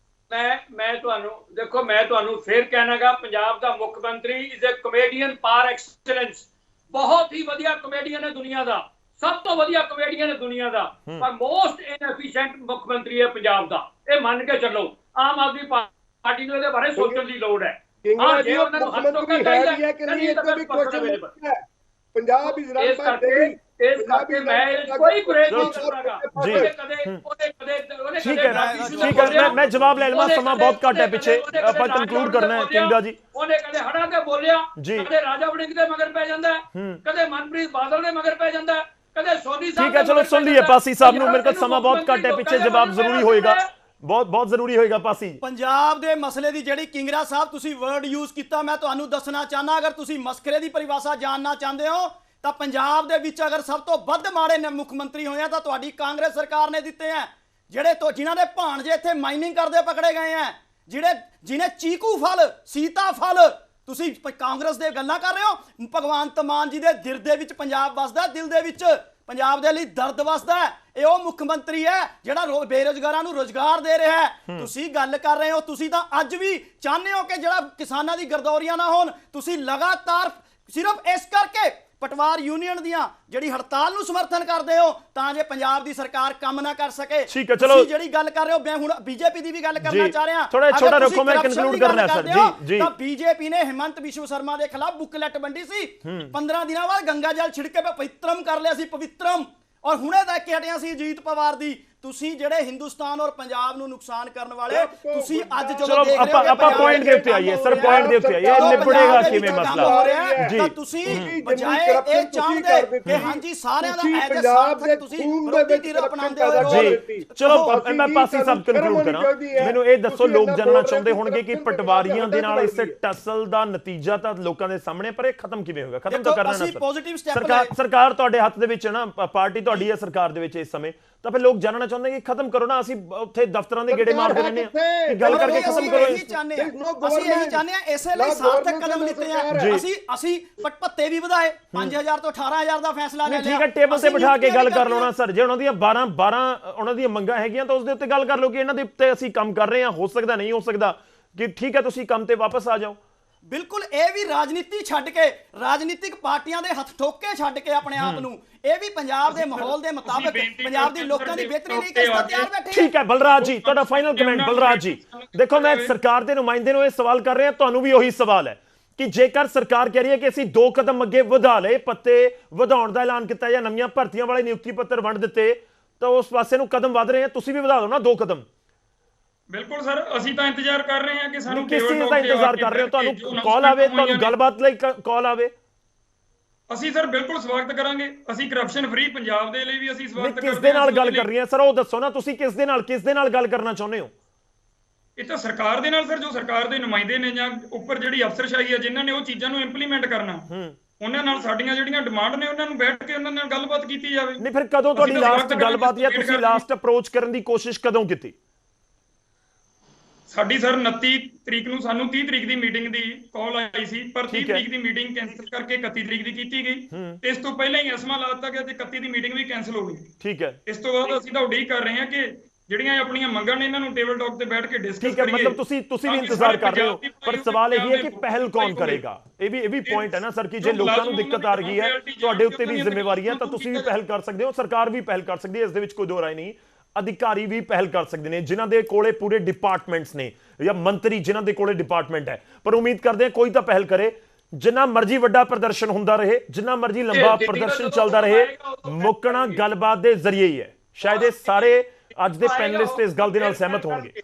ਮੈਂ ਤੁਹਾਨੂੰ ਫੇਰ ਕਹਿਣਾਗਾ, ਪੰਜਾਬ ਦਾ ਮੁੱਖ ਮੰਤਰੀ ਇਜ਼ ਅ ਕਮੇਡੀਅਨ ਪਾਰ ਐਕਸਲੈਂਸ, ਬਹੁਤ ਹੀ ਵਧੀਆ ਕਮੇਡੀਅਨ ਹੈ ਦੁਨੀਆ ਦਾ, ਸਭ ਤੋਂ ਵਧੀਆ ਕਮੇਡੀਅਨ ਹੈ ਦੁਨੀਆ ਦਾ, ਪਰ ਮੋਸਟ ਇਨਐਫੀਸ਼ੀਐਂਟ ਮੁੱਖ ਮੰਤਰੀ ਹੈ ਪੰਜਾਬ ਦਾ। ਇਹ ਮੰਨ ਕੇ ਚੱਲੋ। ਆਮ ਆਦਮੀ ਪਾਰਟੀ ਨੂੰ ਇਹਦੇ ਬਾਰੇ ਸੋਚਣ ਦੀ ਲੋੜ ਹੈ। ਜੇ ਉਹਨਾਂ ਨੂੰ ਹੱਥ ਤੋਂ ਚਾਹੀਦਾ ਹੈ ਕਿ ਨਹੀਂ, ਤਾਂ ਵੀ ਕੁਐਸਚਨ ਹੈ। ਪੰਜਾਬ ਇਜ਼ ਰਨ ਬਾਈ ਦਿੱਲੀ। ਇਸ ਕਰਕੇ ਮੈਂ ਕੋਈ ਗੁਰੇਜ਼ ਨਹੀਂ ਕਰਾਂਗਾ। ਠੀਕ ਹੈ, ਮੈਂ ਜਵਾਬ ਲੈ ਲਵਾਂ, ਸਮਾਂ ਬਹੁਤ ਘੱਟ ਹੈ ਪਿੱਛੇ, ਆਪਾਂ ਕੰਕਲੂਡ ਕਰਨਾ ਹੈ। ਕਿੰਗਾ ਜੀ ਉਹਨੇ ਕਦੇ ਹੜਾ ਤੇ ਬੋਲਿਆ, ਕਦੇ ਰਾਜਾ ਵੜਿੰਗ ਦੇ ਮਗਰ ਪੈ ਜਾਂਦਾ, ਕਦੇ ਮਨਪ੍ਰੀਤ ਬਾਦਲ ਦੇ ਮਗਰ ਪੈ ਜਾਂਦਾ, ਕਦੇ ਸੋਨੀ ਸਾਹਿਬ। ਠੀਕ ਹੈ, ਚਲੋ ਸੁਣ ਲਈਏ ਪਾਸੀ ਸਾਹਿਬ ਨੂੰ, ਮੇਰੇ ਕੋਲ ਸਮਾਂ ਬਹੁਤ ਘੱਟ ਹੈ ਪਿੱਛੇ, ਜਵਾਬ ਜ਼ਰੂਰੀ ਹੋਏਗਾ, ਬਹੁਤ ਜ਼ਰੂਰੀ ਹੋਏਗਾ। ਪਾਸੀ ਪੰਜਾਬ ਦੇ ਮਸਲੇ ਦੀ ਜਿਹੜੀ ਕਿੰਗਰਾ ਸਾਹਿਬ ਤੁਸੀਂ ਵਰਡ ਯੂਜ਼ ਕੀਤਾ, ਮੈਂ ਤੁਹਾਨੂੰ ਦੱਸਣਾ ਚਾਹਨਾ, ਅਗਰ ਤੁਸੀਂ ਮਸਕਰੇ ਦੀ ਪਰਿਭਾਸ਼ਾ ਜਾਣਨਾ ਚਾਹੁੰਦੇ ਹੋ ਤਾਂ ਪੰਜਾਬ ਦੇ ਵਿੱਚ ਅਗਰ ਸਭ ਤੋਂ ਵੱਧ ਮਾੜੇ ਮੁੱਖ ਮੰਤਰੀ ਹੋਏ ਆ ਤਾਂ ਤੁਹਾਡੀ ਕਾਂਗਰਸ ਸਰਕਾਰ ਨੇ ਦਿੱਤੇ ਆ, ਜਿਨ੍ਹਾਂ ਦੇ ਭਾਣਜੇ ਇੱਥੇ ਮਾਈਨਿੰਗ ਕਰਦੇ ਪਕੜੇ ਗਏ ਆ, ਜਿਹਨੇ ਚੀਕੂ ਫਲ, ਸੀਤਾ ਫਲ। ਤੁਸੀਂ ਕਾਂਗਰਸ ਦੇ ਗੱਲਾਂ ਕਰ ਰਹੇ ਹੋ। ਭਗਵੰਤ ਮਾਨ ਜੀ ਦੇ ਦਿਲ ਦੇ ਵਿੱਚ ਪੰਜਾਬ ਵਸਦਾ, ਦਿਲ ਦੇ ਵਿੱਚ ਪੰਜਾਬ ਦੇ ਲਈ ਦਰਦ ਵਸਦਾ। ਇਹ ਉਹ ਮੁੱਖ ਮੰਤਰੀ ਹੈ ਜਿਹੜਾ ਬੇਰੁਜ਼ਗਾਰਾਂ ਨੂੰ ਰੁਜ਼ਗਾਰ ਦੇ ਰਿਹਾ ਹੈ। ਤੁਸੀਂ ਗੱਲ ਕਰ ਰਹੇ ਹੋ, ਤੁਸੀਂ ਤਾਂ ਅੱਜ ਵੀ ਚਾਹੁੰਦੇ ਹੋ ਕਿ ਜਿਹੜਾ ਕਿਸਾਨਾਂ ਦੀ ਗਰਦੌਰੀਆਂ ਨਾ ਹੋਣ। ਤੁਸੀਂ ਲਗਾਤਾਰ ਸਿਰਫ ਇਸ ਕਰਕੇ ਪਟਵਾਰ ਯੂਨੀਅਨ ਦੀਆਂ ਜਿਹੜੀ ਹੜਤਾਲ ਨੂੰ ਸਮਰਥਨ ਕਰਦੇ ਹੋ ਤਾਂ ਜੇ ਪੰਜਾਬ ਦੀ ਸਰਕਾਰ ਕੰਮ ਨਾ ਕਰ ਸਕੇ। ਤੁਸੀਂ ਜਿਹੜੀ ਗੱਲ ਕਰ ਰਹੇ ਹੋ, ਮੈਂ ਹੁਣ ਬੀਜੇਪੀ ਦੀ ਵੀ ਗੱਲ ਕਰਨਾ ਚਾਹ ਰਿਹਾ। ਥੋੜਾ ਛੋਟਾ ਰੱਖੋ, ਮੈਂ ਕਨਕਲੂਡ ਕਰਨਾ ਸਰ ਜੀ। ਤਾਂ ਬੀਜੇਪੀ ਨੇ ਹਿਮੰਤ ਬਿਸ਼ਵ ਸ਼ਰਮਾ ਦੇ ਖਿਲਾਫ ਬੁਕਲੈਟ ਵੰਡੀ ਸੀ, 15 ਦਿਨਾਂ ਬਾਅਦ ਗੰਗਾ ਜਲ ਛਿੜਕੇ ਪਵਿੱਤਰਮ ਕਰ ਲਿਆ ਸੀ, ਪਵਿੱਤਰਮ। ਔਰ ਹੁਣੇ ਦੇਖ ਕੇ ਹਟਿਆ ਸੀ ਅਜੀਤ ਪਵਾਰ ਦੀ। ਤੁਸੀਂ ਜਿਹੜੇ ਹਿੰਦੁਸਤਾਨ ਔਰ ਪੰਜਾਬ ਨੂੰ ਨੁਕਸਾਨ ਕਰਨ ਵਾਲੇ, ਤੁਸੀਂ ਅੱਜ ਜਦੋਂ ਦੇਖ ਰਹੇ ਹੋ ਆਪਾਂ ਪੁਆਇੰਟ ਦੇ ਉੱਤੇ ਆਈਏ ਸਰ, ਪੁਆਇੰਟ ਦੇ ਉੱਤੇ ਆਈਏ, ਨਿਬੜੇਗਾ ਕਿਵੇਂ ਮਸਲਾ ਜੀ। ਤਾਂ ਤੁਸੀਂ ਬਜਾਏ ਇਹ ਚਾਹੁੰਦੇ ਕਿ ਹਾਂਜੀ ਸਾਰਿਆਂ ਦਾ ਐਜ ਸਾਰਥਕ ਤੁਸੀਂ ਵਿਰੋਧੀ ਧਿਰ ਅਪਣਾਉਂਦੇ ਹੋ ਜੀ। ਚਲੋ ਮੈਂ ਪਾਸੀ ਸਭ ਕਨਕਲੂਡ ਕਰਾਂ। ਮੈਨੂੰ ਇਹ ਦੱਸੋ, ਲੋਕ ਜਾਣਨਾ ਚਾਹੁੰਦੇ ਹੋਣਗੇ ਕਿ ਪਟਵਾਰੀਆਂ ਦੇ ਨਾਲ ਇਸ ਟਸਲ ਦਾ ਨਤੀਜਾ ਤਾਂ ਲੋਕਾਂ ਦੇ ਸਾਹਮਣੇ, ਪਰ ਇਹ ਖਤਮ ਕਿਵੇਂ ਹੋਏਗਾ? ਖਤਮ ਤਾਂ ਕਰਨਾ ਨਾ ਸਰਕਾਰ ਤੁਹਾਡੇ ਹੱਥ ਦੇ ਵਿੱਚ ਹੈ ਨਾ, ਪਾਰਟੀ ਤੁਹਾਡੀ ਹੈ ਸਰਕਾਰ ਦੇ ਵਿੱਚ ਇਸ ਸਮੇਂ, ਤਾਂ ਫਿਰ ਲੋਕ ਜਾਣਨਾ ਚਾਹੁੰਦੇ ਕਿ ਖਤਮ ਕਰੋ ਨਾ। ਅਸੀਂ ਉੱਥੇ ਦਫ਼ਤਰਾਂ ਦੇ ਗੇੜੇ ਮਾਰਦੇ ਰਹਿੰਦੇ ਹਾਂ ਕਿ ਗੱਲ ਕਰਕੇ ਖਤਮ ਕਰੋ। ਅਸੀਂ ਇਹੀ ਚਾਹੁੰਦੇ ਹਾਂ, ਇਸੇ ਲਈ ਸਾਰਥਕ ਕਦਮ ਲਿੱਤੇ ਆ। ਅਸੀਂ ਭੱਤੇ ਵੀ ਵਧਾਏ, 5000 ਤੋਂ 18000 ਦਾ ਫੈਸਲਾ ਲੈ ਲਿਆ। ਠੀਕ ਹੈ, ਟੇਬਲ ਤੇ ਬਿਠਾ ਕੇ ਗੱਲ ਕਰ ਲਓ ਨਾ ਸਰ। ਜੇ ਉਹਨਾਂ ਦੀਆਂ 12 ਉਹਨਾਂ ਦੀਆਂ ਮੰਗਾਂ ਹੈਗੀਆਂ ਤਾਂ ਉਸ ਦੇ ਉੱਤੇ ਗੱਲ ਕਰ ਲਓ ਕਿ ਇਹਨਾਂ ਦੇ ਉੱਤੇ ਅਸੀਂ ਕੰਮ ਕਰ ਰਹੇ ਹਾਂ, ਹੋ ਸਕਦਾ ਨਹੀਂ ਹੋ ਸਕਦਾ, ਕਿ ਠੀਕ ਹੈ ਤੁਸੀਂ ਕੰਮ ਤੇ ਵਾਪਸ ਆ ਜਾਓ। ਬਿਲਕੁਲ ਇਹ ਵੀ ਰਾਜਨੀਤੀ ਛੱਡ ਕੇ, ਰਾਜਨੀਤਿਕ ਪਾਰਟੀਆਂ ਦੇ ਹੱਥ ਠੋਕ ਕੇ ਛੱਡ ਕੇ ਆਪਣੇ ਆਪ ਨੂੰ, ਇਹ ਵੀ ਪੰਜਾਬ ਦੇ ਮਾਹੌਲ ਦੇ ਮੁਤਾਬਕ ਪੰਜਾਬ ਦੇ ਲੋਕਾਂ ਦੀ ਬਿਹਤਰੀ ਲਈ ਕਿਸ ਤਰ੍ਹਾਂ ਤਿਆਰ ਬੈਠੇ। ਠੀਕ ਹੈ ਬਲਰਾਜ ਜੀ, ਤੁਹਾਡਾ ਫਾਈਨਲ ਕਮੈਂਟ। ਬਲਰਾਜ ਜੀ ਦੇਖੋ, ਮੈਂ ਸਰਕਾਰ ਦੇ ਨੁਮਾਇੰਦੇ ਨੂੰ ਇਹ ਸਵਾਲ ਕਰ ਰਿਹਾ, ਤੁਹਾਨੂੰ ਵੀ ਉਹੀ ਸਵਾਲ ਹੈ ਕਿ ਜੇਕਰ ਸਰਕਾਰ ਕਹਿ ਰਹੀ ਹੈ ਕਿ ਅਸੀਂ 2 ਕਦਮ ਅੱਗੇ ਵਧਾ ਲਏ, ਪੱਤੇ ਵਧਾਉਣ ਦਾ ਐਲਾਨ ਕੀਤਾ ਜਾਂ ਨਵੀਆਂ ਭਰਤੀਆਂ ਵਾਲੇ ਨਿਯੁਕਤੀ ਪੱਤਰ ਵੰਡ ਦਿੱਤੇ, ਤਾਂ ਉਸ ਪਾਸੇ ਨੂੰ ਕਦਮ ਵਧ ਰਹੇ ਆ, ਤੁਸੀਂ ਵੀ ਵਧਾ ਦਿਓ ਨਾ 2 ਕਦਮ। ਬਿਲਕੁਲ ਸਰ, ਅਸੀਂ ਤਾਂ ਇੰਤਜ਼ਾਰ ਕਰ ਰਹੇ ਹਾਂ ਕਿ ਸਾਨੂੰ ਕਿਸ ਚੀਜ਼ ਦਾ ਇੰਤਜ਼ਾਰ ਕਰ ਰਹੇ ਹੋ? ਤੁਹਾਨੂੰ ਕਾਲ ਆਵੇ, ਤੁਹਾਨੂੰ ਗੱਲਬਾਤ ਲਈ ਕਾਲ ਆਵੇ? ਅਸੀਂ ਸਰ ਬਿਲਕੁਲ ਸਵਾਗਤ ਕਰਾਂਗੇ। ਅਸੀਂ ਕਰਪਸ਼ਨ ਫ੍ਰੀ ਪੰਜਾਬ ਦੇ ਲਈ ਵੀ ਅਸੀਂ ਸਵਾਗਤ ਕਰਦੇ ਹਾਂ। ਕਿਸ ਦੇ ਨਾਲ ਗੱਲ ਕਰ ਰਹੀ ਹੈ ਸਰ, ਉਹ ਦੱਸੋ ਨਾ, ਤੁਸੀਂ ਕਿਸ ਦੇ ਨਾਲ ਗੱਲ ਕਰਨਾ ਚਾਹੁੰਦੇ ਹੋ? ਇਹ ਤਾਂ ਸਰਕਾਰ ਦੇ ਨਾਲ ਸਰ, ਜੋ ਸਰਕਾਰ ਦੇ ਨੁਮਾਇੰਦੇ ਨੇ ਜਾਂ ਉੱਪਰ ਜਿਹੜੀ ਅਫਸਰਸ਼ਾਹੀ ਹੈ ਜਿਨ੍ਹਾਂ ਨੇ ਉਹ ਚੀਜ਼ਾਂ ਨੂੰ ਇੰਪਲੀਮੈਂਟ ਕਰਨਾ, ਉਹਨਾਂ ਨਾਲ ਸਾਡੀਆਂ ਜਿਹੜੀਆਂ ਡਿਮਾਂਡ ਨੇ ਉਹਨਾਂ ਨੂੰ ਬੈਠ ਕੇ ਉਹਨਾਂ ਨਾਲ ਗੱਲਬਾਤ ਕੀਤੀ ਜਾਵੇ। ਨਹੀਂ ਫਿਰ ਕਦੋਂ ਤੁਹਾਡੀ ਲਾਸਟ ਗੱਲਬਾਤ ਜਾਂ ਤੁਸੀਂ ਲਾਸਟ ਅਪਰੋਚ ਕਰਨ ਦੀ ਕੋਸ਼ਿਸ਼ ਕਦੋਂ ਕੀਤੀ? ਸਾਡੀ ਸਰ 29 ਤਰੀਕ ਨੂੰ ਸਾਨੂੰ 30 ਤਰੀਕ ਦੀ ਮੀਟਿੰਗ ਦੀ ਕਾਲ ਆਈ ਸੀ, ਪਰ 30 ਤਰੀਕ ਦੀ ਮੀਟਿੰਗ ਕੈਂਸਲ ਕਰਕੇ 31 ਤਰੀਕ ਦੀ ਕੀਤੀ ਗਈ। ਇਸ ਤੋਂ ਪਹਿਲਾਂ ਹੀ ਐਸਮਾ ਲਾ ਦਿੱਤਾ ਗਿਆ ਤੇ 31 ਦੀ ਮੀਟਿੰਗ ਵੀ ਕੈਂਸਲ ਹੋ ਗਈ। ਠੀਕ ਹੈ, ਇਸ ਤੋਂ ਬਾਅਦ ਅਸੀਂ ਤਾਂ ਉਡੀਕ ਕਰ ਰਹੇ ਹਾਂ ਕਿ ਜਿਹੜੀਆਂ ਆਪਣੀਆਂ ਮੰਗਾਂ ਨੇ ਇਹਨਾਂ ਨੂੰ ਟੇਬਲ ਟਾਕ ਤੇ ਬੈਠ ਕੇ ਡਿਸਕਸ ਕਰੀਏ। ਮਤਲਬ ਤੁਸੀਂ ਵੀ ਇੰਤਜ਼ਾਰ ਕਰ ਰਹੇ ਹੋ, ਪਰ ਸਵਾਲ ਇਹ ਹੈ ਕਿ ਪਹਿਲ ਕੌਣ ਕਰੇਗਾ? ਇਹ ਵੀ ਪੁਆਇੰਟ ਹੈ ਨਾ ਸਰ, ਕਿ ਜੇ ਲੋਕਾਂ ਨੂੰ ਦਿੱਕਤ ਆ ਰਹੀ ਹੈ, ਤੁਹਾਡੇ ਉੱਤੇ ਵੀ ਜ਼ਿੰਮੇਵਾਰੀ ਹੈ, ਤਾਂ ਤੁਸੀਂ ਵੀ ਪਹਿਲ ਕਰ ਸਕਦੇ ਹੋ, ਸਰਕਾਰ ਵੀ ਪਹਿਲ ਕਰ ਸਕਦੀ ਹੈ, ਇਸ ਦੇ ਵਿੱਚ ਕੋਈ ਦੋ ਰਾਏ ਨਹੀਂ। ਅਧਿਕਾਰੀ ਵੀ ਪਹਿਲ ਕਰ ਸਕਦੇ ਨੇ ਜਿਨ੍ਹਾਂ ਦੇ ਕੋਲੇ ਪੂਰੇ ਡਿਪਾਰਟਮੈਂਟਸ ਨੇ, ਜਾਂ ਮੰਤਰੀ ਜਿਨ੍ਹਾਂ ਦੇ ਕੋਲੇ ਡਿਪਾਰਟਮੈਂਟ ਹੈ। ਪਰ ਉਮੀਦ ਕਰਦੇ ਹਾਂ ਕੋਈ ਤਾਂ ਪਹਿਲ ਕਰੇ। ਜਿੰਨਾ ਮਰਜ਼ੀ ਵੱਡਾ ਪ੍ਰਦਰਸ਼ਨ ਹੁੰਦਾ ਰਹੇ, ਜਿੰਨਾ ਮਰਜ਼ੀ ਲੰਬਾ ਪ੍ਰਦਰਸ਼ਨ ਚੱਲਦਾ ਰਹੇ, ਮੁੱਕਣਾ ਗੱਲਬਾਤ ਦੇ ਜ਼ਰੀਏ ਹੀ ਹੈ। ਸ਼ਾਇਦ ਇਹ ਸਾਰੇ ਅੱਜ ਦੇ ਪੈਨਲਿਸਟ ਇਸ ਗੱਲ ਦੇ ਨਾਲ ਸਹਿਮਤ ਹੋਣਗੇ।